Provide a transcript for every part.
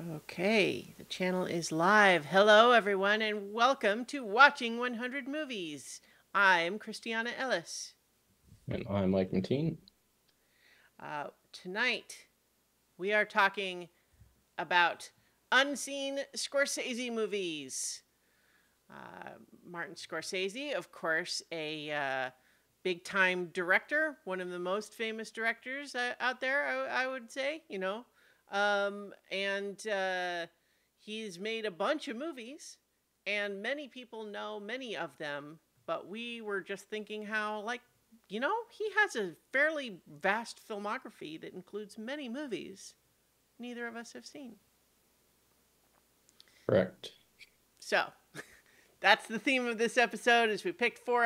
Okay, the channel is live. Hello, everyone, and welcome to Watching 100 Movies. I'm Christiana Ellis. And I'm Mike Mateen. Tonight, we are talking about unseen Scorsese movies. Martin Scorsese, of course, a big-time director, one of the most famous directors out there, I would say, and he's made a bunch of movies, and many people know many of them, but we were just thinking how, he has a fairly vast filmography that includes many movies neither of us have seen. Correct. So, that's the theme of this episode. Is we picked four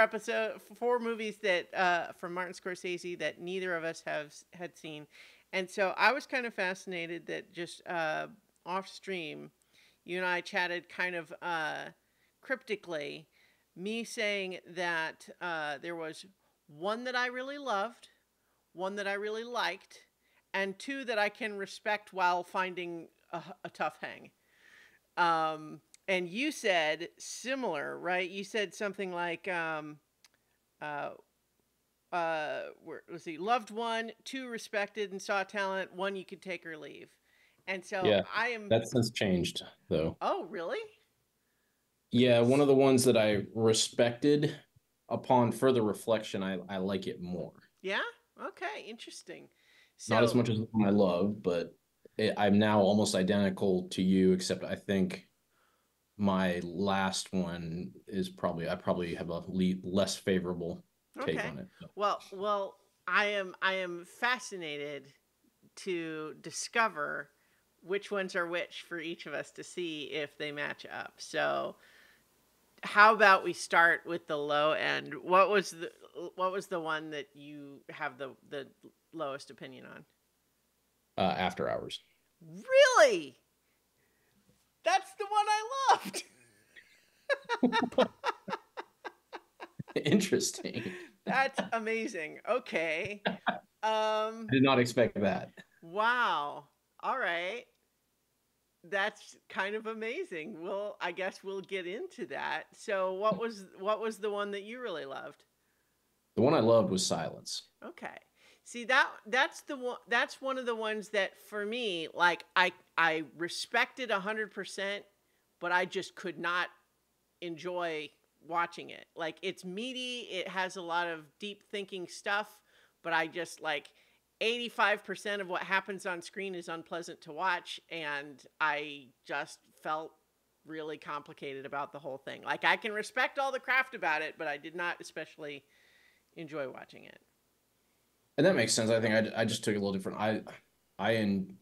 movies that from Martin Scorsese that neither of us had seen, and so I was kind of fascinated that just off stream, you and I chatted kind of cryptically, me saying that there was one that I really loved, one that I really liked, and two that I can respect while finding a tough hang. And you said similar, right? You said something like, uh, let's see, loved one, two respected and saw talent, one you could take or leave. And so Yeah, I am, that's since changed though. oh, really? Yeah, one of the ones that I respected upon further reflection, I like it more. Yeah? Okay, interesting. Not as So, much as the one I love, but I'm now almost identical to you, except I think my last one is I probably have a less favorable take okay. on it. Well, I am fascinated to discover which ones are which for each of us to see if they match up. So, how about we start with the low end? What was the one that you have the lowest opinion on? After Hours. Really? That's the one I loved. Interesting. That's amazing. Okay. I did not expect that. Wow. All right. That's kind of amazing. Well, I guess we'll get into that. So, what was the one that you really loved? The one I loved was Silence. Okay. See, that's the one, that's one of the ones that for me, like, I respected 100%, but I just could not enjoy watching it. Like, it's meaty, it has a lot of deep thinking stuff, but I just, like, 85% of what happens on screen is unpleasant to watch, and I just felt really complicated about the whole thing. Like, I can respect all the craft about it, but I did not especially enjoy watching it. And that makes sense. I think I just took it a little different. I en,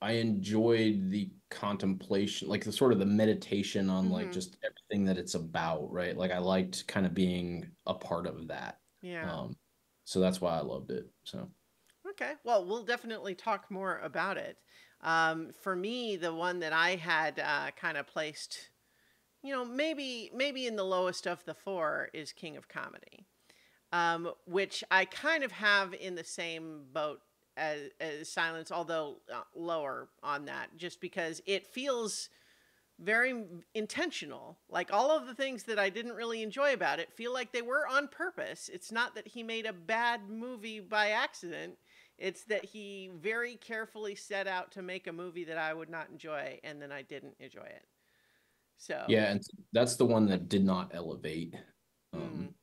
I enjoyed the contemplation, like the sort of the meditation on like Mhm. just everything that it's about, right? Like I liked kind of being a part of that. Yeah. Um, so that's why I loved it. So Okay. Well, we'll definitely talk more about it. For me, the one that I had kind of placed, maybe in the lowest of the four is King of Comedy, which I kind of have in the same boat as Silence, although lower on that, just because it feels very intentional. Like, all of the things that I didn't really enjoy about it feel like they were on purpose. It's not that he made a bad movie by accident. It's that he very carefully set out to make a movie that I would not enjoy, and then I didn't enjoy it. So, yeah, and that's the one that did not elevate mm, um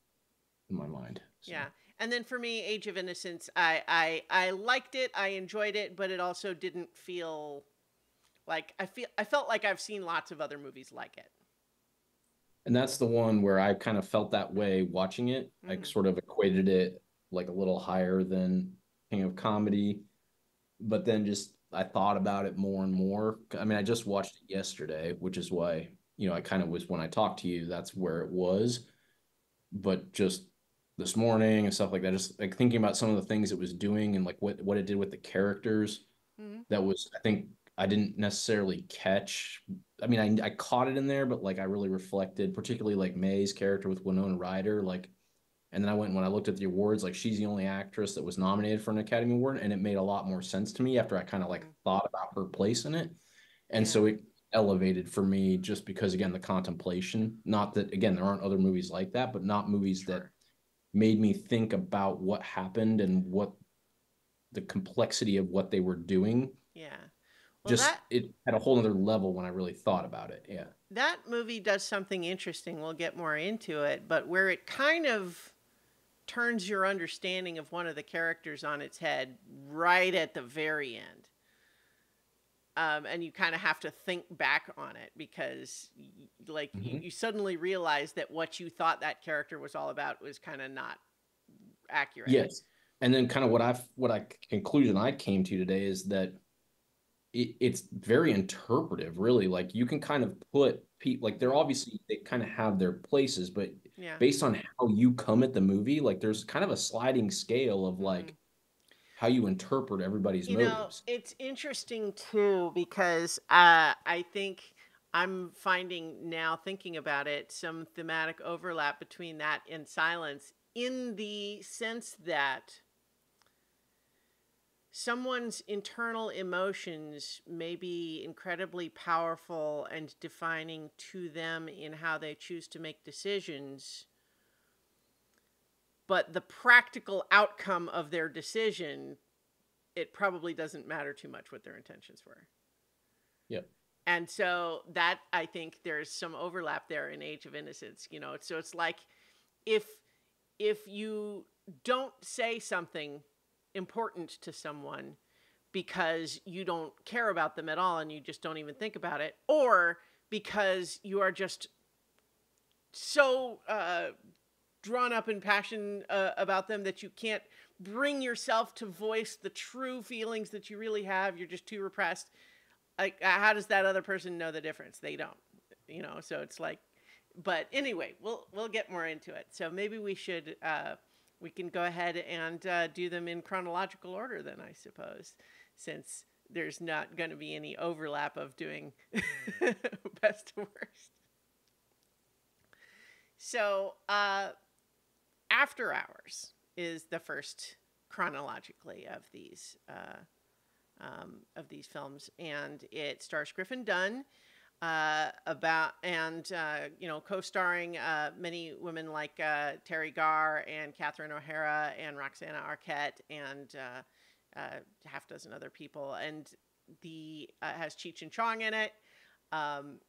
in my mind. So yeah. And then for me, Age of Innocence, I liked it, I enjoyed it, but it also didn't feel like I felt like I've seen lots of other movies like it. and that's the one where I kind of felt that way watching it. I Hmm. sort of equated it like a little higher than King of Comedy, but then just I thought about it more and more. I mean, I just watched it yesterday, which is why, I kind of was when I talked to you, that's where it was. But just this morning and stuff like that, just like thinking about some of the things it was doing and like what it did with the characters, Hmm. that was, I think I didn't necessarily catch. I mean, I caught it in there, but like I really reflected, particularly like May's character with Winona Ryder, like and then I went when I looked at the awards, like she's the only actress that was nominated for an Academy Award, and it made a lot more sense to me after I kind of like Hmm. thought about her place in it. And Yeah, so it elevated for me just because, again, the contemplation, not that, again, there aren't other movies like that, but not movies that sure. made me think about what happened and what the complexity of what they were doing. Yeah. Well, Just that it at a whole other level when I really thought about it. Yeah. that movie does something interesting. We'll get more into it, but where it kind of turns your understanding of one of the characters on its head right at the very end. And you kind of have to think back on it because like Mhm. you suddenly realize that what you thought that character was all about was kind of not accurate. Yes. And then kind of what I conclusion I came to today is that it's very interpretive, really. Like you can kind of put people like they're Mm, obviously they kind of have their places, but yeah. based on how you come at the movie, like there's kind of a sliding scale of Mm. like how you interpret everybody's motives. It's interesting too because I think I'm finding now thinking about it some thematic overlap between that and Silence in the sense that someone's internal emotions may be incredibly powerful and defining to them in how they choose to make decisions, but the practical outcome of their decision, it probably doesn't matter too much what their intentions were. Yep. And so that I think there's some overlap there in Age of Innocence, you know. So it's like if you don't say something important to someone because you don't care about them at all and you just don't even think about it, or because you are just so drawn up in passion about them that you can't bring yourself to voice the true feelings that you really have, you're just too repressed. Like, how does that other person know the difference? They don't, you know. So it's like, but anyway, we'll get more into it. So maybe we can go ahead and do them in chronological order then, I suppose, since there's not going to be any overlap of doing best to worst. So After Hours is the first chronologically of these films, and it stars Griffin Dunn, about and you know, co-starring many women like Terry Garr and Catherine O'Hara and Roxana Arquette and half dozen other people, and the has Cheech and Chong in it. Um,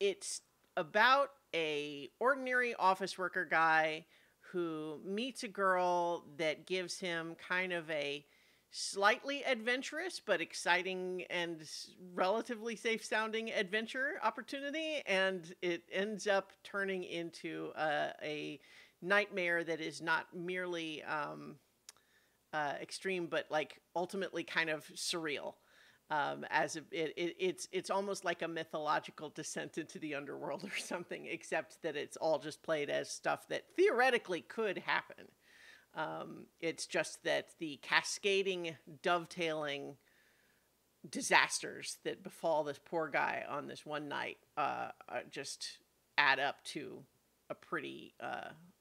it's about a ordinary office worker guy who meets a girl that gives him kind of a slightly adventurous but exciting and relatively safe sounding adventure opportunity, and it ends up turning into a nightmare that is not merely extreme but like ultimately kind of surreal. It's almost like a mythological descent into the underworld or something, except that it's all just played as stuff that theoretically could happen. It's just that the cascading, dovetailing disasters that befall this poor guy on this one night just add up to a pretty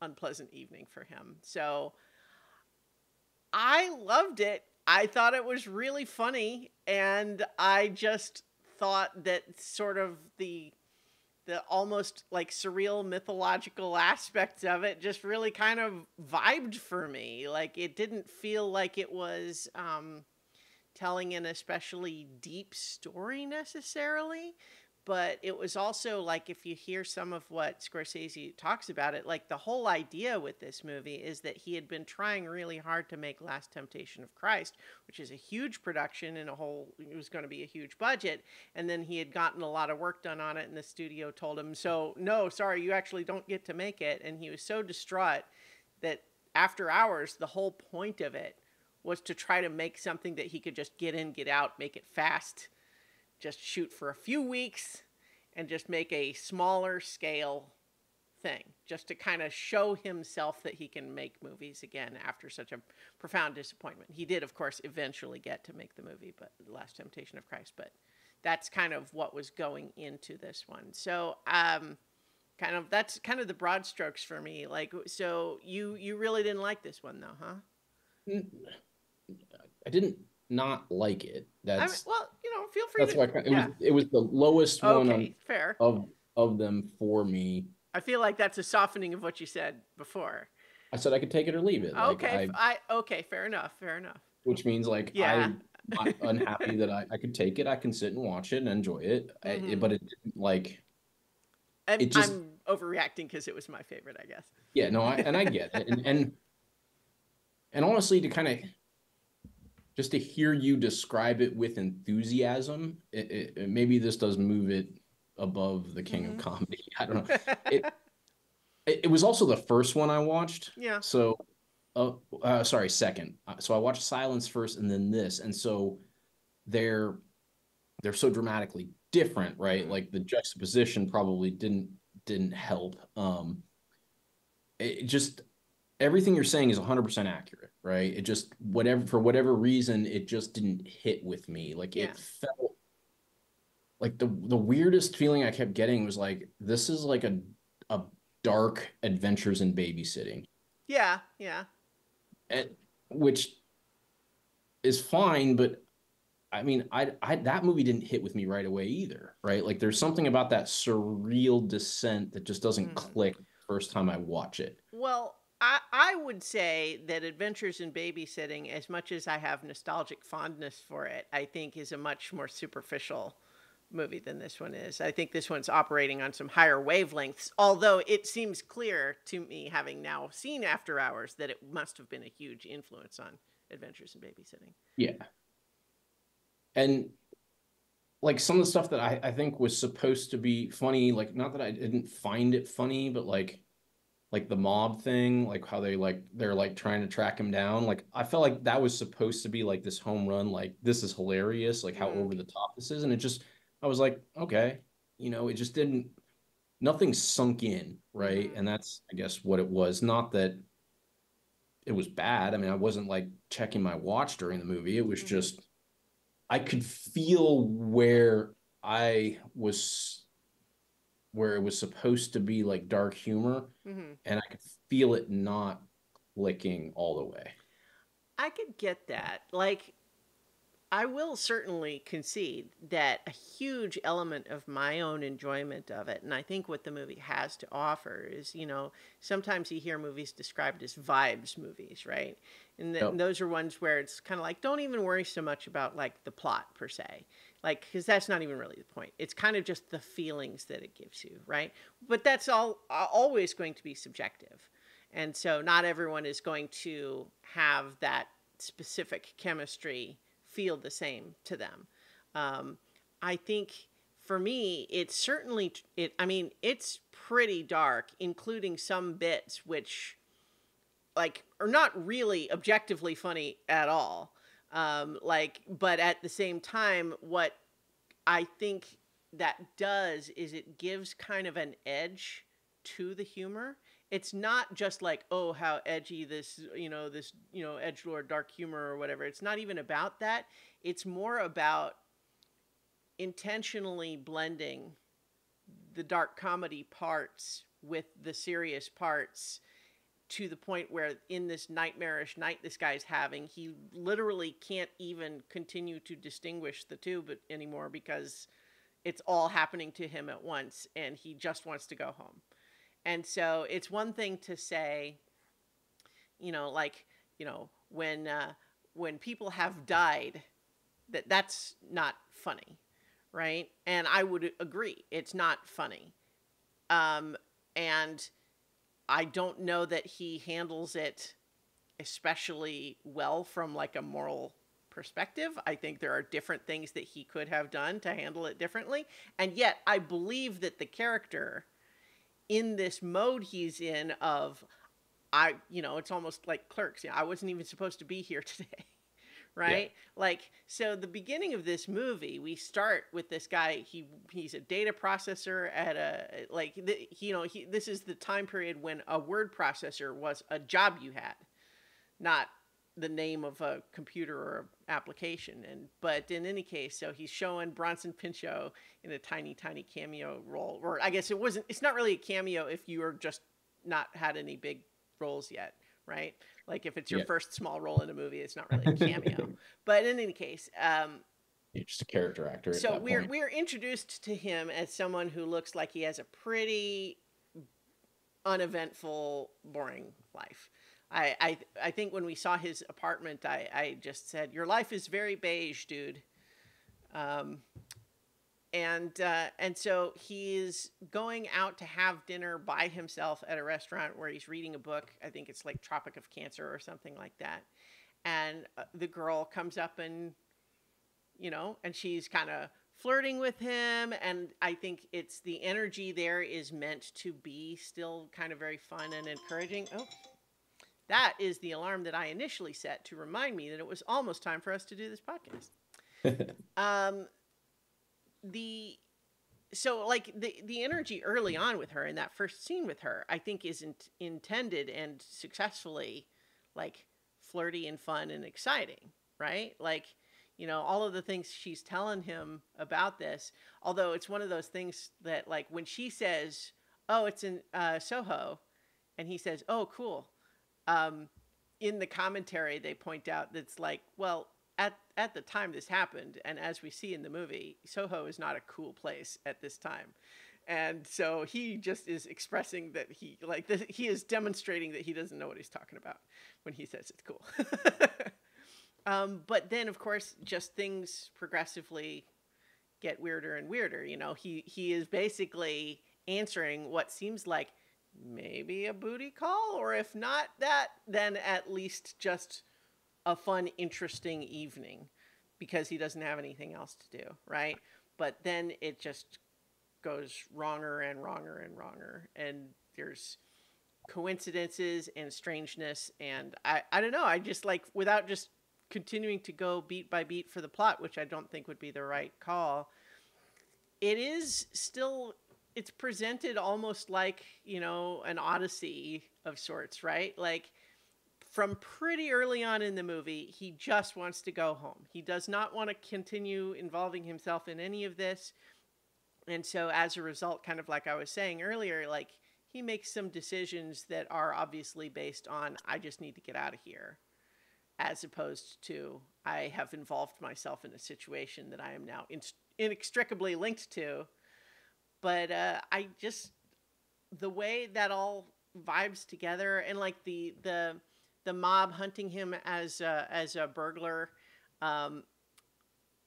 unpleasant evening for him. So I loved it. I thought it was really funny, and I just thought that sort of the almost like surreal mythological aspects of it just really kind of vibed for me. Like it didn't feel like it was telling an especially deep story necessarily, but it was also like if you hear some of what Scorsese talks about it, like the whole idea with this movie is that he had been trying really hard to make Last Temptation of Christ, which is a huge production and it was going to be a huge budget, and then he had gotten a lot of work done on it and the studio told him, "So, no, sorry, you actually don't get to make it." And he was so distraught that After Hours, the whole point of it was to try to make something that he could just get in, get out, make it fast, just shoot for a few weeks and just make a smaller scale thing, just to kind of show himself that he can make movies again after such a profound disappointment. He did, of course, eventually get to make the movie, but Last Temptation of Christ, but that's kind of what was going into this one. So, that's kind of the broad strokes for me. Like, so you really didn't like this one though, huh? I didn't not like it. I mean, That's well, you know, feel free That's to, why yeah. it was the lowest one on Okay, fair. of them for me. I feel like that's a softening of what you said before. I said I could take it or leave it. Like Okay, okay, fair enough, fair enough. which means like Yeah. I'm not unhappy that I could take it. I can sit and watch it and enjoy it. Mm-hmm. But it didn't like And it just I'm overreacting because it was my favorite, I yeah, no, I guess. get it. And honestly to kind of just to hear you describe it with enthusiasm, maybe this does move it above the king of Mm-hmm. comedy. I don't know. It it was also the first one I watched. Yeah. So sorry, second. So I watched Silence first and then this. And so they're they're so dramatically different, right? Mm-hmm. Like the juxtaposition probably didn't help. It just everything you're saying is 100% accurate, right? It just whatever for whatever reason it just didn't hit with me. Like Yeah. it felt like the weirdest feeling I kept getting was like this is like a dark adventures in babysitting. Yeah. Yeah. And, which is fine, but I mean, I that movie didn't hit with me right away either, right? Like there's something about that surreal descent that just doesn't Mm-hmm. click first time I watch it. Well, I would say that Adventures in Babysitting, as much as I have nostalgic fondness for it, I think is a much more superficial movie than this one is. I think this one's operating on some higher wavelengths, although it seems clear to me, having now seen After Hours, that it must have been a huge influence on Adventures in Babysitting. Yeah. And like some of the stuff that I think was supposed to be funny, like not that I didn't find it funny, but like the mob thing, like how they're like trying to track him down. Like I felt like that was supposed to be like this home run, like this is hilarious, like how Mm, over the top this is. And it just I was like, okay, it just didn't nothing sunk in, right? mm-hmm, And that's I guess what it was. Not that it was bad. I mean, I wasn't like checking my watch during the movie. It was mm-hmm, just I could feel I was where it was supposed to be like dark humor, mm-hmm. and I could feel it not clicking all the way. I could get that. Like, I will certainly concede that a huge element of my own enjoyment of it, and I think what the movie has to offer is, sometimes you hear movies described as vibes movies, right? And Yep. those are ones where it's kind of like, don't even worry so much about like the plot per se. Like, because that's not even really the point. It's kind of just the feelings that it gives you, right? But that's all always going to be subjective. And so not everyone is going to have that specific chemistry feel the same to them. Um, I think for me, it's certainly it. I mean, it's pretty dark, including some bits which like are not really objectively funny at all. But at the same time, what I think that does is it gives kind of an edge to the humor. It's not just like, oh, how edgy edgelord dark humor or whatever. It's not even about that. It's more about intentionally blending the dark comedy parts with the serious parts to the point where in this nightmarish night this guy's having, he literally can't even continue to distinguish the two but anymore because it's all happening to him at once and he just wants to go home. And so it's one thing to say, like, when people have died, that's not funny, right? And I would agree, it's not funny. And I don't know that he handles it especially well from like a moral perspective. I think there are different things that he could have done to handle it differently. And yet I believe that the character in this mode he's in of it's almost like Clerks. I wasn't even supposed to be here today. Yeah. Right? Like, so the beginning of this movie, we start with this guy. He's a data processor at this is the time period when a word processor was a job you had, not the name of a computer or application. But in any case, so he's showing Bronson Pinchot in a tiny cameo role, or I guess it's not really a cameo if you are just not had any big roles yet, right? Like if it's your Yeah. first small role in a movie, it's not really a cameo. But in any case, just a character actor at So that point. we're introduced to him as someone who looks like he has a pretty uneventful, boring life. I think when we saw his apartment, I just said, "Your life is very beige, dude." Um, and so he's going out to have dinner by himself at a restaurant where he's reading a book. I think it's like Tropic of Cancer or something like that. And the girl comes up and and she's kind of flirting with him. And I think it's the energy there is meant to be still kind of very fun and encouraging. Oh, that is the alarm that I initially set to remind me that it was almost time for us to do this podcast. Um, the so like the energy early on with her in that first scene with her, I think isn't intended and successfully like flirty and fun and exciting, right? Like, all of the things she's telling him about this, although it's one of those things that like when she says, "Oh, it's in Soho," and he says, "Oh, cool." Um, in the commentary, they point out that's like, well, at the time this happened, and as we see in the movie, Soho is not a cool place at this time. And so he just is expressing that he is demonstrating that he doesn't know what he's talking about when he says it's cool. But then, of course, just things progressively get weirder and weirder. He is basically answering what seems like maybe a booty call, or if not that, then at least just a fun, interesting evening because he doesn't have anything else to do, right? But then it just goes wronger and wronger and wronger, and there's coincidences and strangeness, and I don't know. I just like without just continuing to go beat by beat for the plot, which I don't think would be the right call. It is still it's presented almost like an odyssey of sorts, right? Like from pretty early on in the movie, he just wants to go home. He does not want to continue involving himself in any of this. And so as a result, kind of like I was saying earlier, like he makes some decisions that are obviously based on, I just need to get out of here, as opposed to, I have involved myself in a situation that I am now inextricably linked to. But the way that all vibes together, and like the mob hunting him as a burglar, um,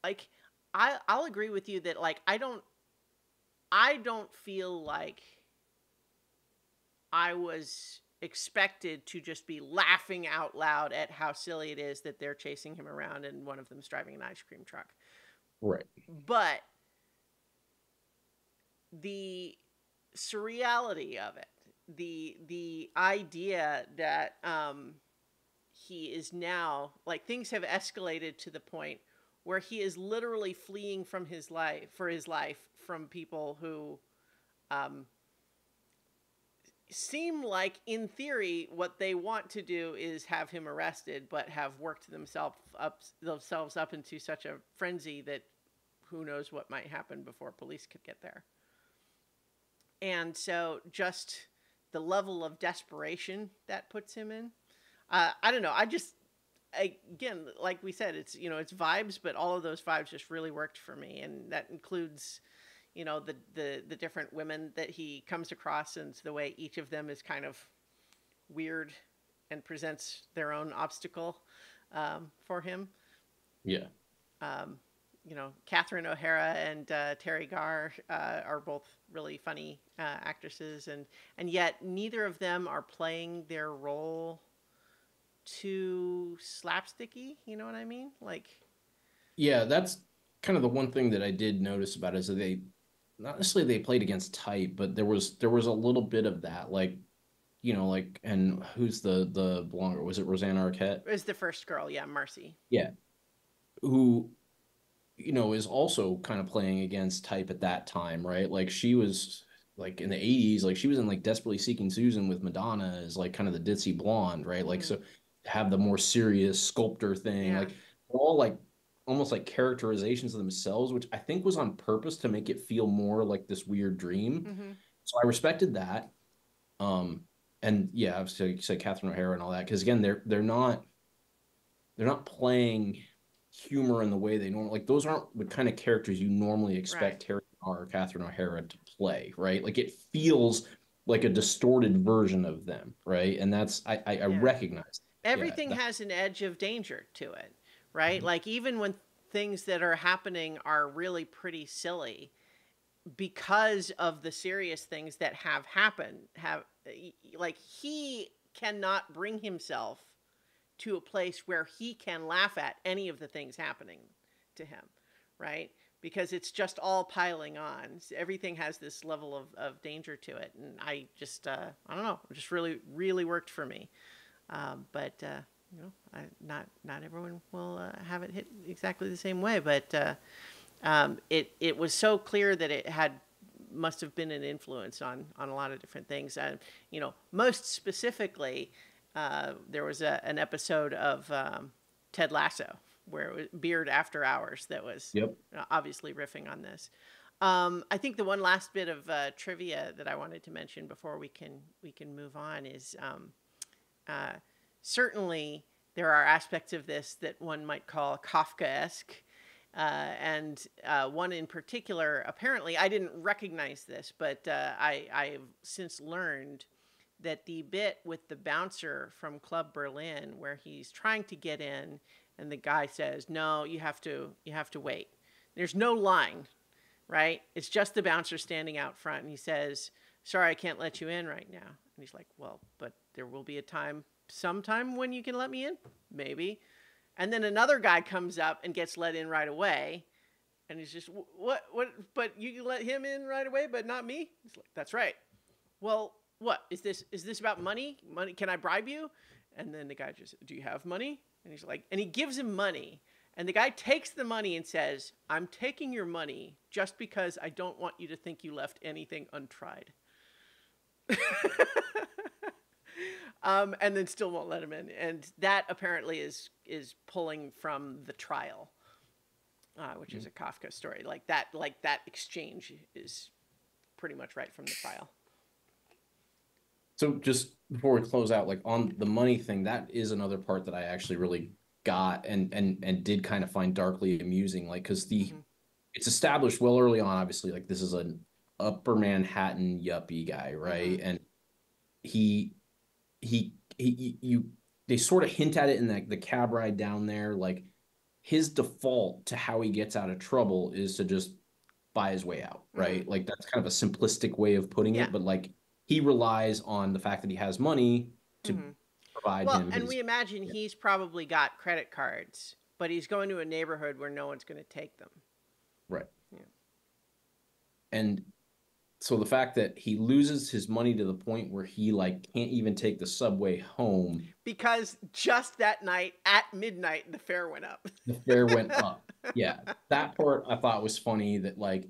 like I'll agree with you that like I don't feel like I was expected to just be laughing out loud at how silly it is that they're chasing him around and one of them's driving an ice cream truck. Right. But the surreality of it, the idea that he is now like things have escalated to the point where he is literally fleeing from his life from people who um, seem like in theory what they want to do is have him arrested, but have worked themselves up into such a frenzy that who knows what might happen before police could get there. And so just the level of desperation that puts him in, I don't know. Again, like we said, it's vibes, but all of those vibes just really worked for me, and that includes, the different women that he comes across, and the way each of them is kind of weird and presents their own obstacle for him. Yeah. Um, Catherine O'Hara and Terry Garr are both really funny actresses, and yet neither of them are playing their role too slapsticky. You know what I mean? Like, Yeah, that's kind of the one thing that I did notice about it is that they not necessarily they played against type, but there was a little bit of that, like like and who's the blonde? Was it Rosanna Arquette? is the first girl, yeah, Marcy. Yeah, who is also kind of playing against type at that time, right? Like she was like in the 80s, like she was in like Desperately Seeking Susan with Madonna as like kind of the ditzy blonde, right? Like Mm-hmm. so to have the more serious sculptor thing, Yeah. like all like almost like characterizations of themselves, which I think was on purpose to make it feel more like this weird dream. Mm-hmm. So I respected that. Um, and yeah, obviously like you said Catherine O'Hara and all that, because again, they're not playing. humor in the way they normally, like, those aren't the kind of characters you normally Right. expect Terry or Catherine O'Hara to play, right? Like it feels like a distorted version of them, right? And that's I Yeah. recognize. Yeah, Everything that, has an edge of danger to it, right? Like even when things that are happening are really pretty silly, because of the serious things that have happened, have, like, he cannot bring himself to a place where he can laugh at any of the things happening to him, right? Because it's just all piling on. Everything has this level of danger to it. And I just, I don't know, it just really, really worked for me. But, not everyone will have it hit exactly the same way. But it was so clear that it had must have been an influence on a lot of different things. Most specifically, there was an episode of Ted Lasso where it was Beard After Hours that was yep. obviously riffing on this. I think the one last bit of trivia that I wanted to mention before we can move on is uh, certainly there are aspects of this that one might call Kafkaesque. And one in particular, apparently, I didn't recognize this, but I've since learned that the bit with the bouncer from Club Berlin, where he's trying to get in, and the guy says, "No, you have to wait." There's no line, right? It's just the bouncer standing out front, and he says, "Sorry, I can't let you in right now." And he's like, "Well, but there will be a time, sometime when you can let me in, maybe." And then another guy comes up and gets let in right away. And he's just, what, but you let him in right away, but not me? He's like, "That's right." "Well, what, is this about money? Money? Can I bribe you?" And then the guy just, "Do you have money?" And he's like, and he gives him money. And the guy takes the money and says, "I'm taking your money just because I don't want you to think you left anything untried." And then still won't let him in. And that apparently is pulling from The Trial, which is a Kafka story. Like that exchange is pretty much right from The Trial. So just before we close out, like on the money thing, that is another part that I actually really got and did kind of find darkly amusing. Like, because Mm-hmm. it's established well early on, obviously, like this is an upper Manhattan yuppie guy, Mm-hmm. right? And he you they sort of hint at it in the cab ride down there, like his default to how he gets out of trouble is to just buy his way out, Mm-hmm. right? Like that's kind of a simplistic way of putting Yeah. it, but like he relies on the fact that he has money to Mm-hmm. provide Well, him and his. we imagine Yeah, he's probably got credit cards, but he's going to a neighborhood where no one's going to take them. right. Yeah. And so the fact that he loses his money to the point where he like can't even take the subway home, Because just that night at midnight, the fare went up. the fare went up. Yeah, that part I thought was funny, that like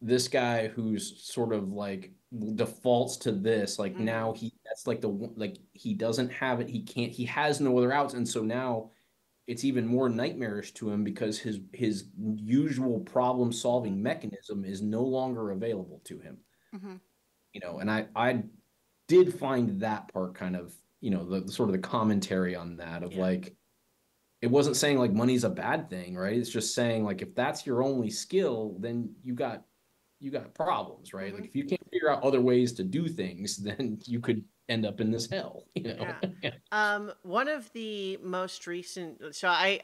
this guy who's sort of like defaults to this, like Mm-hmm. now he, that's like the like he doesn't have it, he can't, he has no other outs, and so now it's even more nightmarish to him because his usual problem Mm-hmm. solving mechanism is no longer available to him. Mm-hmm. And I did find that part kind of, the sort of the commentary on that, of Yeah. like, it wasn't saying like money's a bad thing, right? It's just saying like if that's your only skill, then you got problems, right? Mm-hmm. Like if you can't figure out other ways to do things, then you could end up in this hell. Yeah. One of the most recent, so I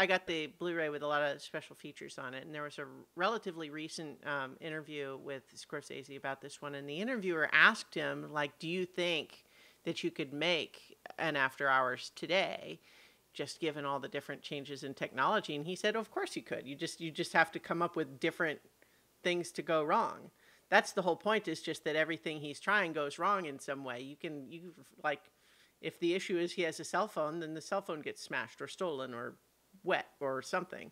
got the Blu-ray with a lot of special features on it, and there was a relatively recent interview with Scorsese about this one, and the interviewer asked him, like, "Do you think that you could make an After Hours today, just given all the different changes in technology?" And he said, "Of course you could. You just have to come up with different things to go wrong." That's the whole point, is just that everything he's trying goes wrong in some way. You like, if the issue is he has a cell phone, then the cell phone gets smashed or stolen or wet or something.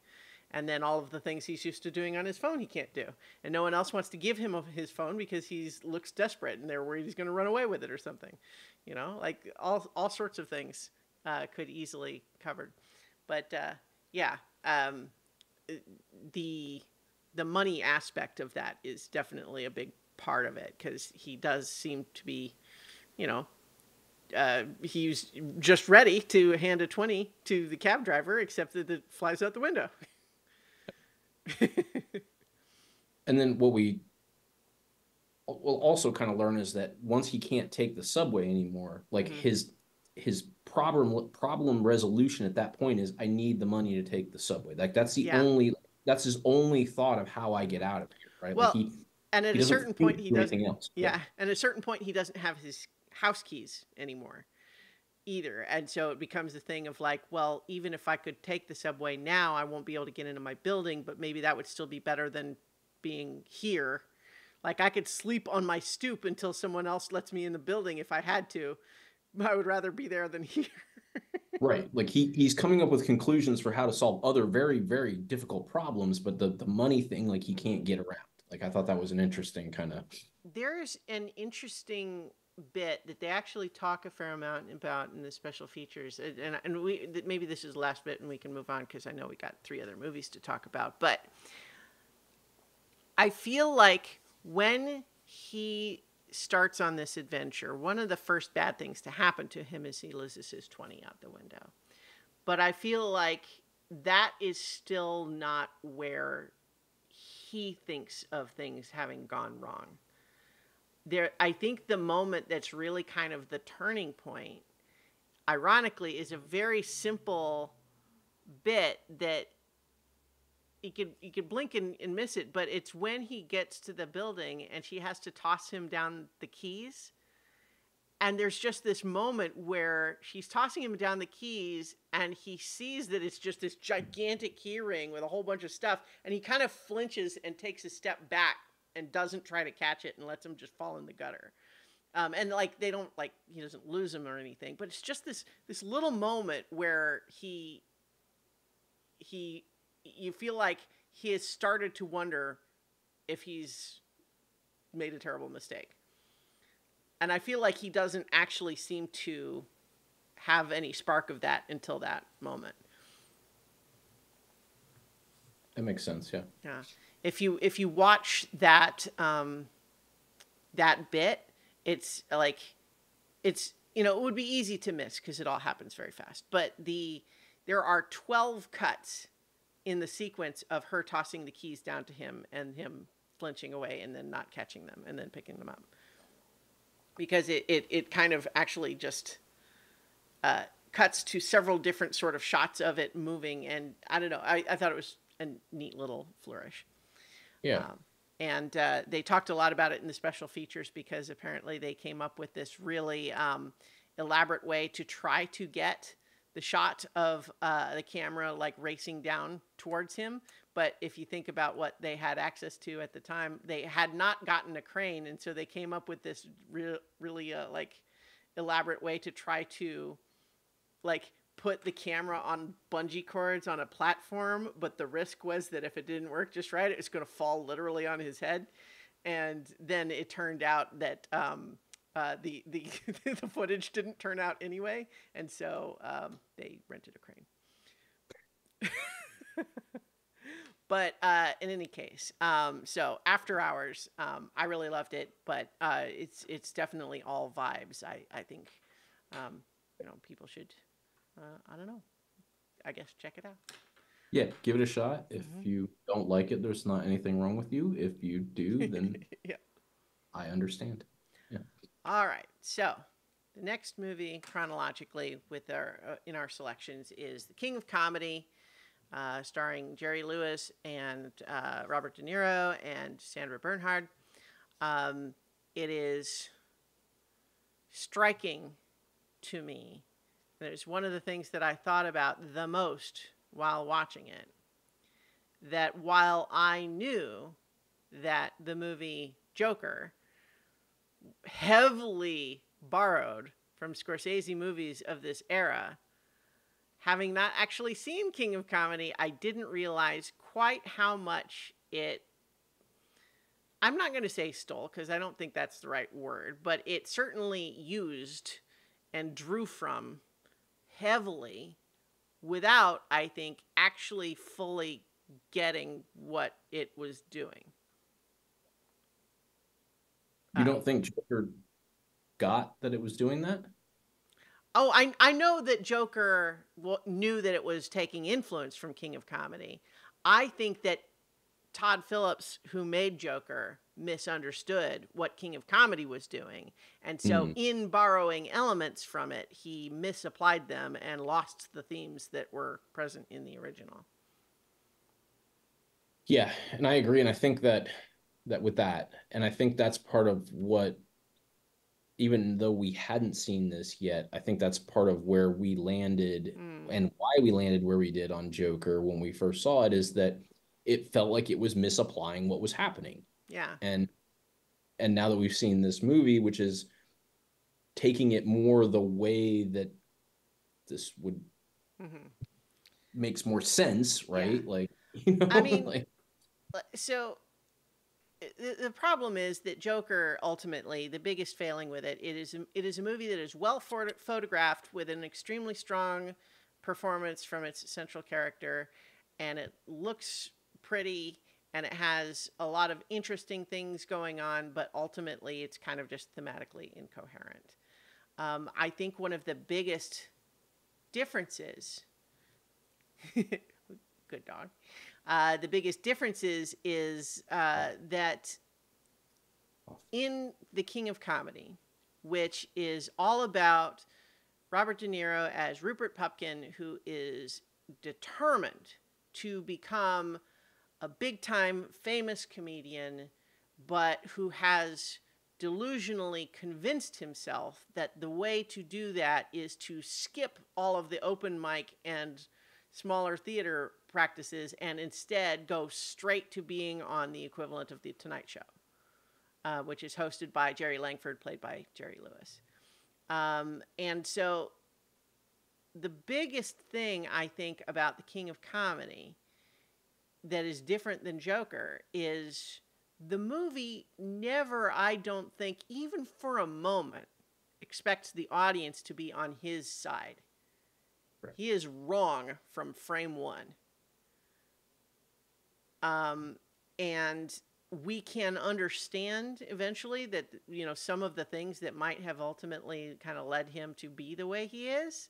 And then all of the things he's used to doing on his phone he can't do. And no one else wants to give him his phone because he looks desperate and they're worried he's going to run away with it or something. Like all sorts of things could easily covered. But yeah, the the money aspect of that is definitely a big part of it, because he does seem to be, you know, he's just ready to hand a 20 to the cab driver, except that it flies out the window. And then what we will also kind of learn is that once he can't take the subway anymore, like Hmm. his problem resolution at that point is I need the money to take the subway. Like Yeah. that's his only thought of how I get out of here, right? Like Well, and at he a doesn't certain point, think he do doesn't. anything else. Yeah. Yeah, and at a certain point, he doesn't have his house keys anymore either, and so it becomes a thing of like, well, even if I could take the subway now, I won't be able to get into my building, but maybe that would still be better than being here. Like I could sleep on my stoop until someone else lets me in the building if I had to. I would rather be there than here. Right. Like he's coming up with conclusions for how to solve other very, very difficult problems, but the money thing, like he Mhm. can't get around. Like I thought that was an interesting kind of There's an interesting bit that they actually talk a fair amount about in the special features, and we maybe this is the last bit, and we can move on because I know we got three other movies to talk about. But I feel like when he starts on this adventure, one of the first bad things to happen to him is he loses his 20 out the window. But I feel like that is still not where he thinks of things having gone wrong. There, I think the moment that's really kind of the turning point, ironically, is a very simple bit that you could blink and miss it, but it's when he gets to the building and she has to toss him down the keys. And there's just this moment where she's tossing him down the keys and he sees that it's just this gigantic key ring with a whole bunch of stuff. And he kind of flinches and takes a step back and doesn't try to catch it and lets him just fall in the gutter. And like they don't like he doesn't lose him or anything, but it's just this little moment where he you feel like he has started to wonder if he's made a terrible mistake. And I feel like he doesn't actually seem to have any spark of that until that moment. that makes sense. Yeah. Yeah. If you watch that bit, it's like it's it would be easy to miss because it all happens very fast. But there are 12 cuts in the sequence of her tossing the keys down to him and him flinching away and then not catching them and then picking them up. Because it kind of actually just cuts to several different sort of shots of it moving. And I don't know, I thought it was a neat little flourish. Yeah. And they talked a lot about it in the special features because apparently they came up with this really elaborate way to try to get the shot of the camera like racing down towards him. But if you think about what they had access to at the time, they had not gotten a crane. And so they came up with this really like elaborate way to try to like put the camera on bungee cords on a platform. But the risk was that if it didn't work just right, it was going to fall literally on his head. And then it turned out that the the footage didn't turn out anyway, and so they rented a crane. But in any case, so After Hours, I really loved it, but it's definitely all vibes. I think people should I don't know. I guess check it out. Yeah. Give it a shot. If Hmm. you don't like it, there's not anything wrong with you. If you do, then Yeah. I understand. Yeah. All right. So the next movie chronologically with our in our selections is The King of Comedy, starring Jerry Lewis and Robert De Niro and Sandra Bernhard. It is striking to me. And it's one of the things that I thought about the most while watching it. That while I knew that the movie Joker heavily borrowed from Scorsese movies of this era, having not actually seen King of Comedy, I didn't realize quite how much it, I'm not going to say stole because I don't think that's the right word, but it certainly used and drew from heavily without, I think, actually fully getting what it was doing. You don't think Joker got that it was doing that? Oh, I know that Joker knew that it was taking influence from King of Comedy. I think that Todd Phillips, who made Joker, misunderstood what King of Comedy was doing. And so, Mm. in borrowing elements from it, he misapplied them and lost the themes that were present in the original. Yeah, and I agree, and I think that with that, and I think that's part of what, even though we hadn't seen this yet, I think that's part of where we landed Mm, and why we landed where we did on Joker when we first saw it, is that it felt like it was misapplying what was happening. yeah. And now that we've seen this movie, which is taking it more the way that this would Hmm. makes more sense, Yeah. right? Like, I mean, like so the problem is that Joker ultimately the biggest failing with it is a movie that is well photographed with an extremely strong performance from its central character, and it looks pretty and it has a lot of interesting things going on, but ultimately it's kind of just thematically incoherent. I think one of the biggest differences, good dog, the biggest differences is that in The King of Comedy, which is all about Robert De Niro as Rupert Pupkin, who is determined to become a big time famous comedian, but who has delusionally convinced himself that the way to do that is to skip all of the open mic and smaller theater practices and instead go straight to being on the equivalent of The Tonight Show, which is hosted by Jerry Langford, played by Jerry Lewis. And so the biggest thing I think about The King of Comedy that is different than Joker is the movie never, I don't think, even for a moment, expects the audience to be on his side. right. He is wrong from frame one. Um, and we can understand eventually that, some of the things that might have ultimately kind of led him to be the way he is.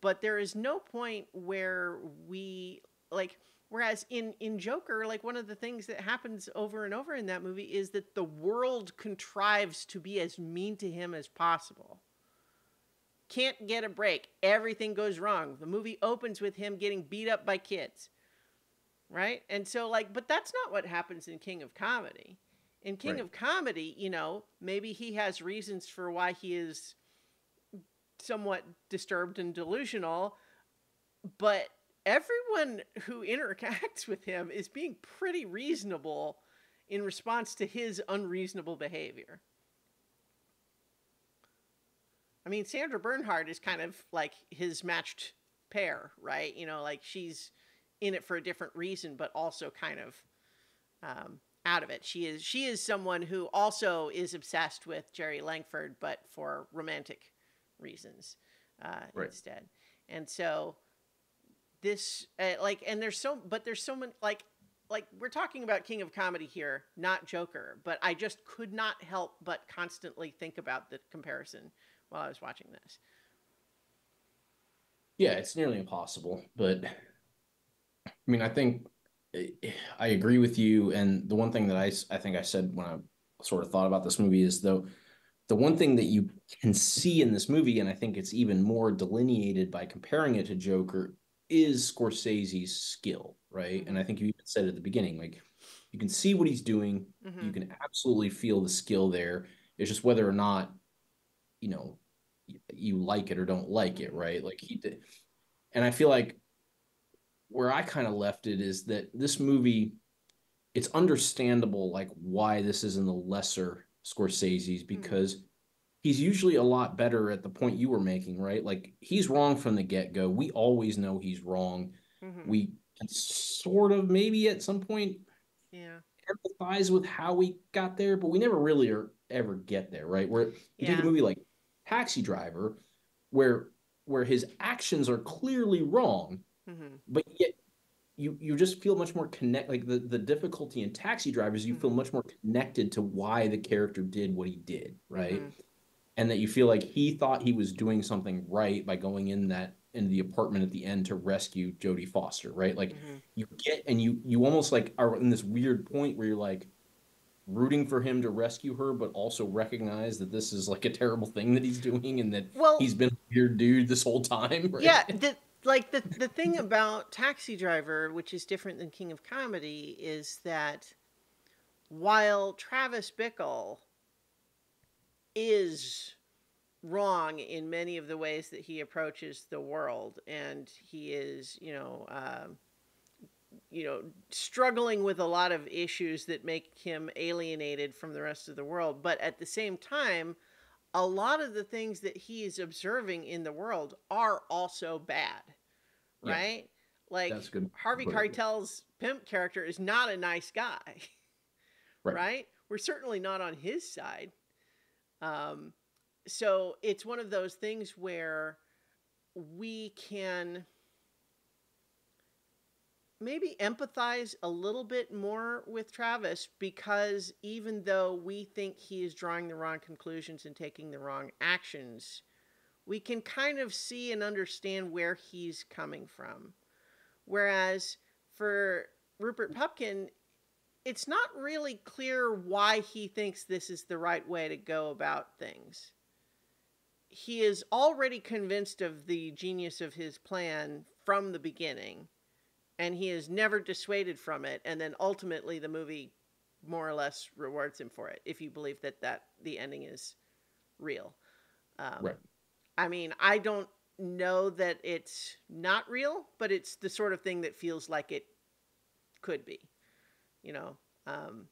But there is no point where we, like, whereas in Joker, like, one of the things that happens over and over in that movie is that the world contrives to be as mean to him as possible. Can't get a break. Everything goes wrong. The movie opens with him getting beat up by kids. Right? And so, like, but that's not what happens in King of Comedy. In King Right. of Comedy, maybe he has reasons for why he is somewhat disturbed and delusional, but everyone who interacts with him is being pretty reasonable in response to his unreasonable behavior. I mean, Sandra Bernhard is kind of like his matched pair, right? Like, she's in it for a different reason, but also kind of out of it. She is someone who also is obsessed with Jerry Langford, but for romantic reasons Right. instead. And so this, and there's so many, like we're talking about King of Comedy here, not Joker, but I just could not help but constantly think about the comparison while I was watching this. Yeah, it's nearly impossible, but I mean, I think I agree with you. And the one thing that I think I said when I sort of thought about this movie is, though, the one thing that you can see in this movie, and I think it's even more delineated by comparing it to Joker, is Scorsese's skill, right? And Mm-hmm. I think you even said at the beginning, like, you can see what he's doing, Mm-hmm. you can absolutely feel the skill there. It's just whether or not, you know, you like it or don't like it, Mm-hmm. right? Like he did. And I feel like where I kind of left it is that this movie, it's understandable like why this is in the lesser Scorsese's, Mm-hmm. because he's usually a lot better at the point you were making, right? Like, he's wrong from the get-go. We always know he's wrong. Mm-hmm. We can sort of maybe at some point Yeah. empathize with how we got there, but we never really or ever get there, right? Where you take a Yeah. movie like Taxi Driver, where his actions are clearly wrong, Mm-hmm. but yet you just feel much more connect, like the difficulty in Taxi Drivers, you feel Mm-hmm. much more connected to why the character did what he did, right? Mm-hmm. and that you feel like he thought he was doing something right by going in the apartment at the end to rescue Jodie Foster, right? Like Hmm. you get and you almost like are in this weird point where you're like rooting for him to rescue her, but also recognize that this is like a terrible thing that he's doing and that Well, he's been a weird dude this whole time, yeah, right? the thing about Taxi Driver, which is different than King of Comedy, is that while Travis Bickle is wrong in many of the ways that he approaches the world, and he is, struggling with a lot of issues that make him alienated from the rest of the world. But at the same time, a lot of the things that he is observing in the world are also bad, Yeah, right? Like that's good. Harvey Put it. Keitel's pimp character is not a nice guy, Right. right? We're certainly not on his side. Um, so it's one of those things where we can maybe empathize a little bit more with Travis, because even though we think he is drawing the wrong conclusions and taking the wrong actions, we can kind of see and understand where he's coming from. Whereas for Rupert Pupkin, it's not really clear why he thinks this is the right way to go about things. He is already convinced of the genius of his plan from the beginning, and he is never dissuaded from it, and then ultimately the movie more or less rewards him for it, if you believe that the ending is real. um, Right. I mean, I don't know that it's not real, but it's the sort of thing that feels like it could be, you know. um,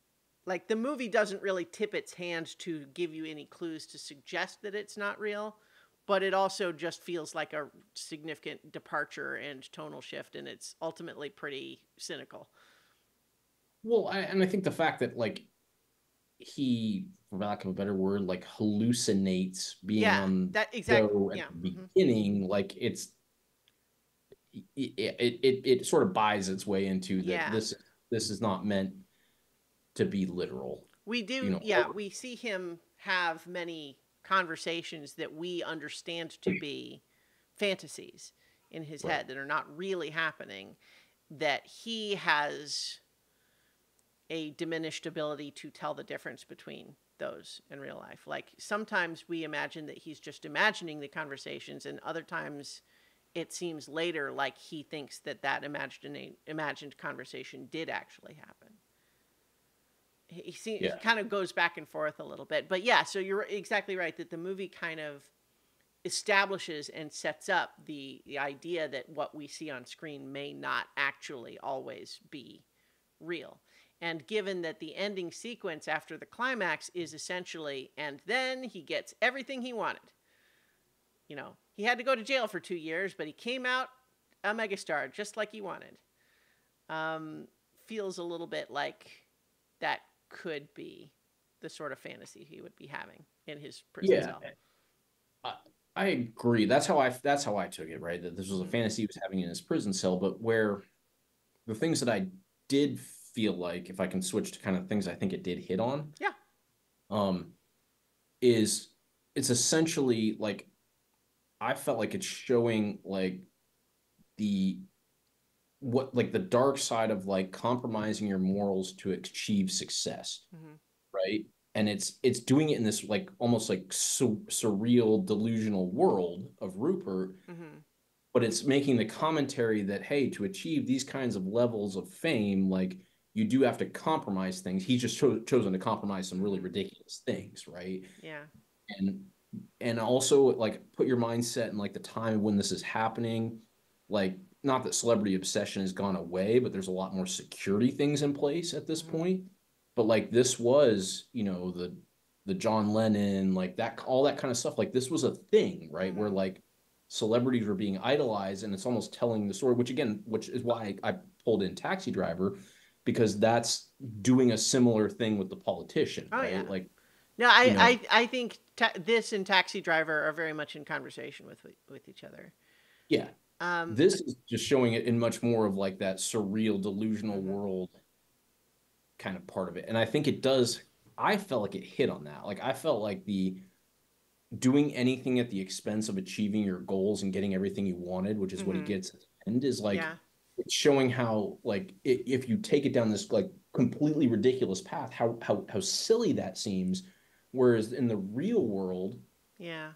like the movie doesn't really tip its hand to give you any clues to suggest that it's not real, but it also just feels like a significant departure and tonal shift, and it's ultimately pretty cynical. Well, and I think the fact that like he, for lack of a better word, like hallucinates being Yeah, on that the exact. show at Yeah. the Hmm. beginning, like it sort of buys its way into that Yeah, this is not meant to be literal, we you do. know. Yeah, we see him have many conversations that we understand to be fantasies in his Right. head that are not really happening, that he has a diminished ability to tell the difference between those in real life. Like sometimes we imagine that he's just imagining the conversations, and other times it seems later like he thinks that imagined conversation did actually happen. He Yeah. kind of goes back and forth a little bit. But yeah, so you're exactly right that the movie kind of establishes and sets up the idea that what we see on screen may not actually always be real. And given that the ending sequence after the climax is essentially, and then he gets everything he wanted. He had to go to jail for 2 years, but he came out a megastar just like he wanted. Um, Feels a little bit like that could be the sort of fantasy he would be having in his prison Yeah. cell. I, I agree. That's how I took it, right? That this was a Mm-hmm. fantasy he was having in his prison cell, but where the things that I did feel like, if I can switch to kind of things I think it did hit on, Yeah. um, is it's essentially like I felt like it's showing like the what like the dark side of like compromising your morals to achieve success, Mm-hmm. right? And it's doing it in this like almost like surreal delusional world of Rupert, Mm-hmm. but it's making the commentary that hey, to achieve these kinds of levels of fame, like you do have to compromise things. He's just chosen to compromise some really Mm-hmm. ridiculous things, right? Yeah. and and also like put your mindset in like the time when this is happening, like not that celebrity obsession has gone away, but there's a lot more security things in place at this Mm-hmm. point. But like this was, the John Lennon, like that, all that kind of stuff, like this was a thing, right, where Mm-hmm. like celebrities were being idolized, and it's almost telling the story, which is why I pulled in Taxi Driver, because that's doing a similar thing with the politician, Oh yeah. right? Like, No, you know I think this and Taxi Driver are very much in conversation with each other. yeah. Um, This is just showing it in much more of like that surreal, delusional mhm. world kind of part of it. And I think it does, I felt like it hit on that. Like I felt like doing anything at the expense of achieving your goals and getting everything you wanted, which is what he Mm-hmm. gets at the end, is like Yeah. it's showing how like if you take it down this like completely ridiculous path, how silly that seems. Whereas in the real world, Yeah.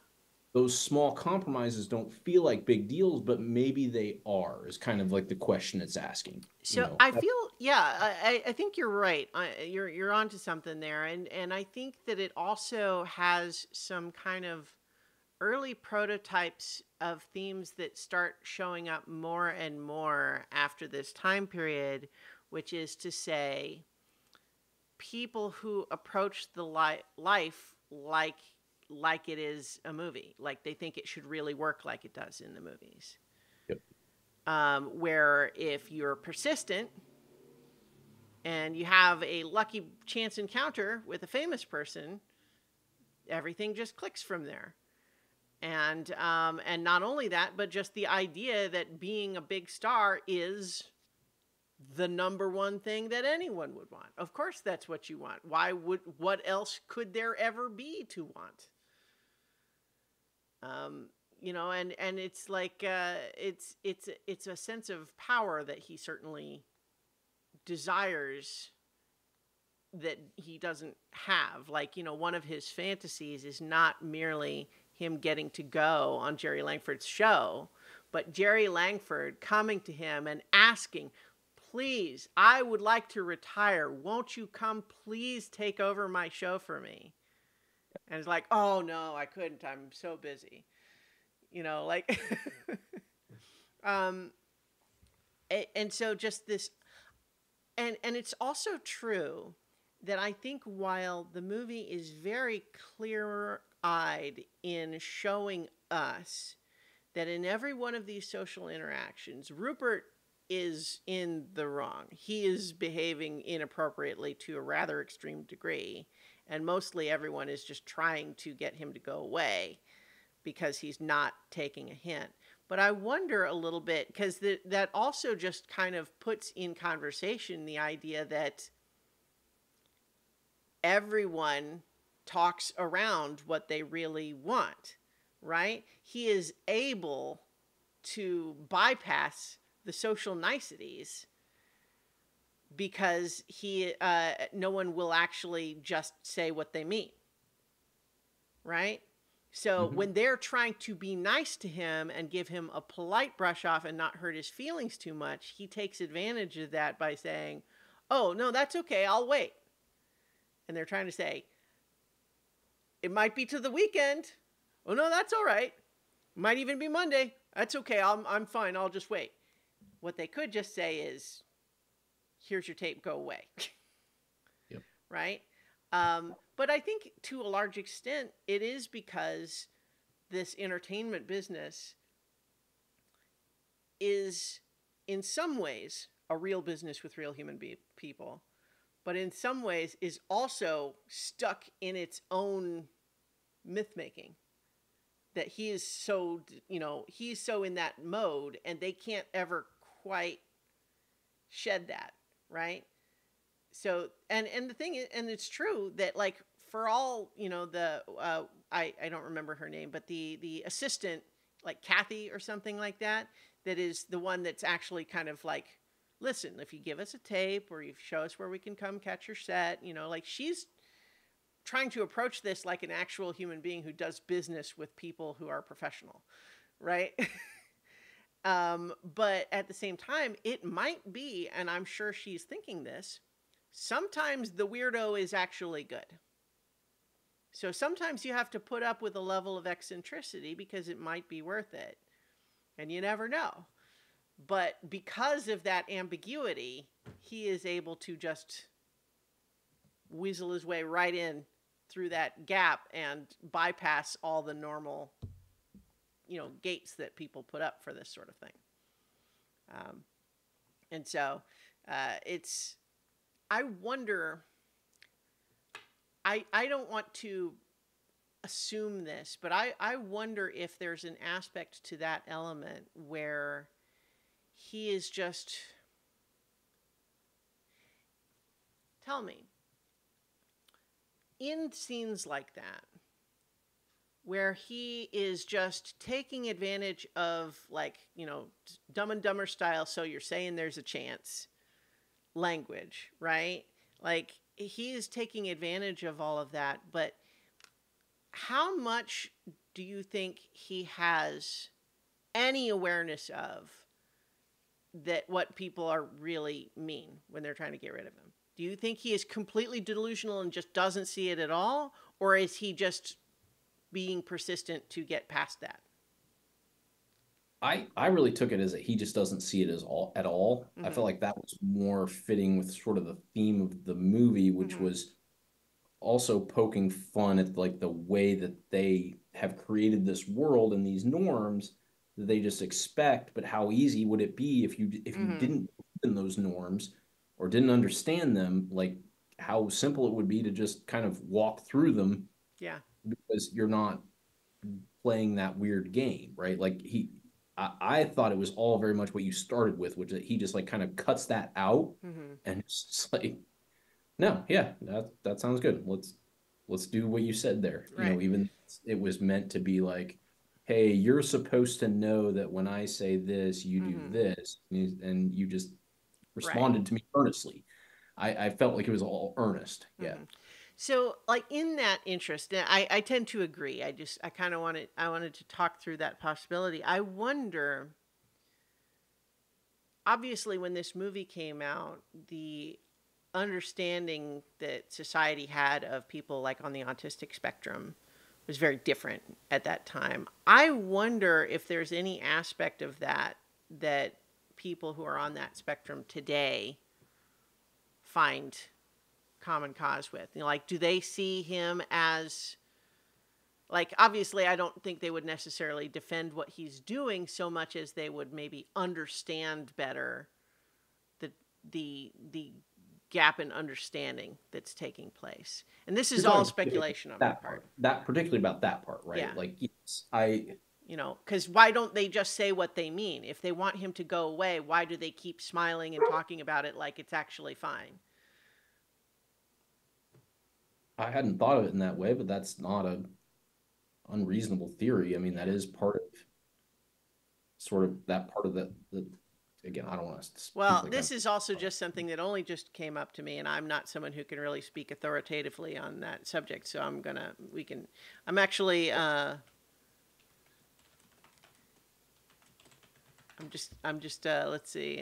those small compromises don't feel like big deals, but maybe they are, is kind of like the question it's asking, you So know. I feel, yeah, I think you're right. You're onto something there, and I think that it also has some kind of early prototypes of themes that start showing up more and more after this time period, which is to say, people who approach the life like it is a movie, like they think it should really work like it does in the movies. Yep. Where if you're persistent and you have a lucky chance encounter with a famous person, everything just clicks from there. And not only that, but just the idea that being a big star is the number one thing that anyone would want. Of course, that's what you want. What else could there ever be to want? Um, and it's like it's a sense of power that he certainly desires that he doesn't have. Like, one of his fantasies is not merely him getting to go on Jerry Langford's show, but Jerry Langford coming to him and asking, please, I would like to retire. Won't you come please take over my show for me? And it's like, oh no, I couldn't. I'm so busy. Like, um, and so just this, and it's also true that I think while the movie is very clear-eyed in showing us that in every one of these social interactions, Rupert is in the wrong. He is behaving inappropriately to a rather extreme degree, and mostly everyone is just trying to get him to go away because he's not taking a hint. But I wonder a little bit, because that also just kind of puts in conversation the idea that everyone talks around what they really want, right? He is able to bypass the social niceties because no one will actually just say what they mean, right? So Mm-hmm. when they're trying to be nice to him and give him a polite brush off and not hurt his feelings too much, he takes advantage of that by saying, oh, no, that's okay, I'll wait. And they're trying to say, it might be to the weekend. Oh, no, that's all right. It might even be Monday. That's okay, I'm fine, I'll just wait. What they could just say is, here's your tape, go away. Yep. Right? But I think to a large extent, it is because this entertainment business is, in some ways, a real business with real human people, but in some ways is also stuck in its own myth making. That he is so, he's so in that mode, and they can't ever quite shed that, right? So, and the thing is, and it's true that, like, for all, the I don't remember her name, but the assistant, like Kathy or something like that, that is the one that's actually kind of like, listen, if you give us a tape or you show us where we can come catch your set, like, she's trying to approach this like an actual human being who does business with people who are professional, right? But at the same time, it might be, and I'm sure she's thinking this, sometimes the weirdo is actually good. So sometimes you have to put up with a level of eccentricity because it might be worth it. And you never know. But because of that ambiguity, he is able to just weasel his way right in through that gap and bypass all the normal, gates that people put up for this sort of thing. And so it's, I wonder, I don't want to assume this, but I wonder if there's an aspect to that element where he is just, tell me, in scenes like that, where he is just taking advantage of, like, Dumb and Dumber style. So you're saying there's a chance language, right? Like, he is taking advantage of all of that. But how much do you think he has any awareness of that what people are really mean when they're trying to get rid of him? Do you think he is completely delusional and just doesn't see it at all? Or is he just being persistent to get past that? I really took it as that he just doesn't see it as all at all. I Mm-hmm. felt like that was more fitting with sort of the theme of the movie, which Mm-hmm. was also poking fun at like the way that they have created this world and these norms that they just expect. But how easy would it be if you Mm-hmm. didn't believe in those norms or didn't understand them? Like how simple it would be to just kind of walk through them Yeah. because you're not playing that weird game, right? Like I thought it was all very much what you started with, which that he just like kind of cuts that out Mm-hmm. and it's just like, no, yeah, that sounds good. Let's do what you said there. You Right. know, even it was meant to be like, hey, you're supposed to know that when I say this, you do Mm-hmm. this, and you just Right. responded to me earnestly. I felt like it was all earnest. Yeah. Mm-hmm. So, like, in that interest, and I tend to agree. I kind of wanted to talk through that possibility. I wonder, obviously, when this movie came out, the understanding that society had of people like on the autistic spectrum was very different at that time. I wonder if there's any aspect of that that people who are on that spectrum today find common cause with. Like, do they see him as, like, obviously I don't think they would necessarily defend what he's doing so much as they would maybe understand better the the gap in understanding that's taking place. And this is You're all talking particularly speculation on my that part. part, that particularly about that part, Yeah. right? Like, yes, I Because why don't they just say what they mean? If they want him to go away, why do they keep smiling and talking about it like it's actually fine? I hadn't thought of it in that way, but that's not a unreasonable theory. I mean, that Yeah. is part of sort of that part of the again, I don't want to speak Well, like I'm this is also just something that only just came up to me, and I'm not someone who can really speak authoritatively on that subject. So I'm actually, let's see,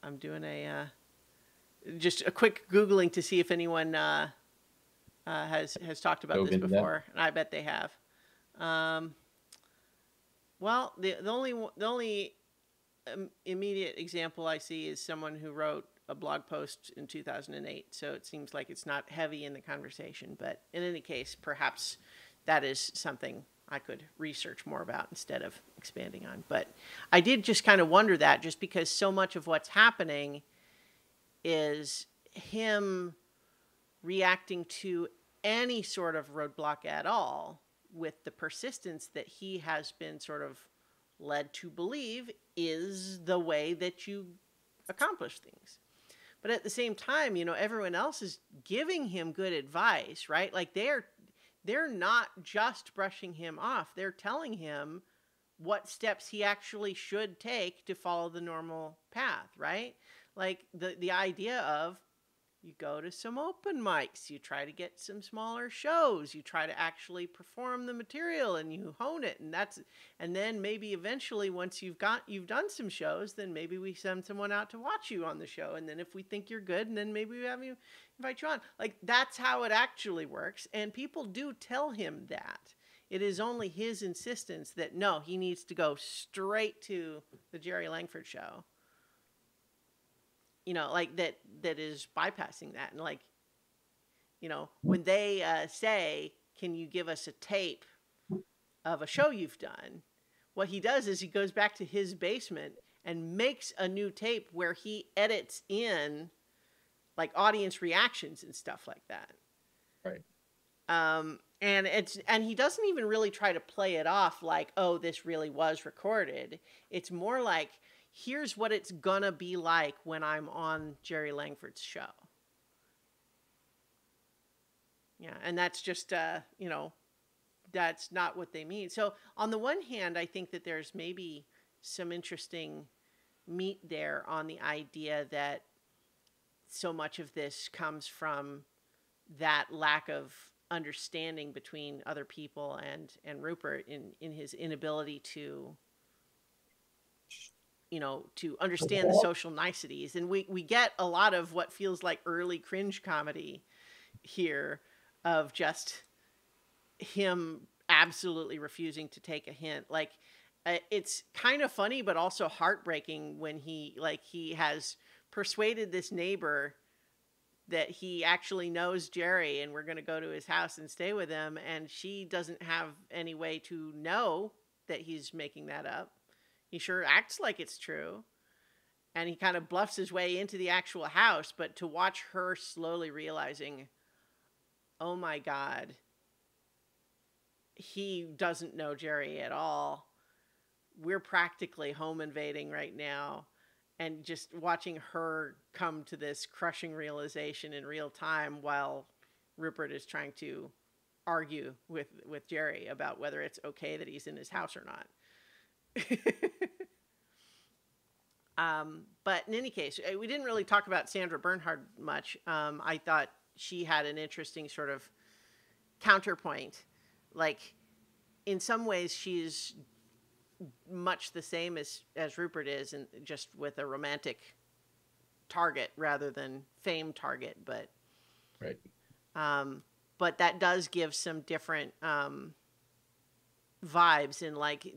I'm doing just a quick Googling to see if anyone has talked about dove this into that. before, and I bet they have. Um, well, the only immediate example I see is someone who wrote a blog post in 2008. So it seems like it's not heavy in the conversation. But in any case, perhaps that is something I could research more about instead of expanding on. But I did just kind of wonder that, just because so much of what's happening is him reacting to any sort of roadblock at all with the persistence that he has been sort of led to believe is the way that you accomplish things. But at the same time, everyone else is giving him good advice, right? Like, they're not just brushing him off. They're telling him what steps he actually should take to follow the normal path, right? Like, the idea of, you go to some open mics, you try to get some smaller shows, you try to actually perform the material and you hone it, and then maybe eventually, once you've done some shows, then maybe we send someone out to watch you on the show, and then if we think you're good, and then maybe we invite you on. Like, that's how it actually works, and people do tell him that. It is only his insistence that no, he needs to go straight to the Jerry Langford show, like that is bypassing that. And, like, when they say, can you give us a tape of a show you've done, what he does is he goes back to his basement and makes a new tape where he edits in, like, audience reactions and stuff like that. Right. And he doesn't even really try to play it off like, oh, this really was recorded. It's more like, here's what it's gonna be like when I'm on Jerry Langford's show. Yeah, and that's just that's not what they mean. So on the one hand, I think that there's maybe some interesting meat there on the idea that so much of this comes from that lack of understanding between other people and Rupert in his inability to, to understand the social niceties. And we get a lot of what feels like early cringe comedy here, of just him absolutely refusing to take a hint. Like, it's kind of funny, but also heartbreaking when he has persuaded this neighbor that he actually knows Jerry and we're going to go to his house and stay with him. And she doesn't have any way to know that he's making that up. He sure acts like it's true. And he kind of bluffs his way into the actual house. But to watch her slowly realizing, oh my God, he doesn't know Jerry at all. We're practically home invading right now. And just watching her come to this crushing realization in real time while Rupert is trying to argue with Jerry about whether it's okay that he's in his house or not. But in any case, we didn't really talk about Sandra Bernhard much. I thought she had an interesting sort of counterpoint. Like, in some ways, she's much the same as Rupert is, and just with a romantic target rather than fame target. But Right. But that does give some different vibes, and like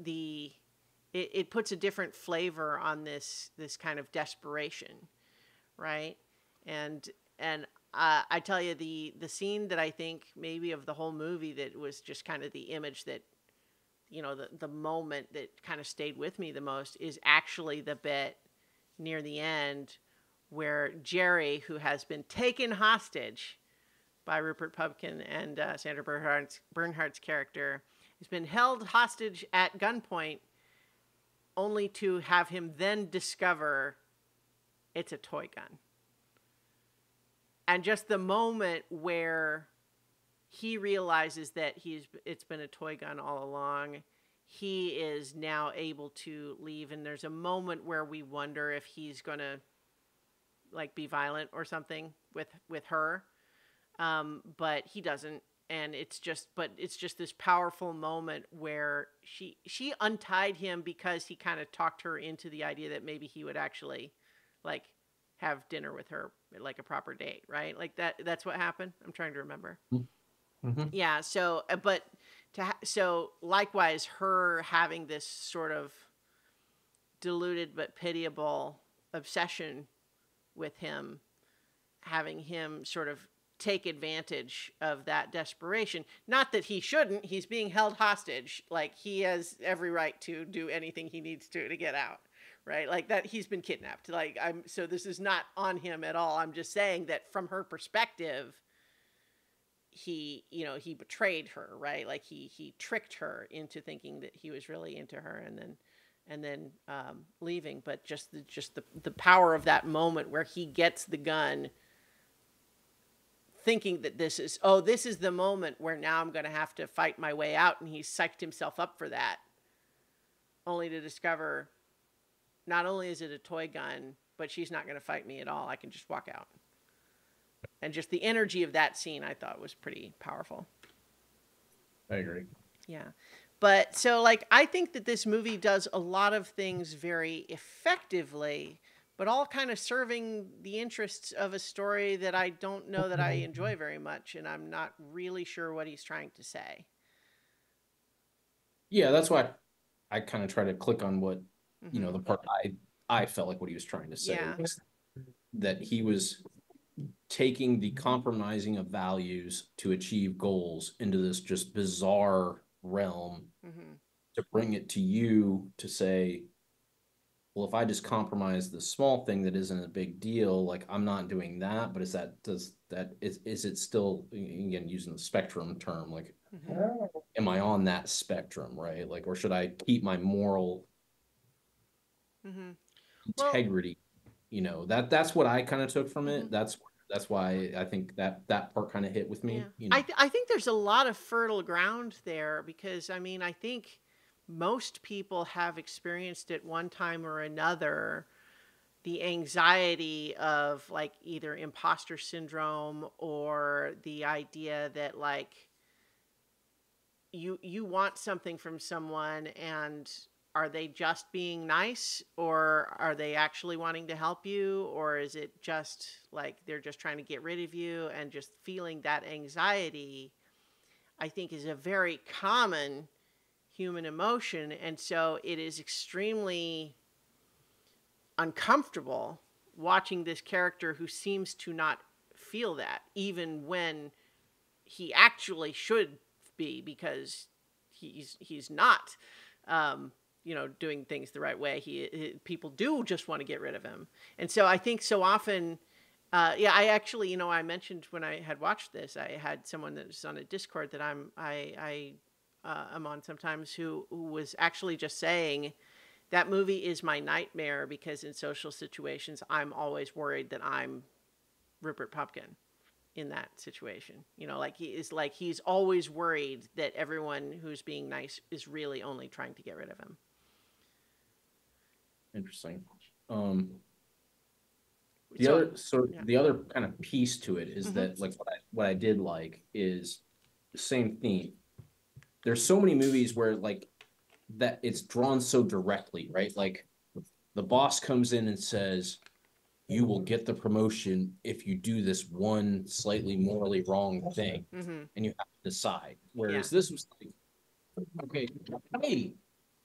it puts a different flavor on this kind of desperation, right? And I tell you, the scene that I think maybe of the whole movie that was just kind of the image that, the moment that kind of stayed with me the most is actually the bit near the end where Jerry, who has been taken hostage by Rupert Pupkin and Sandra Bernhardt's character, has been held hostage at gunpoint, only to have him then discover it's a toy gun. And just the moment where he realizes that it's been a toy gun all along, he is now able to leave. And there's a moment where we wonder if he's going to like be violent or something with her. But he doesn't. And it's just this powerful moment where she untied him because he kind of talked her into the idea that maybe he would actually like have dinner with her, like a proper date, right? Like that's what happened. I'm trying to remember. Mm-hmm. Yeah. So, but so likewise, her having this sort of deluded but pitiable obsession with him, having him sort of take advantage of that desperation. Not that he shouldn't. He's being held hostage. Like, he has every right to do anything he needs to get out, right? Like, that he's been kidnapped. Like, so this is not on him at all. I'm just saying that from her perspective, he betrayed her, right? Like, he tricked her into thinking that he was really into her, and then leaving. But just the power of that moment where he gets the gun, thinking that this is the moment where now I'm going to have to fight my way out, and he's psyched himself up for that, only to discover not only is it a toy gun, but she's not going to fight me at all. I can just walk out. And just the energy of that scene, I thought, was pretty powerful. I agree. Yeah. But so, like, I think that this movie does a lot of things very effectively, but all kind of serving the interests of a story that I don't know that I enjoy very much, and I'm not really sure what he's trying to say. Yeah, that's why I kind of try to click on what, Mm-hmm. the part I felt like what he was trying to say. Yeah. Was that he was taking the compromising of values to achieve goals into this just bizarre realm, Mm-hmm. to bring it to you to say, well, if I just compromise the small thing that isn't a big deal, like, I'm not doing that, but is it still, again, using the spectrum term, like, Mm-hmm. am I on that spectrum, right? Like, or should I keep my moral Mm-hmm. Well, integrity? That's what I kind of took from it. mm-hmm. That's That's why I think that part kind of hit with Yeah. me, you know. I think there's a lot of fertile ground there because I mean, I think most people have experienced at one time or another the anxiety of like either imposter syndrome or the idea that like you want something from someone and are they just being nice or are they actually wanting to help you or is it just like they're just trying to get rid of you and just feeling that anxiety I think is a very common human emotion and so it is extremely uncomfortable watching this character who seems to not feel that even when he actually should be because he's not doing things the right way people do just want to get rid of him and so I think so often yeah I actually I mentioned when I had watched this I had someone that was on a Discord that I'm on sometimes who was actually just saying that movie is my nightmare because in social situations I'm always worried that I'm Rupert Pupkin in that situation. Like he's always worried that everyone who's being nice is really only trying to get rid of him. Interesting. So yeah. The other kind of piece to it is Mm-hmm. that like what I did like is the same theme. There's so many movies where like that it's drawn so directly, right? Like the boss comes in and says, you will get the promotion if you do this one slightly morally wrong thing, Mm-hmm. and you have to decide. Yeah. Whereas this was like, okay, hey,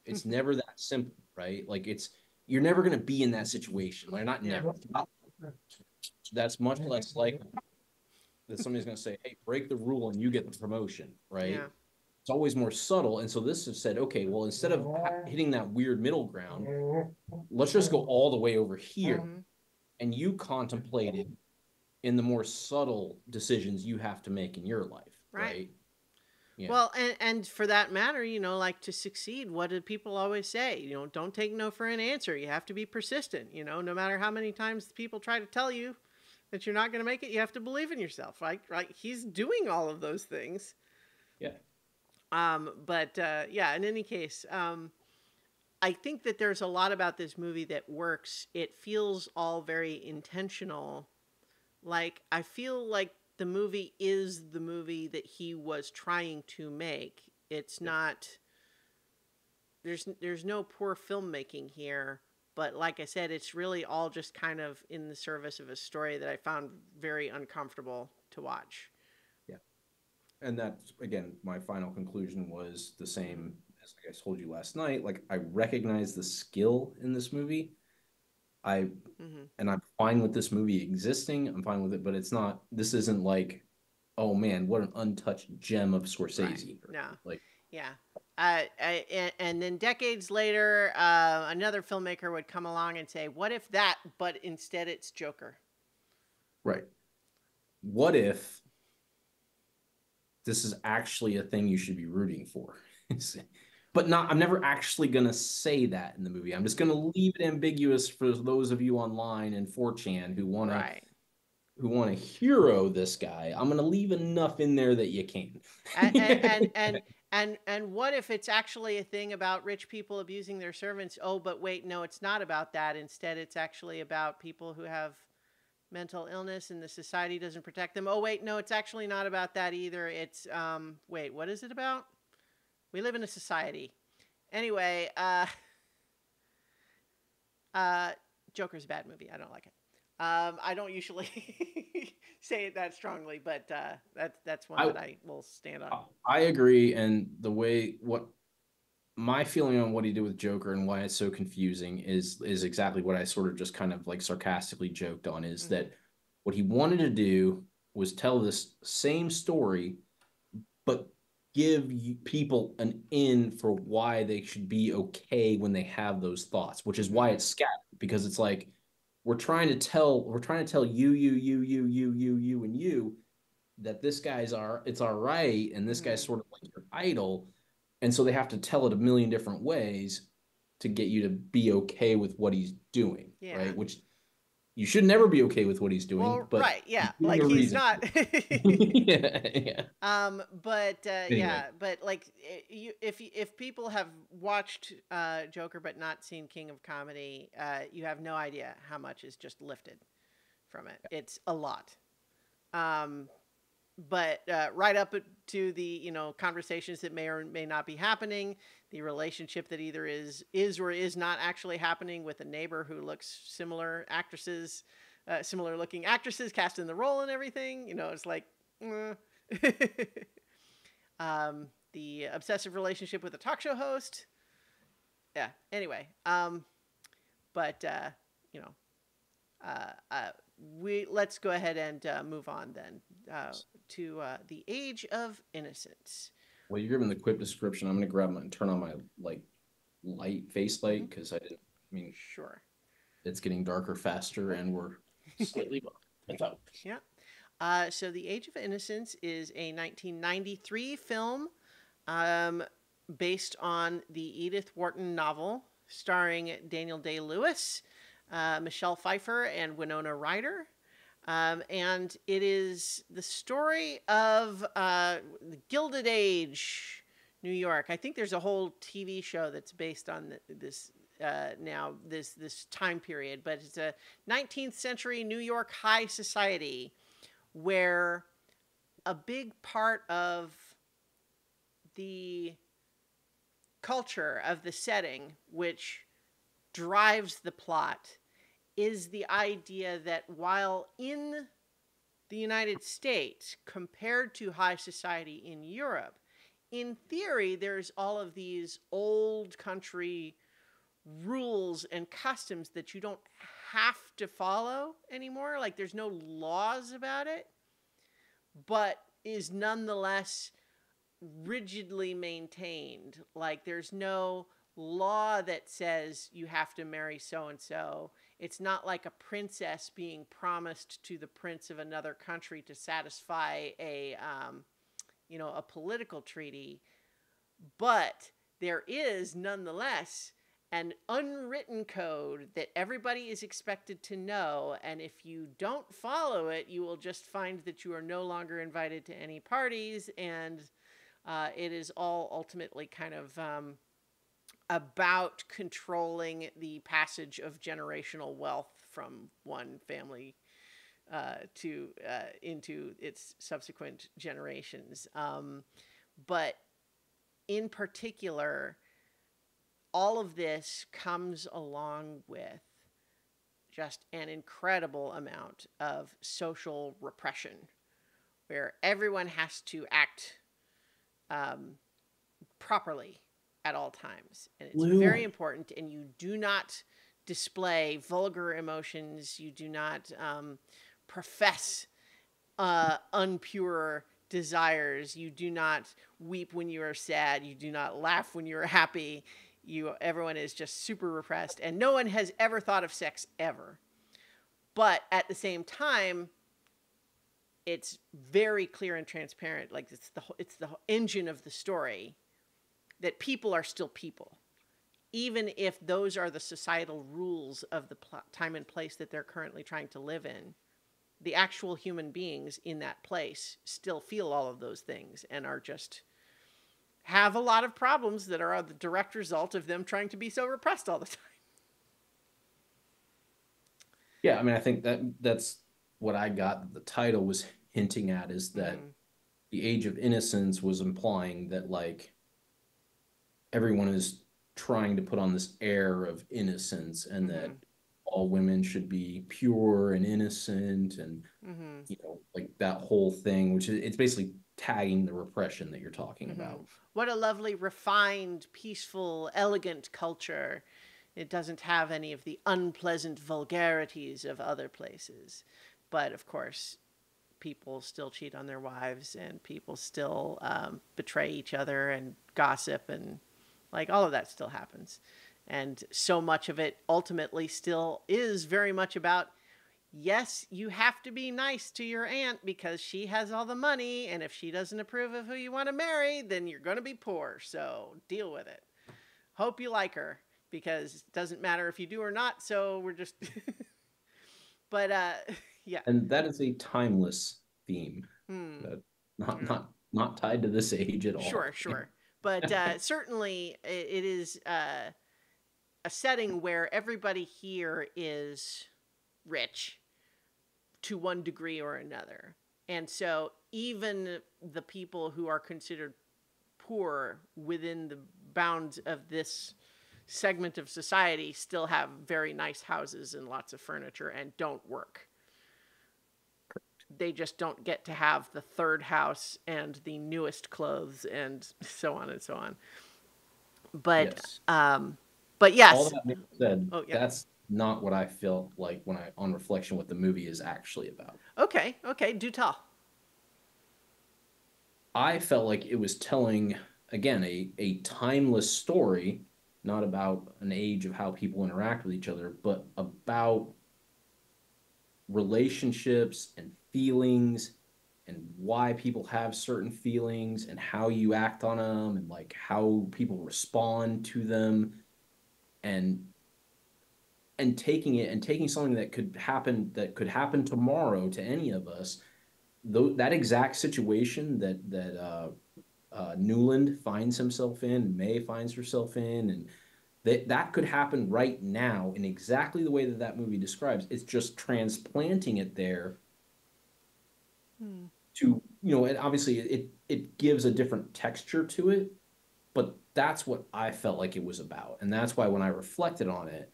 it's never that simple, right? Like you're never gonna be in that situation. Like not Yeah. never. That's much less likely that somebody's gonna say, hey, break the rule and you get the promotion, right? Yeah. It's always more subtle. And so this has said, okay, well, instead of hitting that weird middle ground, let's just go all the way over here. Mm-hmm. And you contemplated in the more subtle decisions you have to make in your life, Right. right? Yeah. Well, and for that matter, like to succeed, what do people always say? Don't take no for an answer. You have to be persistent. No matter how many times people try to tell you that you're not going to make it, you have to believe in yourself. Right? He's doing all of those things. Yeah. But yeah, in any case, I think that there's a lot about this movie that works. It feels all very intentional. Like, I feel like the movie is the movie that he was trying to make. It's not, there's no poor filmmaking here. But like I said, it's really all just kind of in the service of a story that I found very uncomfortable to watch. Yeah. And that's, again, my final conclusion was the same as like I told you last night. Like, I recognize the skill in this movie. I Mm-hmm. and I'm fine with this movie existing. I'm fine with it, but this isn't like, oh man, what an untouched gem of Right. Scorsese. No. Like, Yeah. And then decades later, another filmmaker would come along and say, what if that, but instead it's Joker? right. What if this is actually a thing you should be rooting for? But I'm never actually going to say that in the movie. I'm just going to leave it ambiguous for those of you online and 4chan who want to Right. hero this guy. I'm going to leave enough in there that you can. And what if it's actually a thing about rich people abusing their servants? Oh, but wait, no, it's not about that. Instead, it's actually about people who have mental illness and the society doesn't protect them. Oh, wait, no, it's actually not about that either. It's wait, what is it about? We live in a society. Anyway, Joker's a bad movie. I don't like it. I don't usually say it that strongly, but that's one that I will stand on. I agree, and what my feeling on what he did with Joker and why it's so confusing is exactly what I sort of just kind of like sarcastically joked on is that what he wanted to do was tell this same story, but give people an in for why they should be okay when they have those thoughts, which is why it's scattered, because it's like we're trying to tell you and you that this it's all right and this guy's sort of like your idol, and so they have to tell it a million different ways to get you to be okay with what he's doing, right? Which you should never be okay with what he's doing, Well, but right, yeah, he's doing like a he's reason not. for it. Yeah, yeah. But Anyway, yeah, but like if people have watched Joker but not seen King of Comedy, you have no idea how much is just lifted from it. It's a lot. Um, but right up to the conversations that may or may not be happening, the relationship that either is or is not actually happening with a neighbor who looks similar looking actresses cast in the role and everything. It's like. eh. The obsessive relationship with a talk show host. Yeah. Anyway, but you know, uh, we let's go ahead and move on then to the Age of Innocence. well, you're giving the quick description. I'm gonna grab my and turn on my like light face Mm-hmm. light because I didn't. I mean, Sure. it's getting darker faster, and we're slightly behind. Yeah. So The Age of Innocence is a 1993 film um, based on the Edith Wharton novel starring Daniel Day-Lewis, Michelle Pfeiffer, and Winona Ryder. And it is the story of the Gilded Age, New York. I think there's a whole TV show that's based on this now this time period, but it's a 19th century New York high society where a big part of the culture of the setting, which drives the plot, is the idea that while in the United States, compared to high society in Europe, in theory, there's all of these old country rules and customs that you don't have to follow anymore. Like there's no laws about it, but is nonetheless rigidly maintained. Like there's no law that says you have to marry so and so. It's not like a princess being promised to the prince of another country to satisfy a political treaty. But there is nonetheless an unwritten code that everybody is expected to know, and if you don't follow it, you will just find that you are no longer invited to any parties, and it is all ultimately kind of about controlling the passage of generational wealth from one family to into its subsequent generations. But in particular, all of this comes along with just an incredible amount of social repression, where everyone has to act properly at all times. And it's Blue. very important. And you do not display vulgar emotions. You do not profess unpure desires. You do not weep when you are sad. You do not laugh when you are happy. Everyone is just super repressed, and no one has ever thought of sex ever. But at the same time, it's very clear and transparent. Like it's the engine of the story that people are still people, even if those are the societal rules of the time and place that they're currently trying to live in. The actual human beings in that place still feel all of those things and are just have a lot of problems that are the direct result of them trying to be so repressed all the time. Yeah, I mean, I think that's what I got. The title was hinting at is that Mm-hmm. the Age of Innocence was implying that like everyone is trying to put on this air of innocence and that Mm-hmm. all women should be pure and innocent and Mm-hmm. like that whole thing, which is it's basically tagging the repression that you're talking Mm-hmm. about. What a lovely, refined, peaceful, elegant culture. It doesn't have any of the unpleasant vulgarities of other places. But of course, people still cheat on their wives and people still betray each other and gossip and like all of that still happens. And so much of it ultimately still is very much about, yes, you have to be nice to your aunt because she has all the money. And if she doesn't approve of who you want to marry, then you're going to be poor. So deal with it. Hope you like her because it doesn't matter if you do or not. So we're just. But yeah. And that is a timeless theme Hmm. that not Yeah. not not tied to this age at Sure, all. sure. But certainly it is a setting where everybody here is rich to one degree or another. And so even the people who are considered poor within the bounds of this segment of society still have very nice houses and lots of furniture and don't work. They just don't get to have the third house and the newest clothes and so on and so on. But Yes. um but All yes. that being said, Oh yeah. that's not what I felt like when I, on reflection, what the movie is actually about. Okay, okay, do tell. I felt like it was telling, again, a timeless story, not about an age of how people interact with each other, but about relationships and feelings and why people have certain feelings and how you act on them and like how people respond to them and taking it and taking something that could happen tomorrow to any of us, though that exact situation that Newland finds himself in, May finds herself in, and that could happen right now in exactly the way that that movie describes. It's just transplanting it there Hmm. to, and obviously it gives a different texture to it, but that's what I felt like it was about, and that's why when I reflected on it,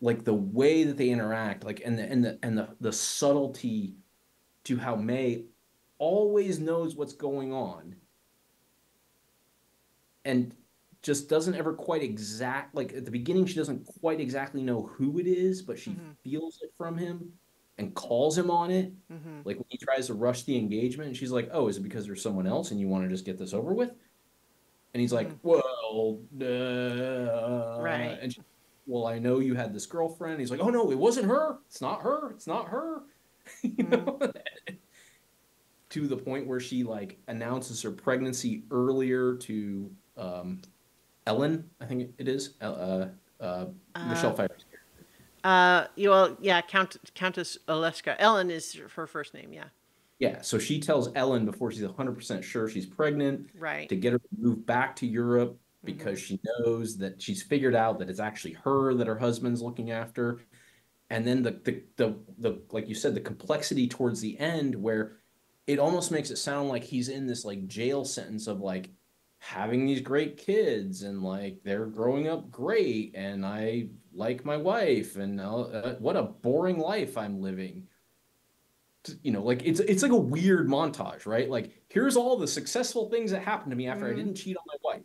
like the way that they interact, like and the subtlety to how May always knows what's going on and just doesn't ever quite exact, like at the beginning she doesn't quite exactly know who it is, but she Mm-hmm. feels it from him and calls him on it. Mm-hmm. Like when he tries to rush the engagement and she's like, oh, is it because there's someone else and you want to just get this over with? And he's like, Mm-hmm. well, Right. and she, well, I know you had this girlfriend. He's like, oh no, it wasn't her. It's not her. It's not her. you Mm-hmm. know, to the point where she like announces her pregnancy earlier to Ellen, I think it is, Uh, Michelle Pfeiffer's character. well, yeah, Countess Oleska. Ellen is her first name. Yeah. Yeah, so she tells Ellen before she's 100% sure she's pregnant Right. to get her to move back to Europe Mm-hmm. because she knows that she's figured out that it's actually her that her husband's looking after. And then the like you said, the complexity towards the end where it almost makes it sound like he's in this like jail sentence of like having these great kids and like they're growing up great and I like my wife and what a boring life I'm living. Like it's like a weird montage, right? Like here's all the successful things that happened to me after I Mm-hmm. didn't cheat on my wife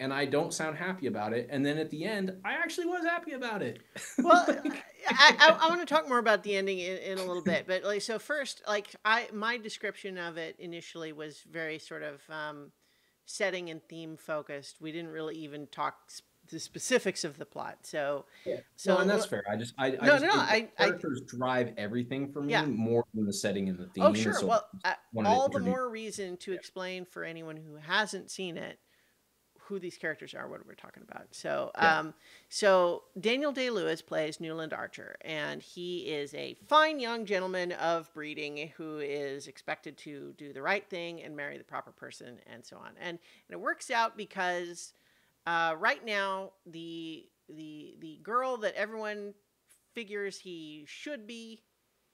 and I don't sound happy about it. And then at the end, I actually was happy about it. Well, like, I want to talk more about the ending in a little bit, but like so first, like my description of it initially was very sort of setting and theme focused. We didn't really even talk the specifics of the plot. So, yeah. No, and that's so fair. I no, just no, the I characters drive everything for me yeah. more than the setting and the Oh, theme, and sure. so Well, I wanted to all the introduce. more reason to Yeah, explain for anyone who hasn't seen it who these characters are, what we're talking about. So, yeah, so Daniel Day Lewis plays Newland Archer, and he is a fine young gentleman of breeding who is expected to do the right thing and marry the proper person, and so on. And it works out because right now the girl that everyone figures he should be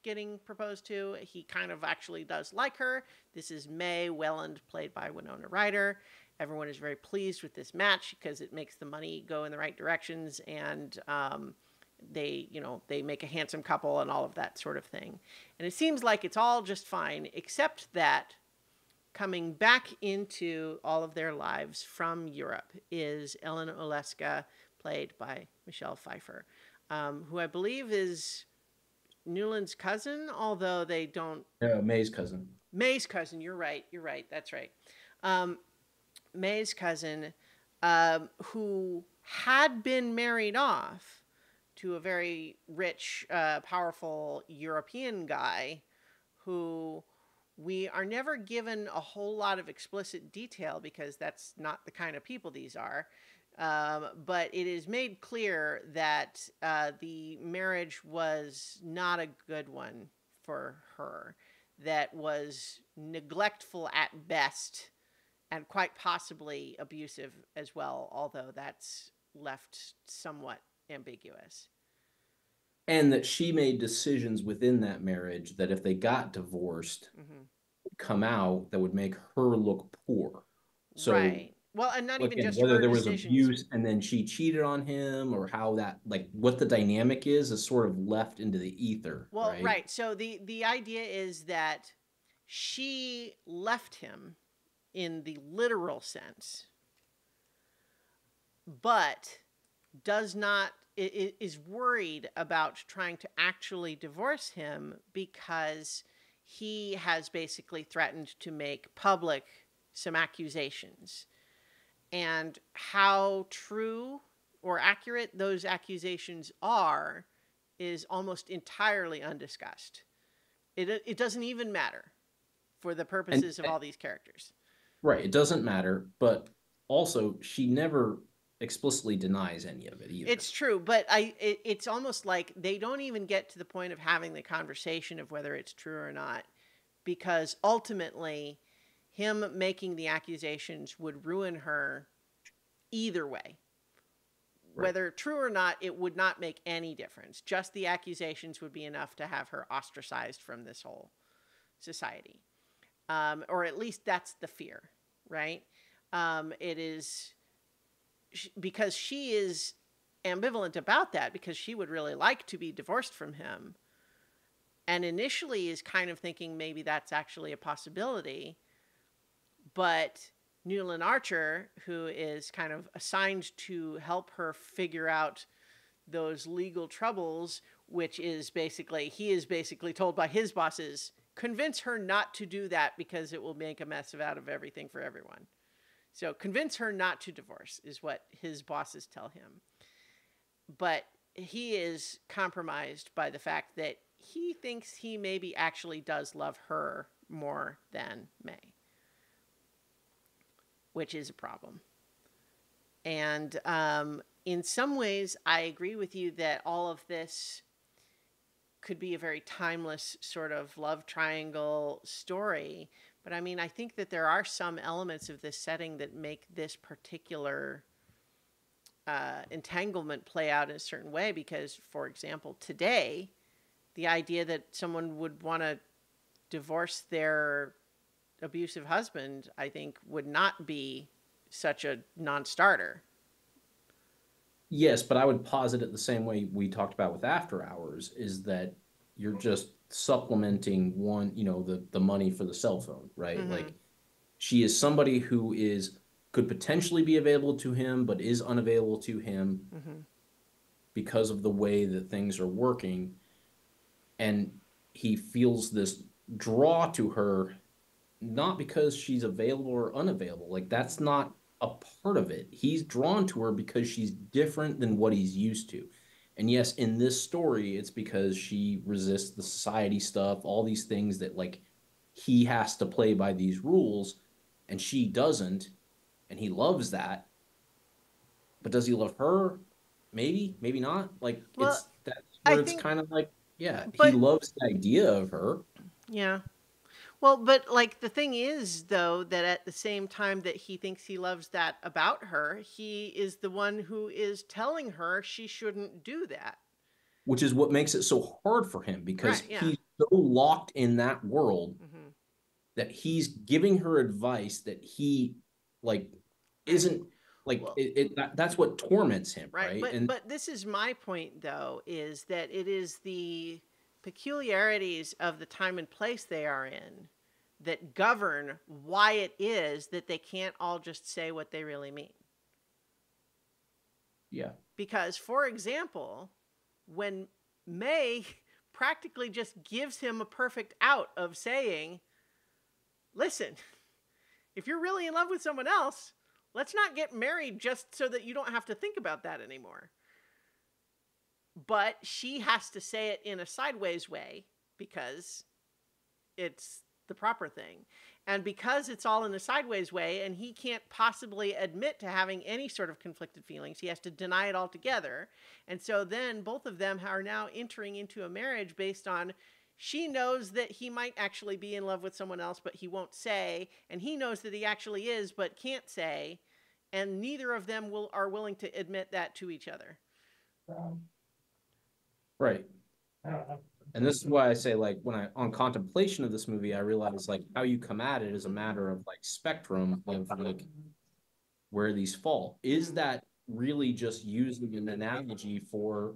getting proposed to, he kind of actually does like her. This is May Welland, played by Winona Ryder. Everyone is very pleased with this match because it makes the money go in the right directions, and they make a handsome couple and all of that sort of thing. And it seems like it's all just fine, except that coming back into all of their lives from Europe is Ellen Oleska, played by Michelle Pfeiffer, who I believe is Newland's cousin, although they don't. May's cousin. May's cousin. You're right. You're right. That's right. Um, May's cousin, who had been married off to a very rich, powerful European guy who we are never given a whole lot of explicit detail because that's not the kind of people these are. But it is made clear that the marriage was not a good one for her, that was neglectful at best and quite possibly abusive as well, although that's left somewhat ambiguous. And that she made decisions within that marriage that if they got divorced, Hmm. would come out that would make her look poor. So Right. Well, and not even again, just whether her there was decisions. abuse and then she cheated on him or how that, like what the dynamic is sort of left into the ether, Well, right? right. So the idea is that she left him in the literal sense, but does not is worried about trying to actually divorce him because he has basically threatened to make public some accusations, and how true or accurate those accusations are is almost entirely undiscussed. It doesn't even matter for the And purposes of all these characters. right, it doesn't matter, but also she never explicitly denies any of it either. It's true, but it's almost like they don't even get to the point of having the conversation of whether it's true or not, because ultimately him making the accusations would ruin her either way. Right. Whether true or not, it would not make any difference. Just the accusations would be enough to have her ostracized from this whole society. Or at least that's the fear, right? It is because she is ambivalent about that, because she would really like to be divorced from him, and initially is kind of thinking maybe that's actually a possibility. But Newland Archer, who is kind of assigned to help her figure out those legal troubles, which is basically, he is basically told by his bosses, convince her not to do that because it will make a mess out of everything for everyone. So convince her not to divorce is what his bosses tell him. But he is compromised by the fact that he thinks he maybe actually does love her more than May, which is a problem. And in some ways, I agree with you that all of this could be a very timeless sort of love triangle story. But I mean, I think that there are some elements of this setting that make this particular entanglement play out in a certain way. Because, for example, today, the idea that someone would want to divorce their abusive husband, I think, would not be such a non-starter. Yes, but I would posit it the same way we talked about with After Hours, is that you're just supplementing one, the money for the cell phone, right? Mm-hmm. Like she is somebody who is could potentially be available to him, but is unavailable to him Mm-hmm. because of the way that things are working. And he feels this draw to her, not because she's available or unavailable. Like that's not a part of it. He's drawn to her because she's different than what he's used to. And yes, in this story, it's because she resists the society stuff, all these things that like he has to play by these rules and she doesn't. And he loves that. But does he love her? Maybe, maybe not. Like Well, that's I where it's think, kind of like, yeah, he but loves the idea of her. yeah. Well, but like the thing is, though, that at the same time that he thinks he loves that about her, he is the one who is telling her she shouldn't do that. Which is what makes it so hard for him because Right. Yeah. he's so locked in that world Mm-hmm. that he's giving her advice that he like Right. isn't like Well, that's what torments him, right. right? But And this is my point, though, is that it is the peculiarities of the time and place they are in that govern why it is that they can't all just say what they really mean. yeah, Because, for example, when May practically just gives him a perfect out of saying, listen, if you're really in love with someone else, let's not get married just so that you don't have to think about that anymore. But she has to say it in a sideways way because it's the proper thing. And because it's all in a sideways way, and he can't possibly admit to having any sort of conflicted feelings, he has to deny it altogether. And so then both of them are now entering into a marriage based on, she knows that he might actually be in love with someone else, but he won't say. And he knows that he actually is, but can't say. And neither of them are willing to admit that to each other. Right. And this is why I say, like, when I on contemplation of this movie, I realize like how you come at it is a matter of like spectrum of like where these fall. Is that really just using an analogy for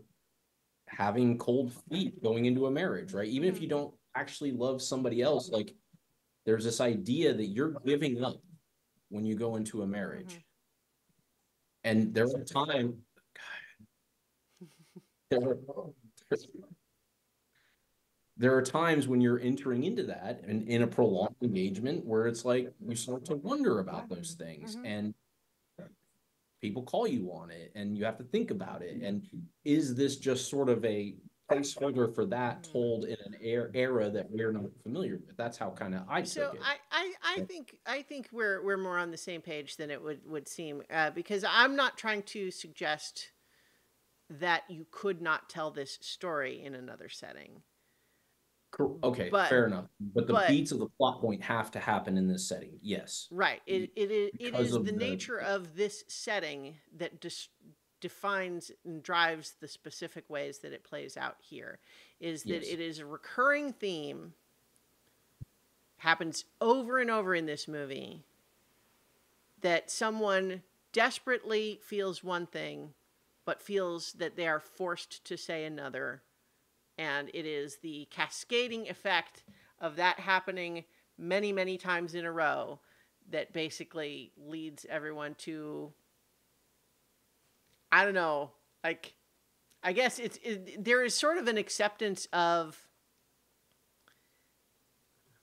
having cold feet going into a marriage, right? Even if you don't actually love somebody else, like there's this idea that you're giving up when you go into a marriage. And there are times there are, there are times when you're entering into that and in a prolonged engagement where it's like you start to wonder about those things and people call you on it and you have to think about it. And is this just sort of a placeholder for that told in an era that we're not familiar with? That's how kind of I So took it. I think we're more on the same page than it would seem, because I'm not trying to suggest that you could not tell this story in another setting. Okay, But fair enough. But the but beats of the plot point have to happen in this setting. Yes. right, it Because is of the the nature of this setting that defines and drives the specific ways that it plays out here. Is that yes. it is a recurring theme, happens over and over in this movie, that someone desperately feels one thing but feels that they are forced to say another. And it is the cascading effect of that happening many, many times in a row that basically leads everyone to, I don't know, like, I guess there is sort of an acceptance of,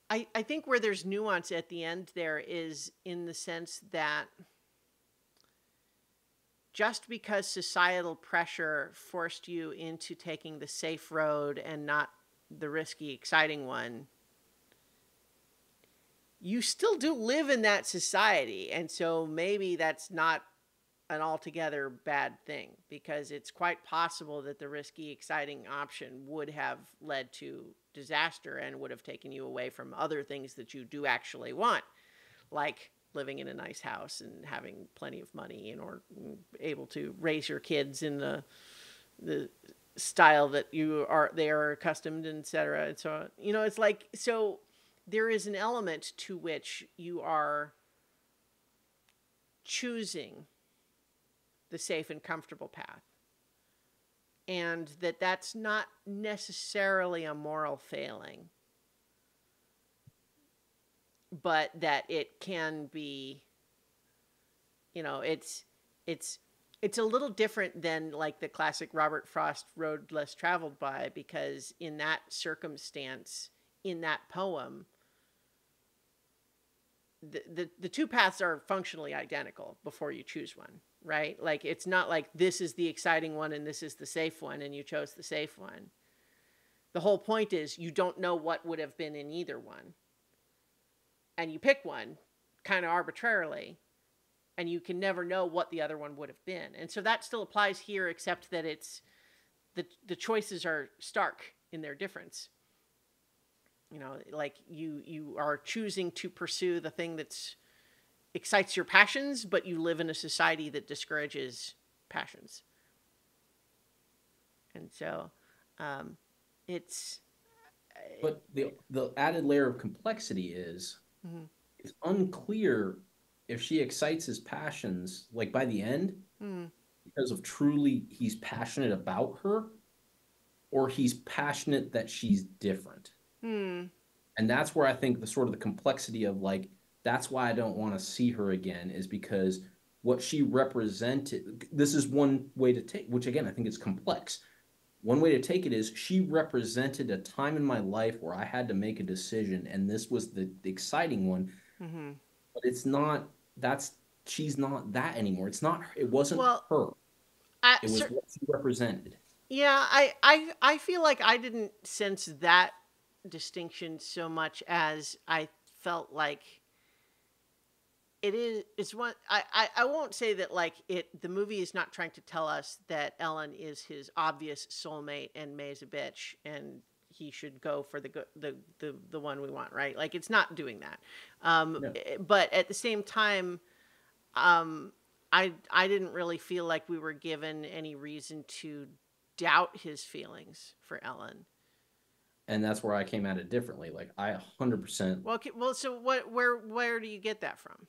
I think where there's nuance at the end there is in the sense that just because societal pressure forced you into taking the safe road and not the risky, exciting one, you still do live in that society. And so maybe that's not an altogether bad thing, because it's quite possible that the risky, exciting option would have led to disaster and would have taken you away from other things that you do actually want, like living in a nice house and having plenty of money and or able to raise your kids in the style that they are accustomed, etc. And so, it's like, so there is an element to which you are choosing the safe and comfortable path, and that's not necessarily a moral failing, but that it can be, it's a little different than like the classic Robert Frost Road Less Traveled By, because in that circumstance, in that poem, the two paths are functionally identical before you choose one, right? Like, it's not like this is the exciting one and this is the safe one and you chose the safe one. The whole point is you don't know what would have been in either one, and you pick one kind of arbitrarily, and you can never know what the other one would have been. And so that still applies here, except that it's the choices are stark in their difference. Like you are choosing to pursue the thing that excites your passions, but you live in a society that discourages passions. And so it's... But the added layer of complexity is it's unclear if she excites his passions, like by the end, because of truly he's passionate about her, or he's passionate that she's different. And that's where I think the sort of the complexity of like, that's why I don't want to see her again, is because what she represented, this is one way to take, which again, I think is complex. One way to take it is she represented a time in my life where I had to make a decision, and this was the exciting one. But it's not, she's not that anymore. It's not, it wasn't her. It was what she represented. Yeah, I feel like I didn't sense that distinction so much as I felt like it's one I won't say that like the movie is not trying to tell us that Ellen is his obvious soulmate and May's a bitch and he should go for the one we want, right? Like it's not doing that. Yeah. But at the same time, um I didn't really feel like we were given any reason to doubt his feelings for Ellen. And that's where I came at it differently. Like I 100%. Well, okay, well, so where do you get that from?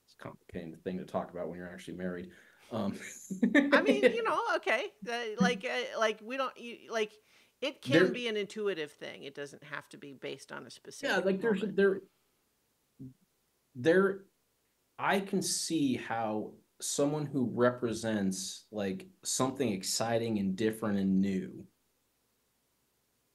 It's a complicated thing to talk about when you're actually married. Um, I mean, okay, like we don't like it can there, be an intuitive thing. It doesn't have to be based on a yeah, specific like moment. there, I can see how someone who represents like something exciting and different and new,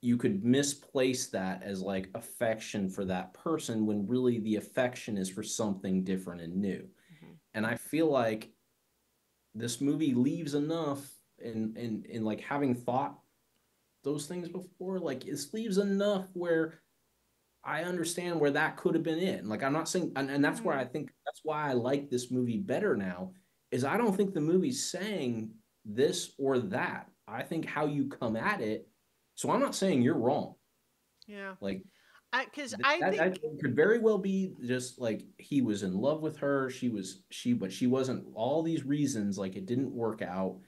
you could misplace that as like affection for that person when really the affection is for something different and new. Hmm. And I feel like this movie leaves enough in like having thought those things before, like it leaves enough where I understand where that could have been it. Like I'm not saying, and that's why I Hmm. think that's why I like this movie better now, is I don't think the movie's saying this or that. I think how you come at it. So I'm not saying you're wrong. Yeah, Like because I that think. could very well be just like he was in love with her. But she wasn't. All these reasons, like it didn't work out,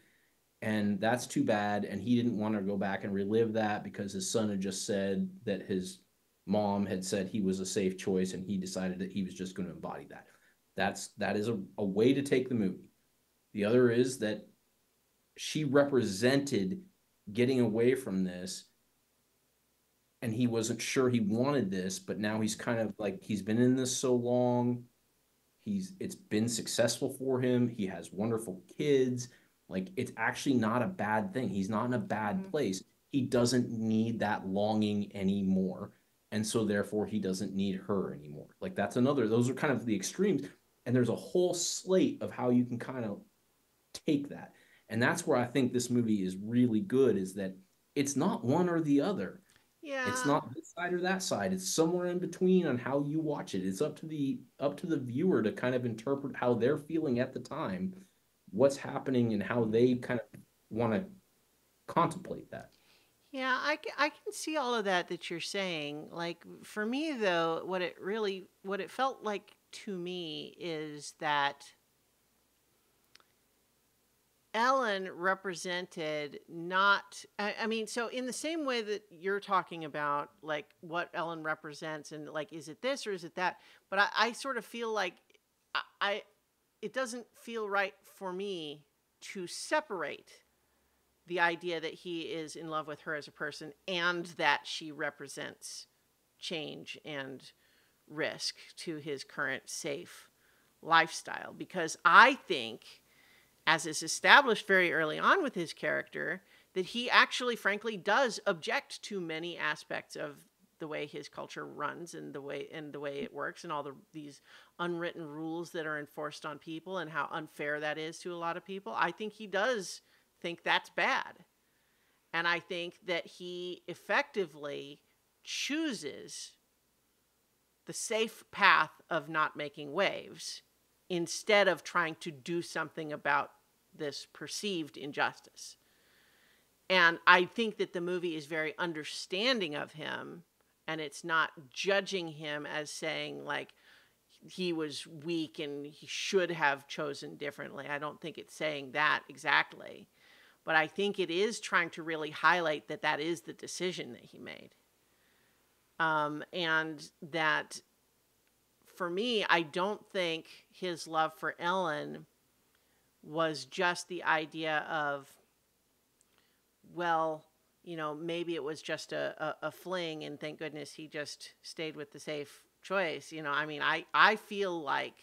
and that's too bad. And he didn't want to go back and relive that because his son had just said that his mom had said he was a safe choice, and he decided that he was just going to embody that. That is a way to take the movie. The other is that she represented getting away from this, and he wasn't sure he wanted this, but now he's kind of like he's been in this so long. It's been successful for him. He has wonderful kids. Like it's actually not a bad thing. He's not in a bad Hmm. place. He doesn't need that longing anymore. And so therefore he doesn't need her anymore. Like that's another, those are kind of the extremes. And there's a whole slate of how you can kind of take that. And that's where I think this movie is really good, is that it's not one or the other. It's Yeah, not this side or that side. It's somewhere in between on how you watch it. It's up to the viewer to kind of interpret how they're feeling at the time, what's happening, and how they kind of want to contemplate that. yeah, I can see all of that you're saying. Like for me though, what it felt like to me is that Ellen represented not, I mean, so in the same way that you're talking about, like what Ellen represents and like, is it this or is it that? But I sort of feel like I, it doesn't feel right for me to separate the idea that he is in love with her as a person and that she represents change and risk to his current safe lifestyle. Because I think, as is established very early on with his character, that he actually, frankly, does object to many aspects of the way his culture runs and the way it works and all these unwritten rules that are enforced on people and how unfair that is to a lot of people. I think he does think that's bad. And I think that he effectively chooses the safe path of not making waves instead of trying to do something about this perceived injustice. And I think that the movie is very understanding of him, and it's not judging him as saying like he was weak and he should have chosen differently. I don't think it's saying that exactly, but I think it is trying to really highlight that that is the decision that he made. And that for me, I don't think his love for Ellen was just the idea of, well, maybe it was just a fling and thank goodness he just stayed with the safe choice. I mean, I feel like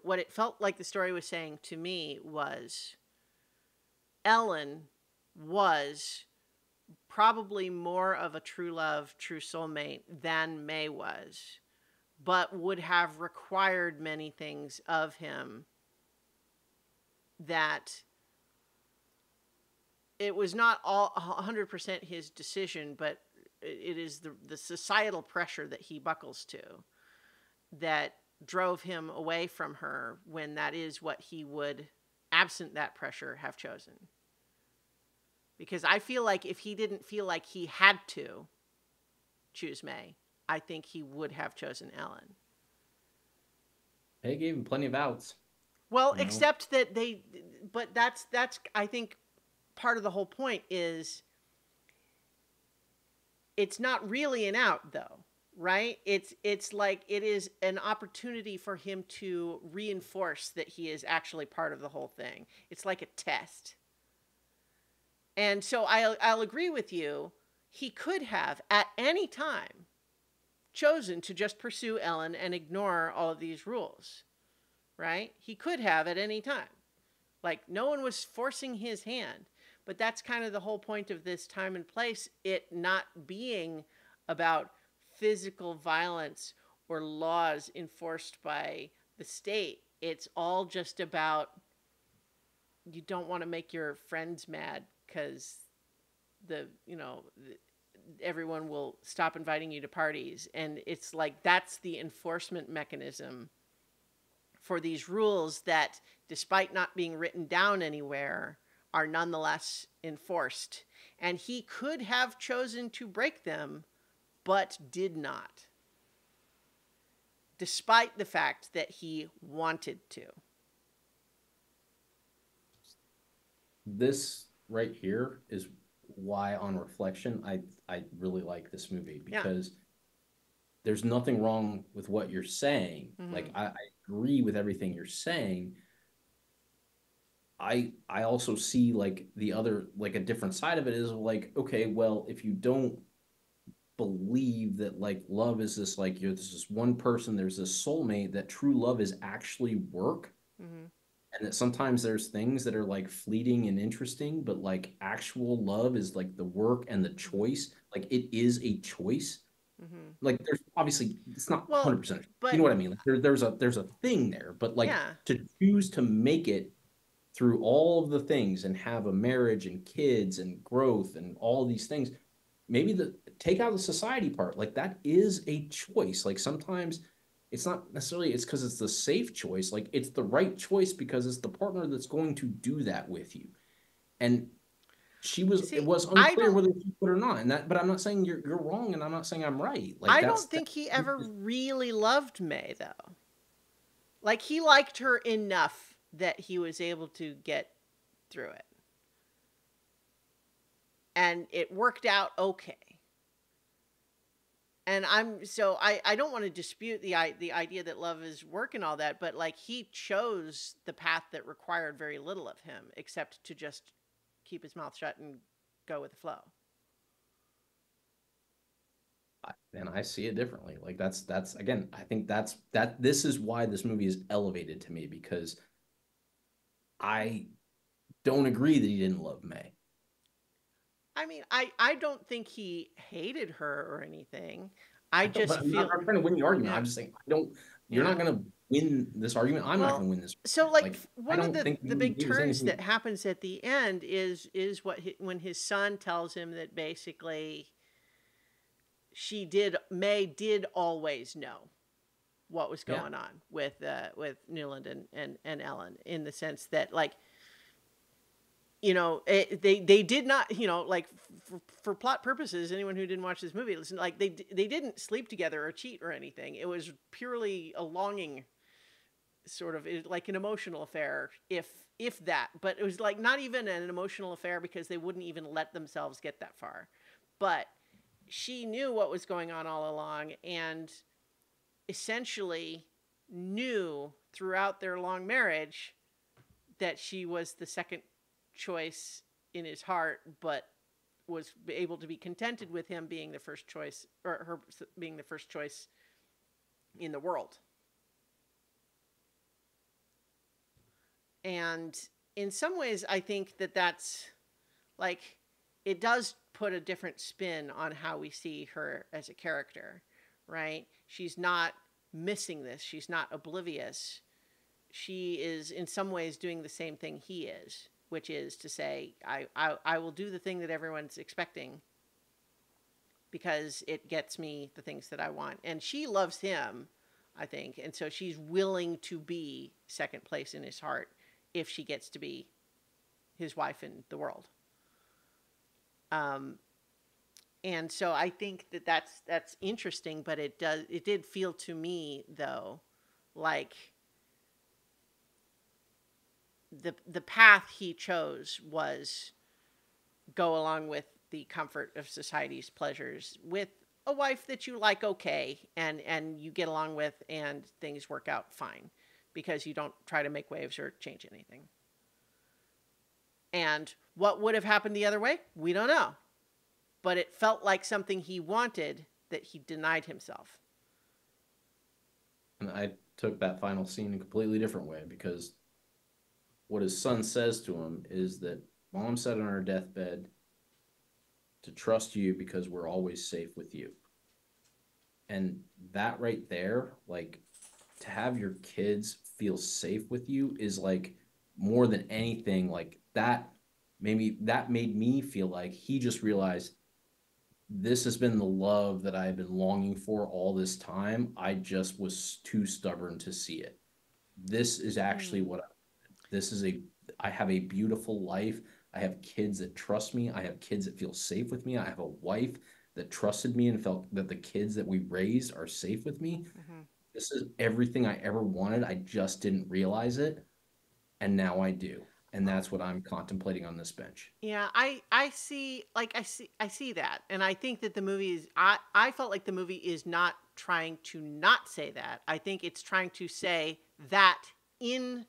what it felt like the story was saying to me was Ellen was probably more of a true love, true soulmate than May was, but would have required many things of him that it was not all 100% his decision, but it is the societal pressure that he buckles to that drove him away from her when that is what he would, absent that pressure, have chosen. Because I feel like if he didn't feel like he had to choose May, I think he would have chosen Ellen. They gave him plenty of outs. Well, except that but that's I think part of the whole point is it's not really an out though, right? It's like it is an opportunity for him to reinforce that he is actually part of the whole thing. It's like a test. And so I'll agree with you. He could have at any time chosen to just pursue Ellen and ignore all of these rules, right? He could have at any time. Like, no one was forcing his hand. But that's kind of the whole point of this time and place, it not being about physical violence or laws enforced by the state. It's all just about you don't want to make your friends mad because everyone will stop inviting you to parties. And it's like that's the enforcement mechanism for these rules that, despite not being written down anywhere, are nonetheless enforced. And he could have chosen to break them, but did not, despite the fact that he wanted to. This right here is why, on reflection, I really like this movie, because there's nothing wrong with what you're saying. Mm-hmm. Like, I agree with everything you're saying. I also see like the other, like a different side of it is like, okay, well, if you don't believe that like love is this, like there's this one person, there's this soulmate, that true love is actually work. Mm-hmm. And that sometimes there's things that are like fleeting and interesting, but like actual love is like the work and the choice. Like it is a choice. Mm-hmm. Like there's obviously it's not 100%. But you know what I mean? Like there's a thing there, but like to choose to make it through all of the things and have a marriage and kids and growth and all these things, maybe take out the society part. Like that is a choice. Like sometimes it's not necessarily it's because it's the safe choice. Like it's the right choice because it's the partner that's going to do that with you. And it was unclear whether she would or not. And that, but I'm not saying you're wrong, and I'm not saying I'm right. Like I don't think he ever really loved May though. Like he liked her enough that he was able to get through it. And it worked out okay. And I don't want to dispute the idea that love is work and all that, but like he chose the path that required very little of him, except to just keep his mouth shut and go with the flow. And I see it differently. Like that's again, I think this is why this movie is elevated to me, because I don't agree that he didn't love May. I mean, I don't think he hated her or anything. I'm not trying to win the argument. I'm just saying you're not going to win this argument. I'm not going to win this. So like one of the big turns that happens at the end is when his son tells him that basically May did always know what was going on with Newland and Ellen, in the sense that like, they did not, like for plot purposes, anyone who didn't watch this movie, listen, like they didn't sleep together or cheat or anything. It was purely a longing, sort of like an emotional affair, if that. But it was like not even an emotional affair because they wouldn't even let themselves get that far. But she knew what was going on all along, and essentially knew throughout their long marriage that she was the second choice in his heart, but was able to be contented with him being the first choice, or her being the first choice in the world. And in some ways, I think that that's like, it does put a different spin on how we see her as a character, right? She's not missing this. She's not oblivious. She is in some ways doing the same thing he is. which is to say, I will do the thing that everyone's expecting because it gets me the things that I want. And she loves him, I think. And so she's willing to be second place in his heart if she gets to be his wife in the world. Um, and so I think that that's interesting, but it did feel to me though like the path he chose was go along with the comfort of society's pleasures with a wife that you like okay and you get along with and things work out fine because you don't try to make waves or change anything. And what would have happened the other way? We don't know. But it felt like something he wanted that he denied himself. And I took that final scene in a completely different way because what his son says to him is that mom said on her deathbed to trust you because we're always safe with you. And that right there, like to have your kids feel safe with you is like more than anything, like that maybe that made me feel like he just realized this has been the love that I've been longing for all this time. I just was too stubborn to see it. This is actually Mm. what this is a I have a beautiful life. I have kids that trust me. I have kids that feel safe with me. I have a wife that trusted me and felt that the kids that we raised are safe with me. Mm-hmm. This is everything I ever wanted. I just didn't realize it. And now I do. And that's what I'm contemplating on this bench. Yeah, I see like I see that. And I think that the movie is I felt like the movie is not trying to not say that. I think it's trying to say that in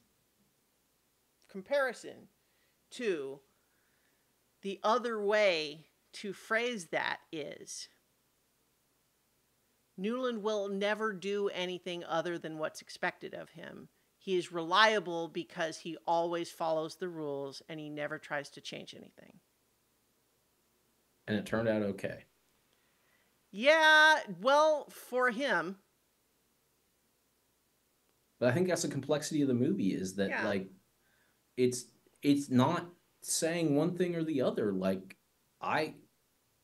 comparison to the other way to phrase that is Newland will never do anything other than what's expected of him. He is reliable because he always follows the rules and he never tries to change anything. And it turned out okay. Yeah, well, for him. But I think that's the complexity of the movie is that Yeah. like it's it's not saying one thing or the other. I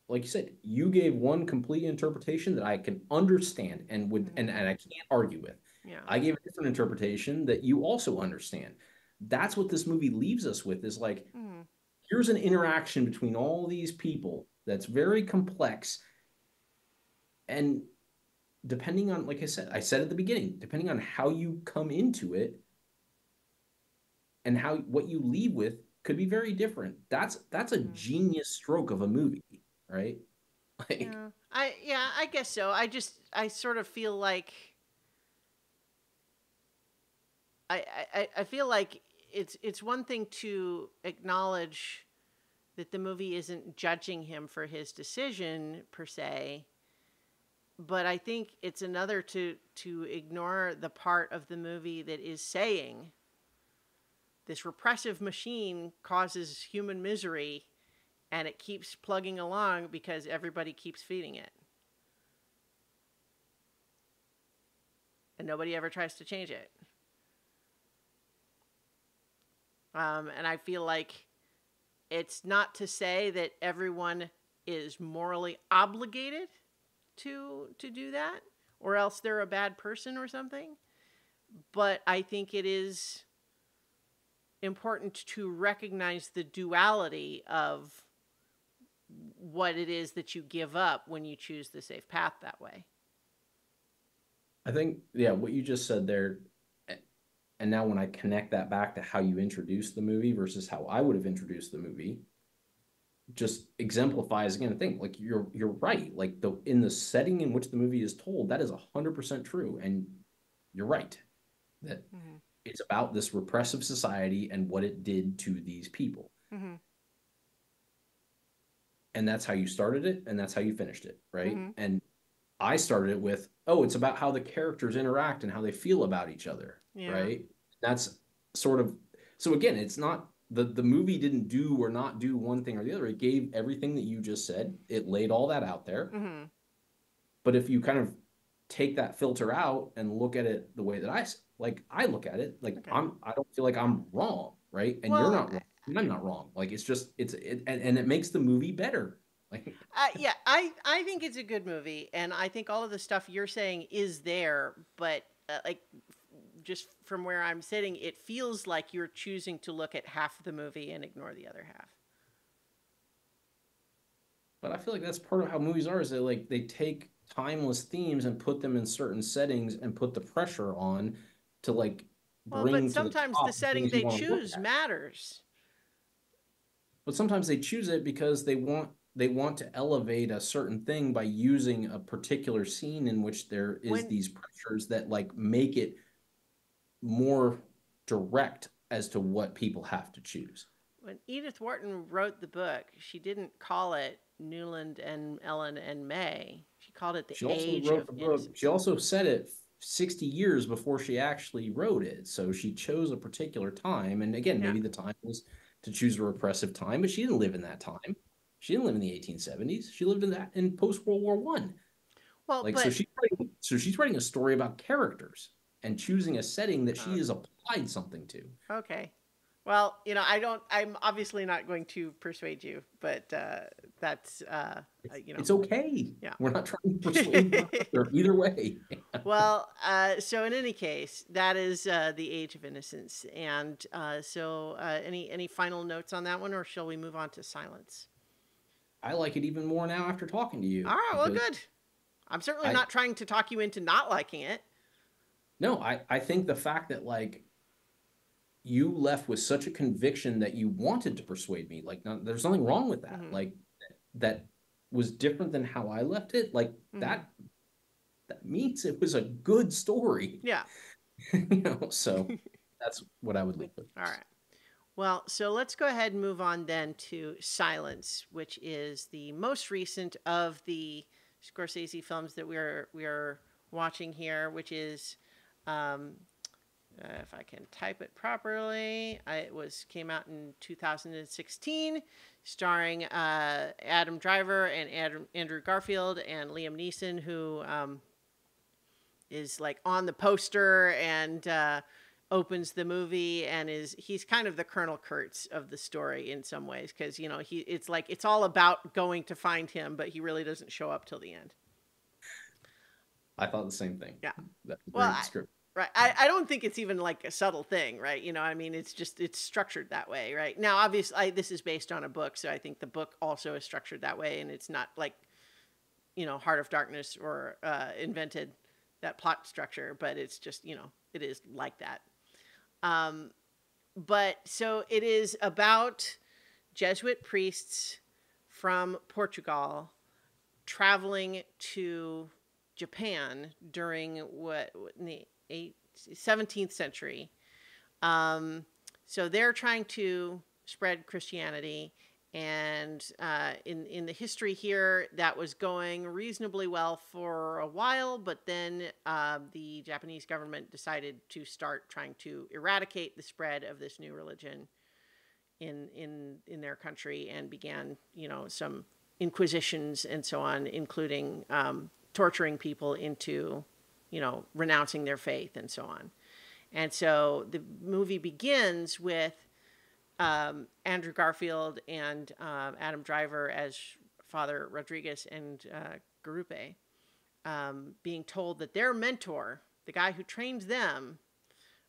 like you said, you gave one complete interpretation that I can understand and would Mm-hmm. and I can't argue with. Yeah. I gave a different interpretation that you also understand. That's what this movie leaves us with is like, Mm-hmm. here's an interaction between all these people that's very complex. And depending on, like I said at the beginning, depending on how you come into it and how what you leave with could be very different. That's a Mm-hmm. genius stroke of a movie, right? Like I guess so. I sort of feel like I feel like it's one thing to acknowledge that the movie isn't judging him for his decision per se, but I think it's another to ignore the part of the movie that is saying this repressive machine causes human misery and it keeps plugging along because everybody keeps feeding it. And nobody ever tries to change it. And I feel like it's not to say that everyone is morally obligated to do that, or else they're a bad person or something. But I think it is important to recognize the duality of what it is that you give up when you choose the safe path that way. I think, yeah, what you just said there, and now when I connect that back to how you introduced the movie versus how I would have introduced the movie, just exemplifies again. I think like you're right. Like the in the setting in which the movie is told, that is 100% true, and you're right that Mm-hmm. it's about this repressive society and what it did to these people, Mm-hmm. and that's how you started it, and that's how you finished it, right? Mm-hmm. And I started it with, oh, it's about how the characters interact and how they feel about each other, Yeah. right? That's sort of so again, it's not the movie didn't do or not do one thing or the other. It gave everything that you just said. It laid all that out there. Mm-hmm. But if you kind of take that filter out and look at it the way that I look at it, like Okay. I don't feel like I'm wrong, right? And you're Well, not wrong. I'm not wrong. Like it's just and it makes the movie better. Like Yeah, I think it's a good movie, and I think all of the stuff you're saying is there, but like just from where I'm sitting, it feels like you're choosing to look at half the movie and ignore the other half. but I feel like that's part of how movies are is they take timeless themes and put them in certain settings and put the pressure on to like Well, but bring to the sometimes the top the setting things you they want to look choose at. matters. But sometimes they choose it because they want to elevate a certain thing by using a particular scene in which there is When these pressures that like make it more direct as to what people have to choose. when Edith Wharton wrote the book, she didn't call it Newland and Ellen and May. She called it The She also Age wrote of the book. She Innocence. also said it 60 years before she actually wrote it. So she chose a particular time. And again, Yeah. maybe the time was to choose a repressive time, but she didn't live in that time. She didn't live in the 1870s. She lived in that in post World War One. Well, Like but so she's writing a story about characters and choosing a setting that she uh, has applied something to. okay. Well, I don't, I'm obviously not going to persuade you, but that's, It's okay. yeah. We're not trying to persuade one another either way. Well, so in any case, that is the Age of Innocence. And any final notes on that one, or shall we move on to Silence? I like it even more now after talking to All you right, well, because good. I'm certainly I not trying to talk you into not liking it. no, I think the fact that like you left with such a conviction that you wanted to persuade me, like there's nothing wrong with that. Hmm. Like that was different than how I left it. Like Hmm. that means it was a good story. Yeah. So that's what I would leave with. All right. Well, so let's go ahead and move on then to Silence, which is the most recent of the Scorsese films that we're watching here, which is, um, if I can type it properly, it was came out in 2016, starring Adam Driver and Andrew Garfield and Liam Neeson, who is like on the poster and opens the movie and he's kind of the Colonel Kurtz of the story in some ways, because it's like it's all about going to find him, but he really doesn't show up till the end. I thought the same thing. Yeah. That's a Well, great description. right. I don't think it's even like a subtle thing, right? I mean, it's structured that way, right? Now, obviously, this is based on a book, so I think the book also is structured that way, and it's not like Heart of Darkness or invented that plot structure, but it's just it is like that. Um, but so it is about Jesuit priests from Portugal traveling to Japan during what in the 17th century. So they're trying to spread Christianity, and in the history here, that was going reasonably well for a while, but then the Japanese government decided to start trying to eradicate the spread of this new religion in their country, and began some inquisitions and so on, including torturing people into renouncing their faith and so on. And so the movie begins with Andrew Garfield and Adam Driver as Father Rodriguez and Garupe, being told that their mentor, the guy who trained them,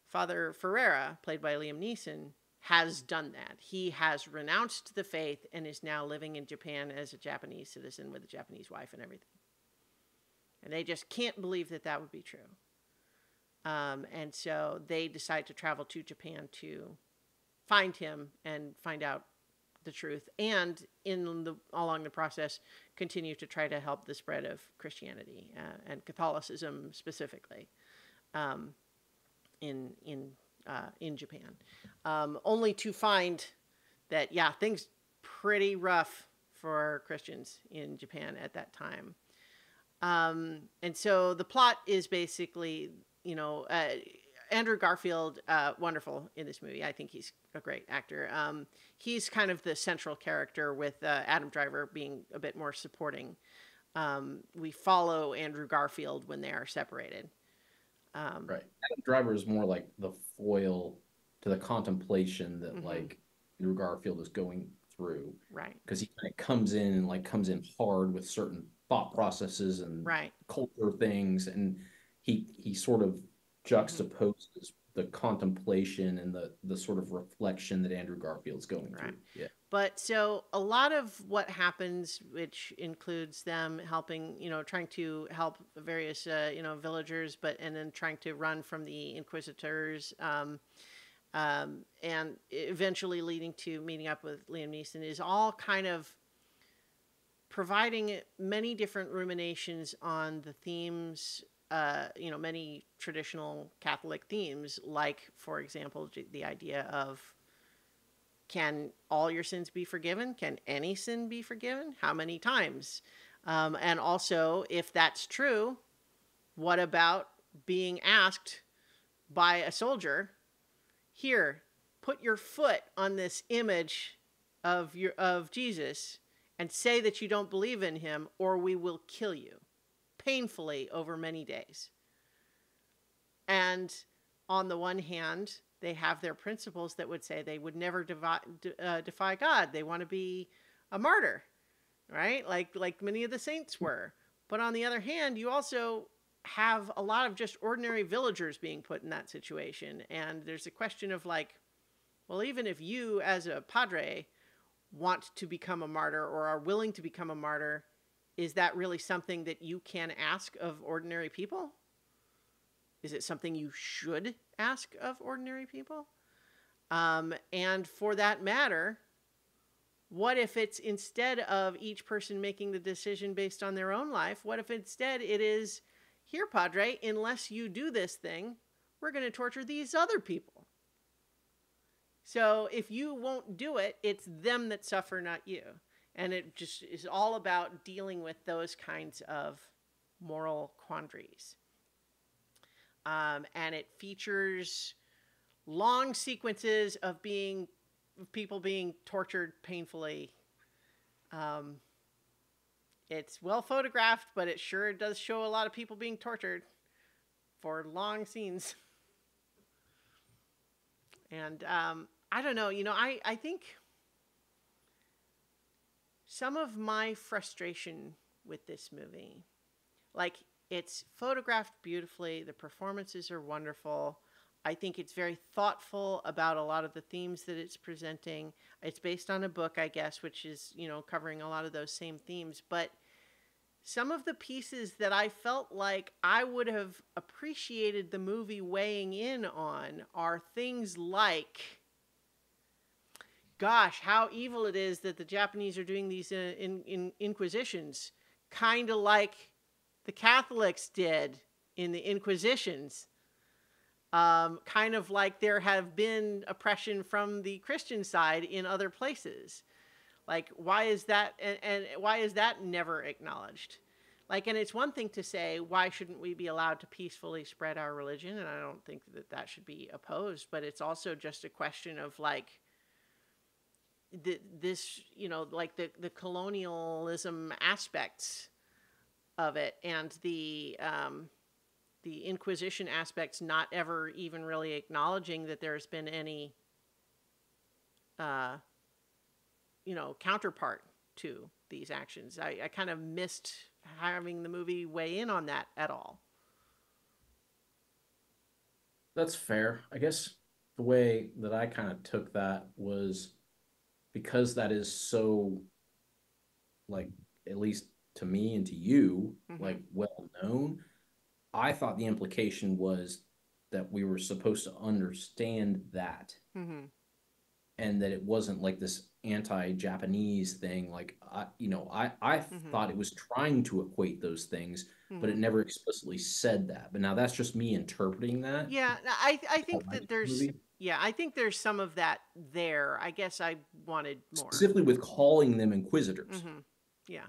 Father Ferreira, played by Liam Neeson, has done that. He has renounced the faith and is now living in Japan as a Japanese citizen with a Japanese wife and everything. And they just can't believe that that would be true. And so they decide to travel to Japan to find him and find out the truth, and along the process continue to try to help the spread of Christianity and Catholicism specifically in Japan, only to find that things pretty rough for Christians in Japan at that time. And so the plot is basically, Andrew Garfield, wonderful in this movie. I think he's a great actor. He's kind of the central character, with Adam Driver being a bit more supporting. We follow Andrew Garfield when they are separated. Right. Adam Driver is more like the foil to the contemplation that Mm-hmm. like Andrew Garfield is going through, Right. because he kind of comes in and like comes in hard with certain thought processes and Right. culture things, and he sort of Hmm. juxtaposes the contemplation and the sort of reflection that Andrew Garfield's going Right. through. Yeah. But so a lot of what happens, which includes them helping, trying to help various, villagers, but and then trying to run from the inquisitors, and eventually leading to meeting up with Liam Neeson, is all kind of providing many different ruminations on the themes, many traditional Catholic themes, like, for example, the idea of, can all your sins be forgiven? Can any sin be forgiven? How many times? And also, if that's true, what about being asked by a soldier, here, put your foot on this image of Jesus and say that you don't believe in him, or we will kill you painfully over many days. And on the one hand, they have their principles that would say they would never defy God. They want to be a martyr, right? Like many of the saints were. But on the other hand, you also have a lot of just ordinary villagers being put in that situation. And there's a question of like, well, even if you as a padre want to become a martyr or are willing to become a martyr, is that really something that you can ask of ordinary people? Is it something you should ask of ordinary people? And for that matter, what if it's, instead of each person making the decision based on their own life, what if instead it is, here, Padre, unless you do this thing, we're going to torture these other people. So if you won't do it, it's them that suffer, not you. And it just is all about dealing with those kinds of moral quandaries. And it features long sequences of people being tortured painfully. Um, it's well photographed, but it sure does show a lot of people being tortured for long scenes. And I don't know, I think some of my frustration with this movie, like, it's photographed beautifully, the performances are wonderful. I think it's very thoughtful about a lot of the themes that it's presenting. It's based on a book, I guess, which is, covering a lot of those same themes. But some of the pieces that I felt like I would have appreciated the movie weighing in on are things like, gosh, how evil it is that the Japanese are doing these inquisitions, kind of like the Catholics did in the Inquisitions. Kind of like there have been oppression from the Christian side in other places. Like, why is that, and why is that never acknowledged? Like, and it's one thing to say, why shouldn't we be allowed to peacefully spread our religion? And I don't think that that should be opposed, but it's also just a question of like, this, like the colonialism aspects of it, and the Inquisition aspects not ever even really acknowledging that there's been any, uh, counterpart to these actions. I kind of missed having the movie weigh in on that at all. That's fair. I guess the way that I kind of took that was, because that is so, like, at least to me and to you, Mm-hmm. like, well known. I thought the implication was that we were supposed to understand that, Mm-hmm. and that it wasn't like this anti-Japanese thing. Like, I Mm-hmm. thought it was trying to equate those things, but Mm-hmm. it never explicitly said that. But now that's just me interpreting that. Yeah, I I think like that the there's, movie. yeah, I think there's some of that there. I guess I wanted more. Specifically with calling them inquisitors, Mm-hmm. Yeah.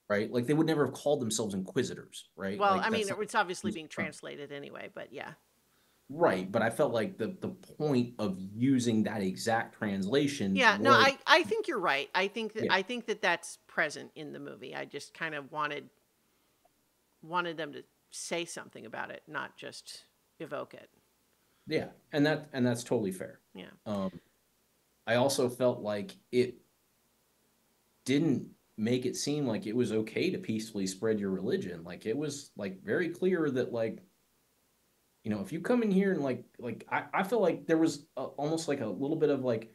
right? Like they would never have called themselves inquisitors, right? Well, I Like mean, that's not it's obviously who's being from. translated anyway, but yeah. Right, but I felt like the point of using that exact translation Yeah, no, was, I think you're right. yeah, I think that that's present in the movie. I just kind of wanted them to say something about it, not just evoke it. yeah, and that's totally fair. Yeah. Um, I also felt like it didn't make it seem like it was okay to peacefully spread your religion. Like it was like very clear that like, if you come in here and I feel like there was almost like a little bit of like,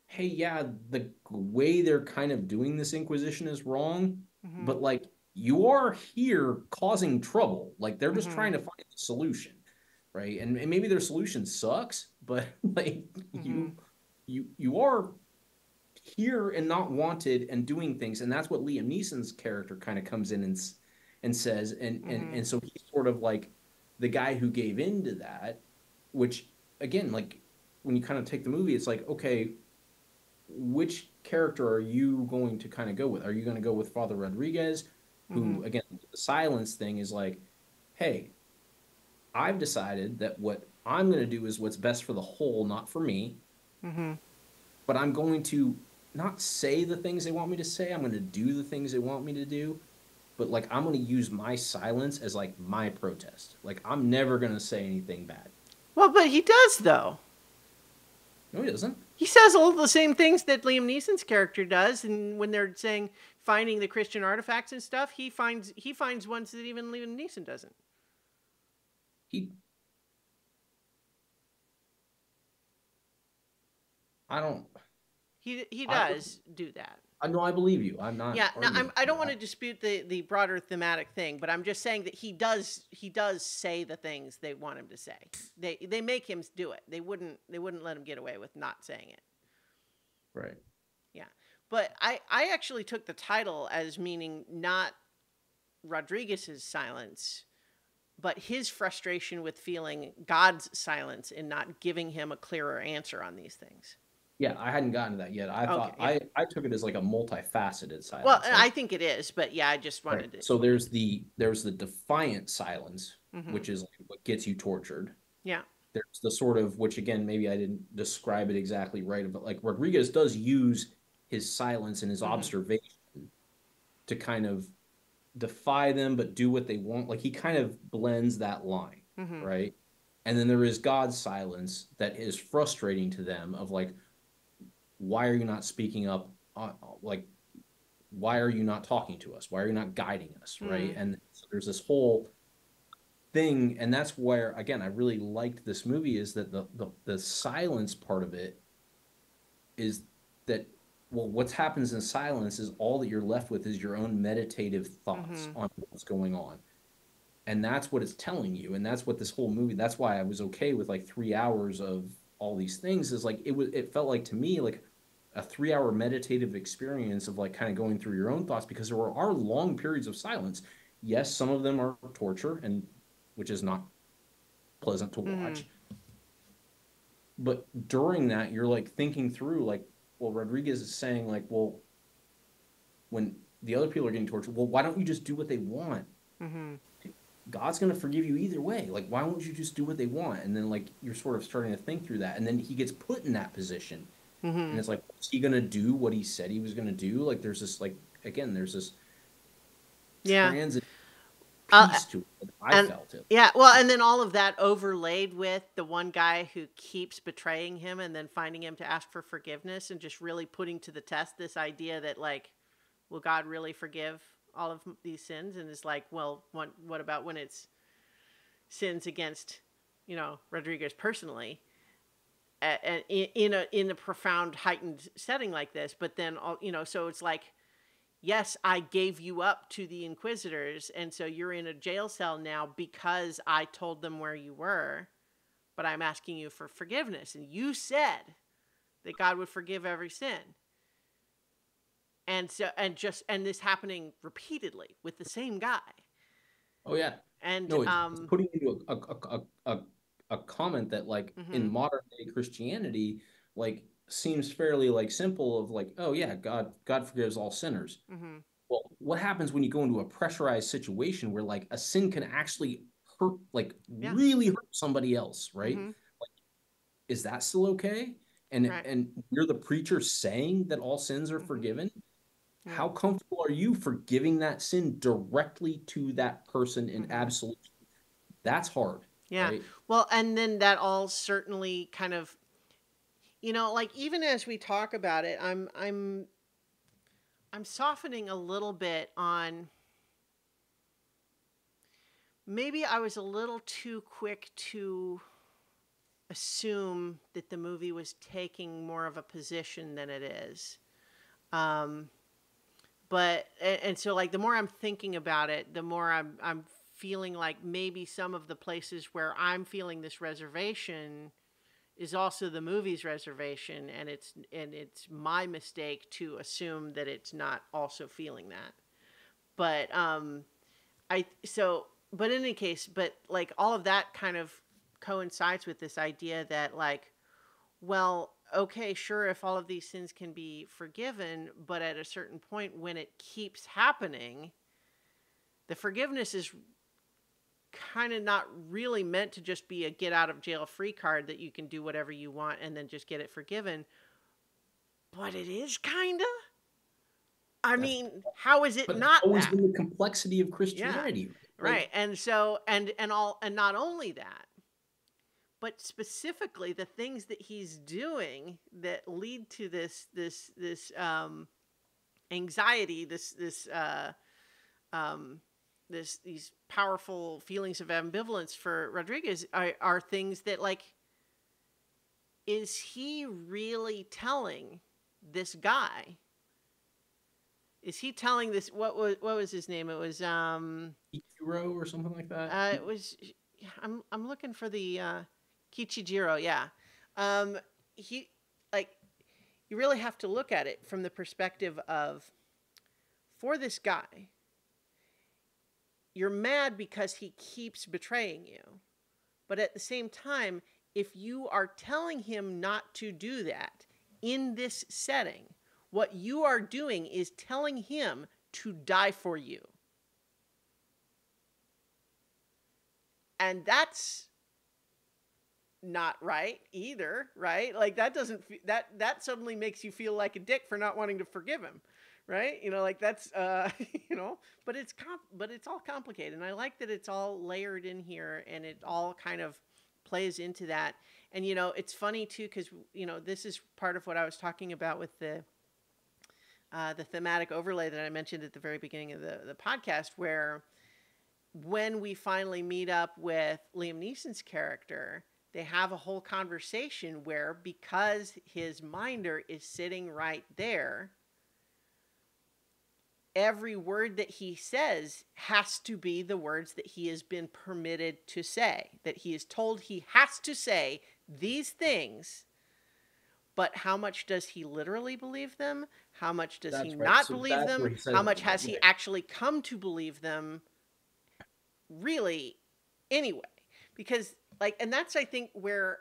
hey, yeah, the way they're kind of doing this Inquisition is wrong, Mm-hmm. but like you are here causing trouble. Like they're just Mm-hmm. trying to find a solution, right? And maybe their solution sucks, but like Mm-hmm. you are here and not wanted and doing things, and that's what Liam Neeson's character kind of comes in and says, Mm-hmm. and so he's sort of like the guy who gave in to that, which again, like when you kind of take the movie, it's like, okay, which character are you going to kind of go with? Are you going to go with Father Rodriguez, Mm-hmm. who again, the silence thing is like, hey, I've decided that what I'm going to do is what's best for the whole, not for me, Mm-hmm. but I'm going to not say the things they want me to say. I'm going to do the things they want me to do. But like, I'm going to use my silence as like my protest. Like, I'm never going to say anything bad. Well, but he does though. No, he doesn't. He says all the same things that Liam Neeson's character does, and when they're saying finding the Christian artifacts and stuff, he finds ones that even Liam Neeson doesn't. He, I don't, He I, does do that. I know I believe you. I'm not Yeah, no, arguing I with don't want to that. dispute the broader thematic thing, but I'm just saying that he does say the things they want him to say. They make him do it. They wouldn't let him get away with not saying it. Right. Yeah, but I actually took the title as meaning not Rodriguez's silence, but his frustration with feeling God's silence and not giving him a clearer answer on these things. Yeah, I hadn't gotten to that yet. I Okay, thought yeah. I took it as like a multifaceted Well, silence. Like, I think it is, but yeah, I just right. wanted to. So there's the defiant silence, Mm-hmm. which is like what gets you tortured. Yeah. There's the sort of, which again, maybe I didn't describe it exactly right, but like Rodriguez does use his silence and his Mm-hmm. observation to kind of defy them, but do what they want. Like he kind of blends that line, Mm-hmm. right? And then there is God's silence that is frustrating to them of like, why are you not speaking up? Like, why are you not talking to us? Why are you not guiding us? Right. Mm-hmm. And so there's this whole thing, and that's where again I really liked this movie is that the silence part of it is that, well, what happens in silence is all that you're left with is your own meditative thoughts Mm-hmm. on what's going on, and that's what it's telling you, and that's what this whole movie, that's why I was okay with like 3 hours of all these things, is like it felt like to me like a 3 hour meditative experience of like kind of going through your own thoughts, because there are long periods of silence. Yes, some of them are torture, and which is not pleasant to Mm-hmm. watch. But during that, you're like thinking through, like, well, Rodriguez is saying, like, well, when the other people are getting tortured, well, why don't you just do what they want? Mm-hmm. God's going to forgive you either way. Like, why won't you just do what they want? And then, like, you're sort of starting to think through that. And then he gets put in that position. Mm-hmm. And it's like, is he going to do what he said he was going to do? Like, there's this, like, again, there's this Yeah. transit Uh, piece to it. I and felt it. yeah, well, and then all of that overlaid with the one guy who keeps betraying him and then finding him to ask for forgiveness and just really putting to the test this idea that like, will God really forgive all of these sins? And it's like, well, what about when it's sins against, Rodriguez personally, and in a profound heightened setting like this? But then all, so it's like, yes, I gave you up to the Inquisitors, and so you're in a jail cell now because I told them where you were, but I'm asking you for forgiveness. And you said that God would forgive every sin. And so, and this happening repeatedly with the same guy. Oh yeah. And, No, it's putting into a comment that like in mm-hmm, modern day Christianity, like seems fairly like simple of like, oh yeah, God forgives all sinners. mm-hmm, Well, what happens when you go into a pressurized situation where like a sin can actually hurt, like yeah, really hurt somebody else, right? mm-hmm, Like, is that still okay? And right, and you're the preacher saying that all sins are mm-hmm, forgiven. yeah, How comfortable are you forgiving that sin directly to that person in mm-hmm, absolute? That's hard, yeah. right? Well, and then that all certainly kind of, like even as we talk about it, I'm softening a little bit on maybe I was a little too quick to assume that the movie was taking more of a position than it is. Um, and so like the more I'm thinking about it, the more I'm feeling like maybe some of the places where I'm feeling this reservation is also the movie's reservation, and it's my mistake to assume that it's not also feeling that. But I so but in any case, but like all of that kind of coincides with this idea that like, well, okay, sure, if all of these sins can be forgiven, but at a certain point when it keeps happening, the forgiveness is kind of not really meant to just be a get out of jail free card that you can do whatever you want and then just get it forgiven. But it is kind of. I That's mean, how is it but not always that? been the complexity of Yeah. Christianity, right? Like Right. And so and not only that, but specifically the things that he's doing that lead to this anxiety, um these powerful feelings of ambivalence for Rodriguez are things that like, is he really telling this guy, is he telling this, what was his name, Ichiro or something like that. it was, I'm looking for the Kichijiro, yeah. He like, you really have to look at it from the perspective of, for this guy, you're mad because he keeps betraying you. But at the same time, if you are telling him not to do that in this setting, what you are doing is telling him to die for you. And that's not right either, right? Like that doesn't, that suddenly makes you feel like a dick for not wanting to forgive him, right? Like that's but it's all complicated, and I like that it's all layered in here and it all kind of plays into that. And it's funny too, because this is part of what I was talking about with the thematic overlay that I mentioned at the very beginning of the podcast, where when we finally meet up with Liam Neeson's character, they have a whole conversation where, because his minder is sitting right there, every word that he says has to be the words that he has been permitted to say, that he is told he has to say these things. But how much does he literally believe them? How much does he That's right. not So believe that's them? where he How says much them, has he right. actually come to believe them really anyway? Because and that's, I think, where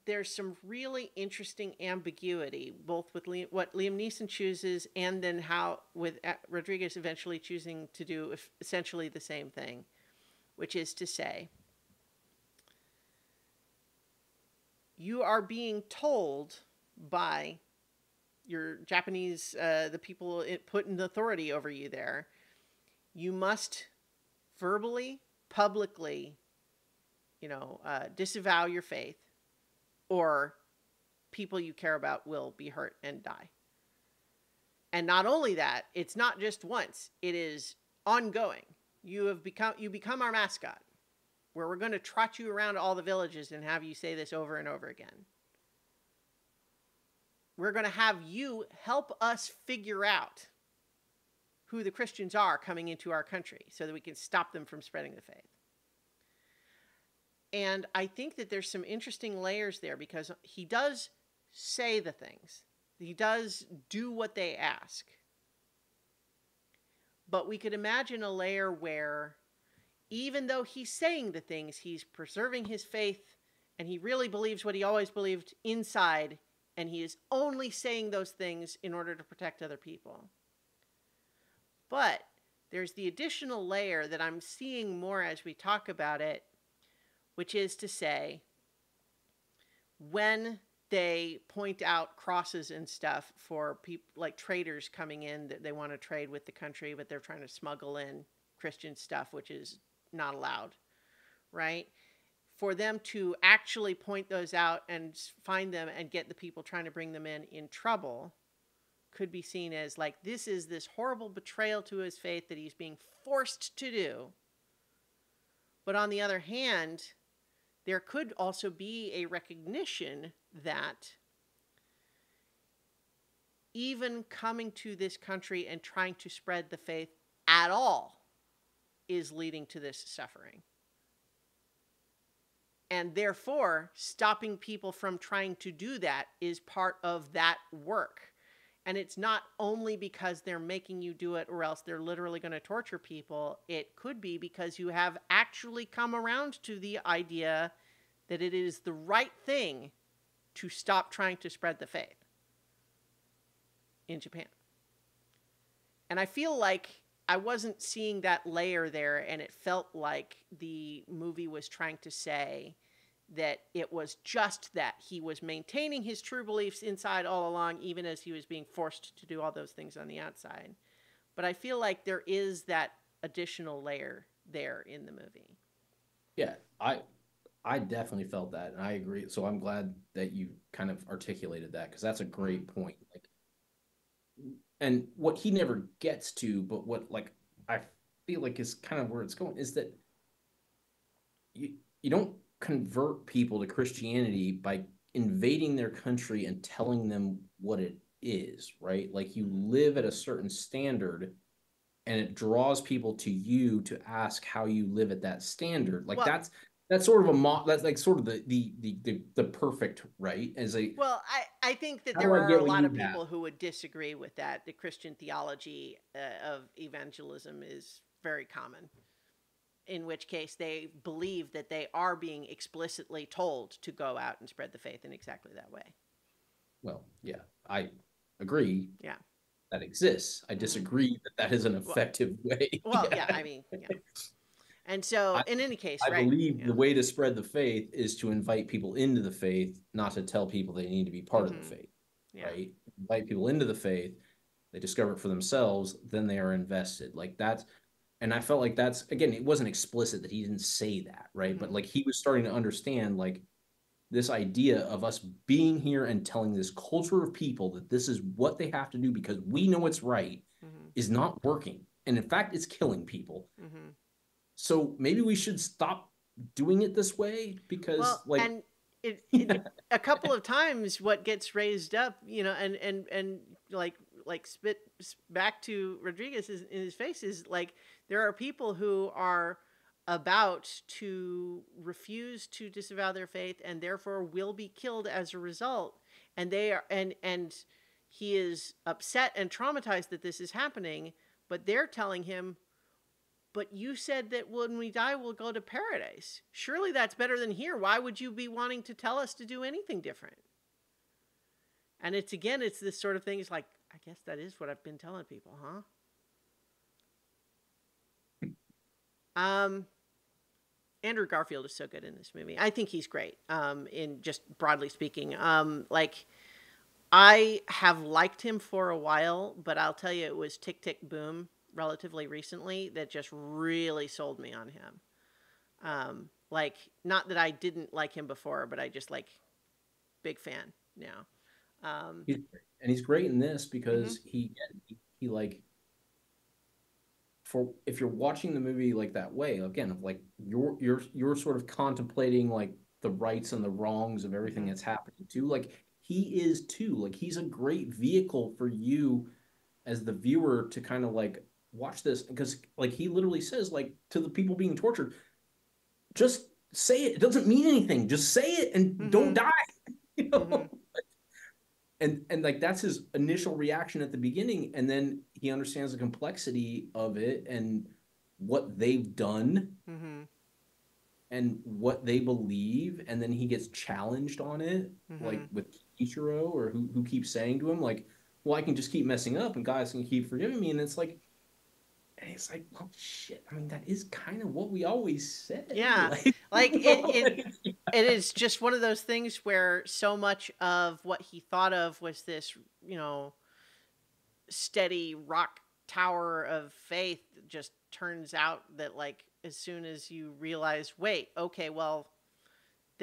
there's some really interesting ambiguity, both with what Liam Neeson chooses, and then how with Rodriguez eventually choosing to do essentially the same thing, which is to say, you are being told by your Japanese, the people put in authority over you there, you must verbally, publicly, disavow your faith, or people you care about will be hurt and die. And not only that, it's not just once, it is ongoing. You become our mascot, where we're going to trot you around all the villages and have you say this over and over again. We're going to have you help us figure out who the Christians are coming into our country so that we can stop them from spreading the faith. And I think that there's some interesting layers there, because he does say the things. He does do what they ask. But we could imagine a layer where, even though he's saying the things, he's preserving his faith, and he really believes what he always believed inside, and he is only saying those things in order to protect other people. But there's the additional layer that I'm seeing more as we talk about it, which is to say, when they point out crosses and stuff for people like traders coming in that they want to trade with the country, but they're trying to smuggle in Christian stuff, which is not allowed, right? for them to actually point those out and find them and get the people trying to bring them in trouble could be seen as like, this is this horrible betrayal to his faith that he's being forced to do. But on the other hand, there could also be a recognition that even coming to this country and trying to spread the faith at all is leading to this suffering. And therefore, stopping people from trying to do that is part of that work. And it's not only because they're making you do it or else they're literally going to torture people. It could be because you have actually come around to the idea that it is the right thing to stop trying to spread the faith in Japan. And I feel like I wasn't seeing that layer there, and it felt like the movie was trying to say that it was just that he was maintaining his true beliefs inside all along, even as he was being forced to do all those things on the outside. But I feel like there is that additional layer there in the movie. Yeah, I definitely felt that, and I agree. So I'm glad that you kind of articulated that, because that's a great point. Like, and what he never gets to, but what like I feel like is kind of where it's going, is that you don't convert people to Christianity by invading their country and telling them what it is, right? Like, you live at a certain standard and it draws people to you to ask how you live at that standard. Like, Well, that's sort of that's like sort of the perfect, right? As a, well, I think that how do there I are get a what lot you of have? people who would disagree with that. The Christian theology of evangelism is very common, in which case they believe that they are being explicitly told to go out and spread the faith in exactly that way. Well, yeah, I agree Yeah. that exists. I Mm-hmm. disagree that that is an Well, effective way. well, Yeah. yeah, I mean, yeah. And so, I, in any case, I right? believe Yeah. the way to spread the faith is to invite people into the faith, not to tell people they need to be part of the Mm-hmm. faith, Yeah. right? Invite people into the faith, they discover it for themselves, then they are invested. Like, that's, and I felt like that's, again, it wasn't explicit that he didn't say that, right? Mm-hmm. But like, he was starting to understand, like, this idea of us being here and telling this culture of people that this is what they have to do because we know it's right Mm-hmm. is not working. And in fact, it's killing people. Mm-hmm. So maybe we should stop doing it this way, Well, because, like, and it yeah, a couple of times what gets raised up, and like spit back to Rodriguez in his face is like, there are people who are about to refuse to disavow their faith and therefore will be killed as a result, and they are and he is upset and traumatized that this is happening, but they're telling him, but you said that when we die, we'll go to paradise. Surely that's better than here. Why would you be wanting to tell us to do anything different? And it's this sort of thing. It's like, I guess that is what I've been telling people, huh? Andrew Garfield is so good in this movie. I think he's great. In just broadly speaking, like, I have liked him for a while, but I'll tell you, it was Tick Tick Boom relatively recently that just really sold me on him. Like, not that I didn't like him before, but I just like, big fan now. he's great. And he's great in this Mm-hmm. because he like, for, if you're watching the movie like that way, again, of like, you're sort of contemplating like the rights and the wrongs of everything Mm-hmm. that's happening too. Like, he is too. Like, he's a great vehicle for you as the viewer to kind of like watch this, because like, he literally says, like, to the people being tortured, just say it. It doesn't mean anything. Just say it and don't Mm-hmm. die. You Mm-hmm. know? And like, that's his initial reaction at the beginning, and then he understands the complexity of it and what they've done Mm-hmm. and what they believe, and then he gets challenged on it, Mm-hmm. like with Ichiro, or who keeps saying to him, like, well, I can just keep messing up and guys can keep forgiving me. And it's like, well, shit, I mean, that is kind of what we always said. Yeah. Like, Like, you know, like, it is just one of those things where so much of what he thought of was this, steady rock tower of faith, just turns out that, like, as soon as you realize, wait, okay, well,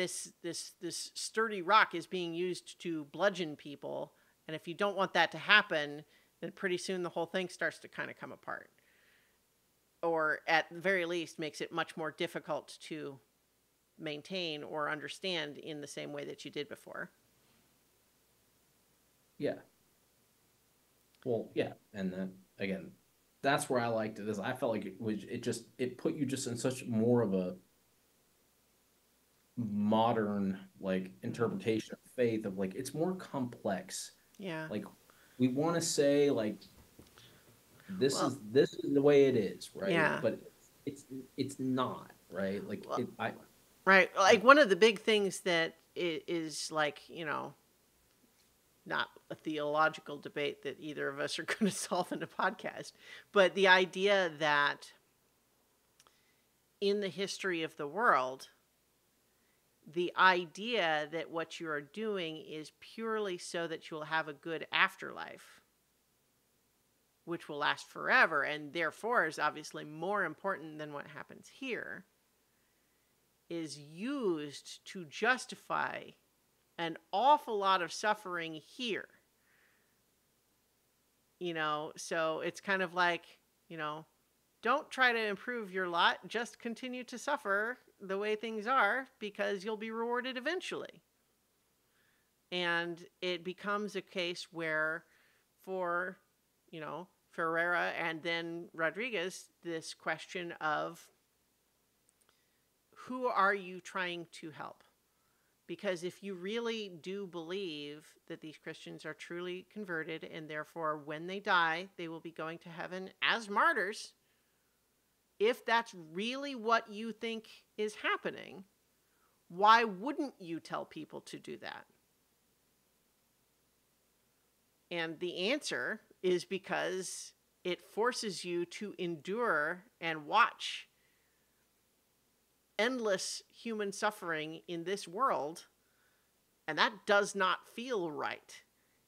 this sturdy rock is being used to bludgeon people, and if you don't want that to happen, then pretty soon the whole thing starts to kind of come apart, or at the very least makes it much more difficult to maintain or understand in the same way that you did before. Yeah. Well, yeah, and then again, that's where I liked it. Is I felt like it put you just in such more of a modern like Mm-hmm. interpretation of faith of like it's more complex. Yeah. Like we want to say like Well, this is the way it is, right? yeah. But it's it's not, right? Like Well, it right. I Like one of the big things that is like, not a theological debate that either of us are going to solve in a podcast, but the idea that in the history of the world, the idea that what you are doing is purely so that you will have a good afterlife, which will last forever, and therefore is obviously more important than what happens here, is used to justify an awful lot of suffering here. So it's kind of like, you know, don't try to improve your lot, just continue to suffer the way things are because you'll be rewarded eventually. And it becomes a case where for, Ferreira and then Rodriguez, this question of who are you trying to help? Because if you really do believe that these Christians are truly converted and therefore when they die, they will be going to heaven as martyrs, if that's really what you think is happening, why wouldn't you tell people to do that? And the answer is because it forces you to endure and watch endless human suffering in this world, and that does not feel right.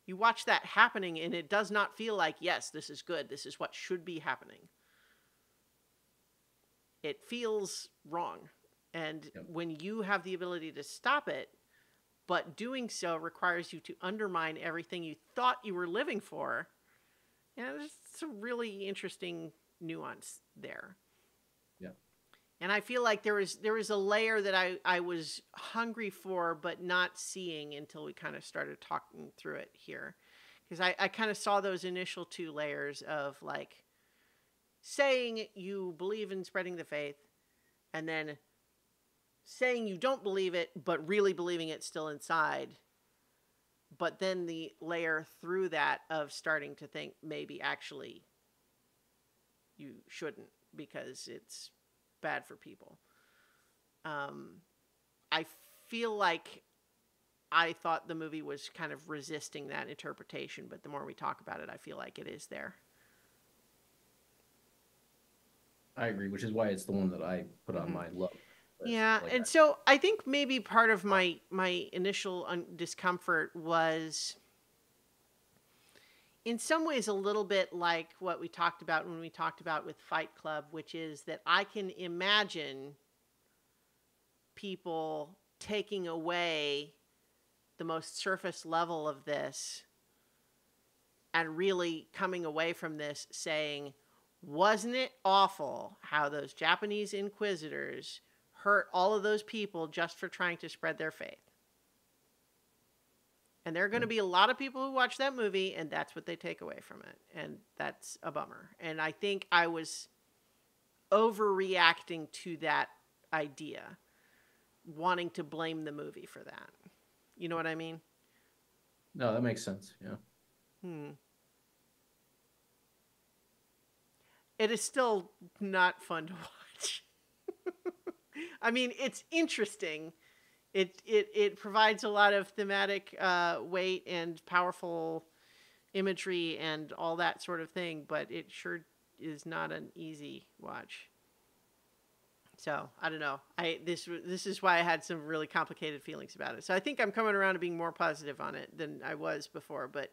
You watch that happening and it does not feel like, yes, this is good, this is what should be happening. It feels wrong. And Yep. when you have the ability to stop it, but doing so requires you to undermine everything you thought you were living for, there's some really interesting nuance there. Yeah. And I feel like there was a layer that I was hungry for but not seeing until we kind of started talking through it here. Because I kind of saw those initial two layers of like saying you believe in spreading the faith and then saying you don't believe it but really believing it still inside. But then the layer through that of starting to think maybe actually you shouldn't because it's bad for people. I feel like I thought the movie was kind of resisting that interpretation, but the more we talk about it, I feel like it is there. I agree, which is why it's the one that I put on Mm-hmm. my love list. Yeah, Like and so I think maybe part of my initial discomfort was in some ways a little bit like what we talked about when we talked about with Fight Club, which is that I can imagine people taking away the most surface level of this and really coming away from this saying, wasn't it awful how those Japanese inquisitors hurt all of those people just for trying to spread their faith? And there are going to be a lot of people who watch that movie, and that's what they take away from it. And that's a bummer. And I think I was overreacting to that idea, wanting to blame the movie for that. You know what I mean? no, that makes sense. Yeah. It is still not fun to watch. I mean, it's interesting. It provides a lot of thematic weight and powerful imagery and all that sort of thing, but it sure is not an easy watch. So I don't know. This is why I had some really complicated feelings about it. So I think I'm coming around to being more positive on it than I was before, but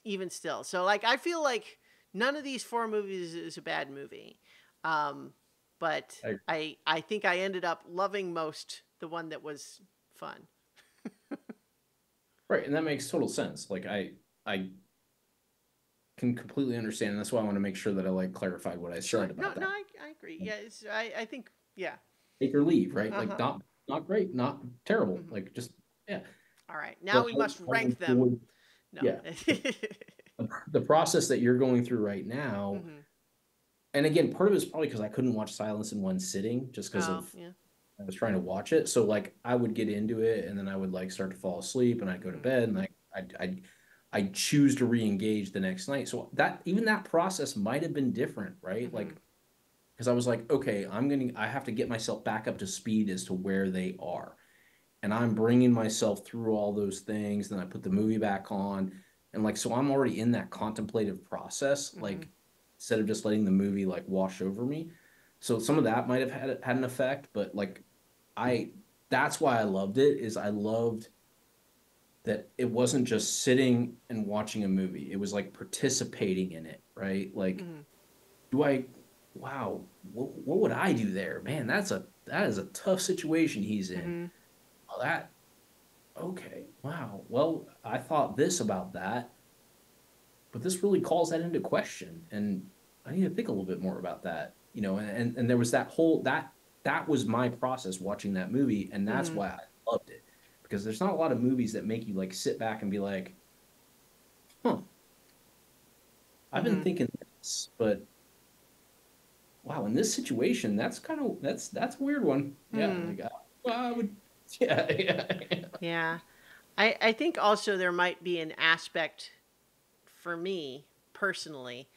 even still. So like I feel like none of these four movies is a bad movie. But I I think I ended up loving most the one that was fun. Right, and that makes total sense. Like I can completely understand. And that's why I want to make sure that I like clarified what I Sure. said No, about no, that. I agree. Yeah, I think, yeah. Take or leave, right? Like Uh-huh. not great, not terrible. Hmm. Like just yeah. All right. But Now we must I rank them. enjoy, No. yeah, the process that you're going through right now. Hmm. And again, part of it is probably because I couldn't watch Silence in one sitting, just because Oh, of yeah. I was trying to watch it. So like I would get into it, and then I would like start to fall asleep, and I'd go to Hmm. bed, and like I choose to re-engage the next night. So that even that process might have been different, right? Hmm. Like because I was like, okay, I have to get myself back up to speed as to where they are. And I'm bringing myself through all those things. Then I put the movie back on. And like, so I'm already in that contemplative process, Hmm. like instead of just letting the movie like wash over me. So some of that might have had an effect, but like I, that's why I loved it is I loved that it wasn't just sitting and watching a movie. It was like participating in it, right? Like Hmm. do I, wow, what would I do there? Man, that is a tough situation he's in. Hmm. Oh, that okay, wow. Well, I thought this about that, but this really calls that into question, and I need to think a little bit more about that. And there was that whole that was my process watching that movie, and that's Hmm. why I loved it because there's not a lot of movies that make you like sit back and be like, huh, I've been Hmm. thinking this, but wow, in this situation, that's kind of that's a weird one. Yeah, Hmm. like I would, yeah, yeah, yeah. Yeah. I think also there might be an aspect for me personally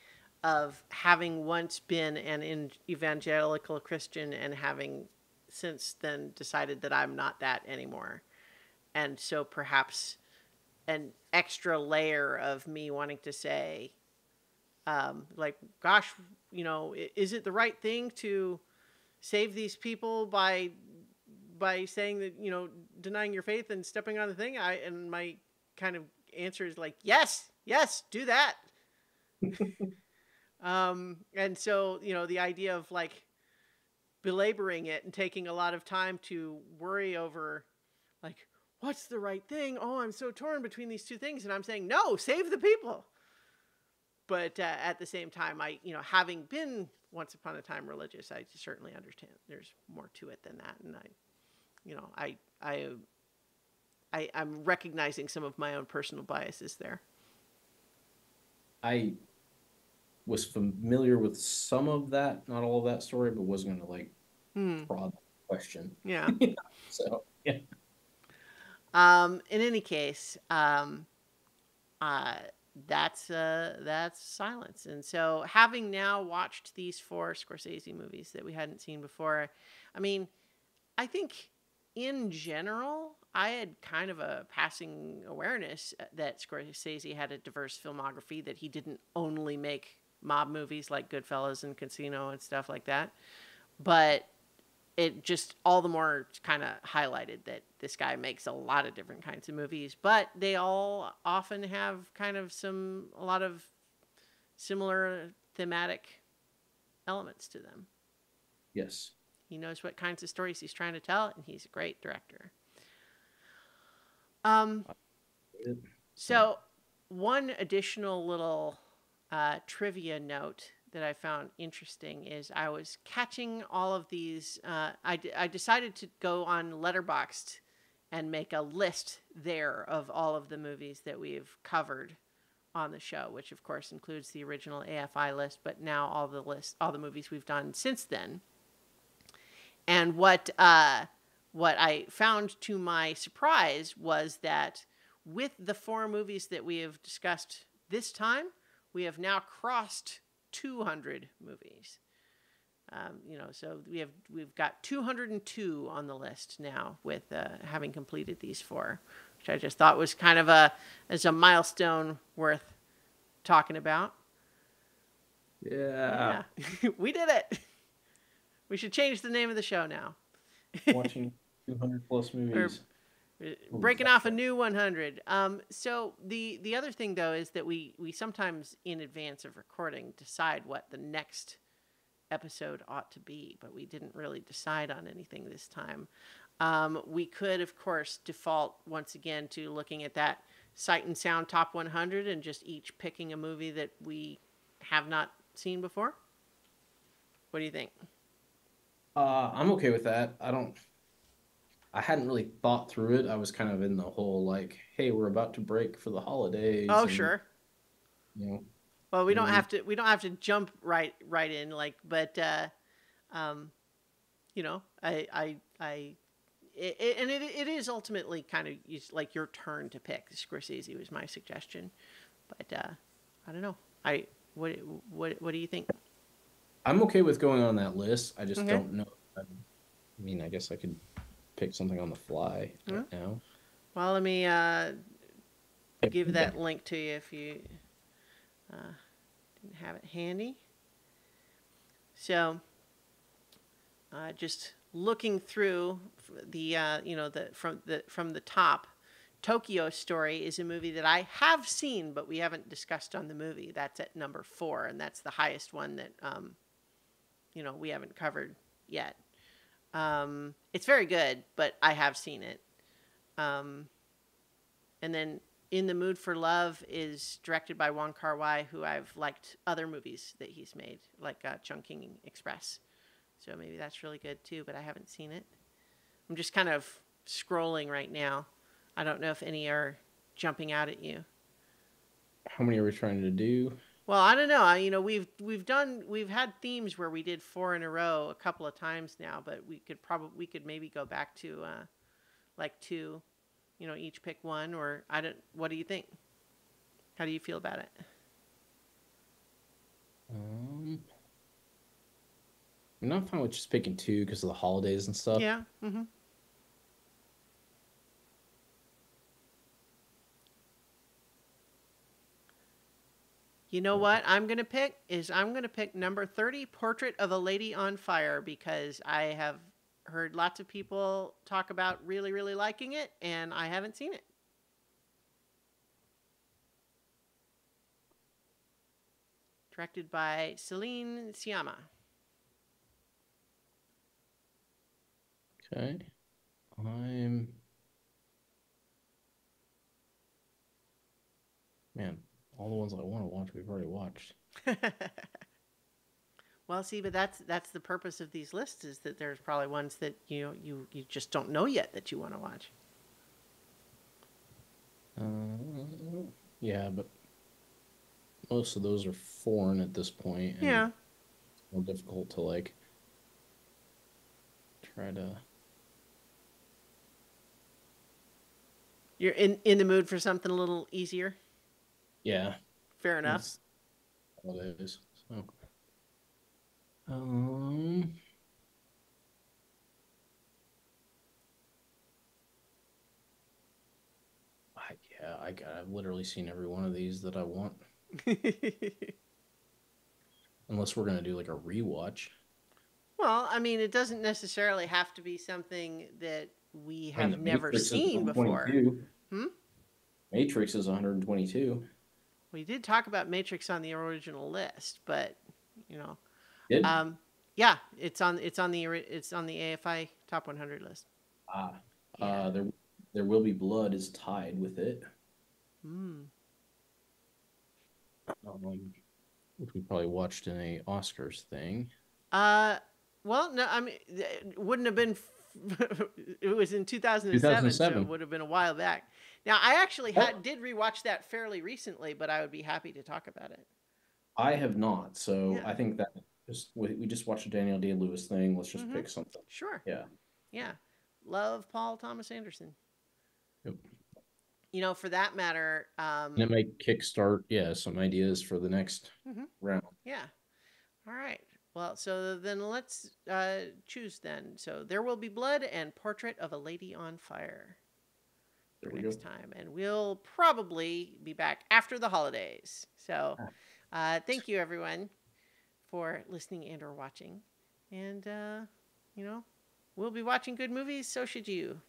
of having once been an evangelical Christian and having since then decided that I'm not that anymore. And so perhaps an extra layer of me wanting to say, like, gosh, is it the right thing to save these people by saying that, denying your faith and stepping on the thing? And my kind of answer is like, yes, yes, do that. And so, the idea of like belaboring it and taking a lot of time to worry over like, what's the right thing? Oh, I'm so torn between these two things. And I'm saying, no, save the people. But at the same time, having been once upon a time religious, I certainly understand there's more to it than that. And you know, I'm recognizing some of my own personal biases there. I was familiar with some of that, not all of that story, but wasn't going to like Hmm. prod the question. Yeah. So yeah, In any case, uh, that's Silence. And so, having now watched these four Scorsese movies that we hadn't seen before, I mean, I think in general, I had kind of a passing awareness that Scorsese had a diverse filmography, that he didn't only make mob movies like Goodfellas and Casino and stuff like that. But it just all the more kind of highlighted that this guy makes a lot of different kinds of movies, but they all often have kind of a lot of similar thematic elements to them. yes. He knows what kinds of stories he's trying to tell, and he's a great director. Um, So so one additional little trivia note that I found interesting is I was catching all of these. I decided to go on Letterboxd and make a list there of all of the movies that we've covered on the show, which of course includes the original AFI list, but now all the movies we've done since then. And what I found to my surprise was that with the four movies that we have discussed this time, we have now crossed 200 movies. So we've got 202 on the list now with having completed these four, which I just thought was kind of as a milestone worth talking about. yeah, Yeah, we did it. We should change the name of the show now. watching 200 plus Or movies. Holy breaking off a cow. new 100. So the other thing though is that we sometimes in advance of recording decide what the next episode ought to be, but we didn't really decide on anything this time. We could, of course, default once again to looking at that Sight and Sound Top 100 and just each picking a movie that we have not seen before. What do you think? I'm okay with that. I hadn't really thought through it. I was kind of in the whole like, hey, we're about to break for the holidays, Oh, and sure. you know, Well, we don't maybe have to. We don't have to jump right in. Like, but um, you know, and it is ultimately kind of like your turn to pick. Scorsese was my suggestion, but I don't know. I what what do you think? I'm okay with going on that list. I just Okay. don't know. I mean, I guess I could pick something on the fly Yeah. right now. Well, let me give Okay. that link to you if you uh, didn't have it handy. So, just looking through the from the top, Tokyo Story is a movie that I have seen, but we haven't discussed on the movie. That's at number 4, and that's the highest one that we haven't covered yet. It's very good, but I have seen it. Um, and then In the Mood for Love is directed by Wong Kar-wai, who I've liked other movies that he's made, like Chungking Express. So maybe that's really good too, but I haven't seen it. I'm just kind of scrolling right now. I don't know if any are jumping out at you. How many are we trying to do? Well, I don't know. We've had themes where we did 4 in a row a couple of times now, but we could maybe go back to like 2, each pick one, or I don't. What do you think? How do you feel about it? Um, I'm not fine with just picking two because of the holidays and stuff. Yeah. Mm-hmm. You know what I'm gonna pick number 30, Portrait of a Lady on Fire, because I have heard lots of people talk about really, really liking it, and I haven't seen it. Directed by Celine Sciamma. Okay. I'm Man, all the ones I want to watch, we've already watched. Well, see, but that's the purpose of these lists, is that there's probably ones that you just don't know yet that you want to watch. Yeah, but most of those are foreign at this point, and Yeah. it's more difficult to like try to. You're in the mood for something a little easier. Yeah, Fair enough. that's all it is. So, um, I've literally seen every one of these that I want, unless we're gonna do like a rewatch. Well, I mean, it doesn't necessarily have to be something that we I mean, have The never Matrix is seen before. 122. Hmm? Matrix is 122. We did talk about Matrix on the original list, but you know, Did um, yeah, it's on the AFI top 100 list. ah Yeah. there will be blood is tied with it. Hmm. Which we probably watched in a Oscars thing. Uh, well, no, I mean, it wouldn't have been. It was in 2007, so it 2007. would have been a while back. Now, I actually Oh, did rewatch that fairly recently, but I would be happy to talk about it. I have not. So Yeah. I think that we just watched a Daniel Day-Lewis thing. Let's just Mm-hmm. pick something. Sure. Yeah. Yeah. Love Paul Thomas Anderson. Yep. For that matter. And it might kickstart, yeah, some ideas for the next Mm-hmm. round. Yeah. All right. Well, so then let's choose then. So There Will Be Blood and Portrait of a Lady on Fire There for we go. next time. And we'll probably be back after the holidays. So Ah, thank you, everyone, for listening and or watching. And, we'll be watching good movies. So should you.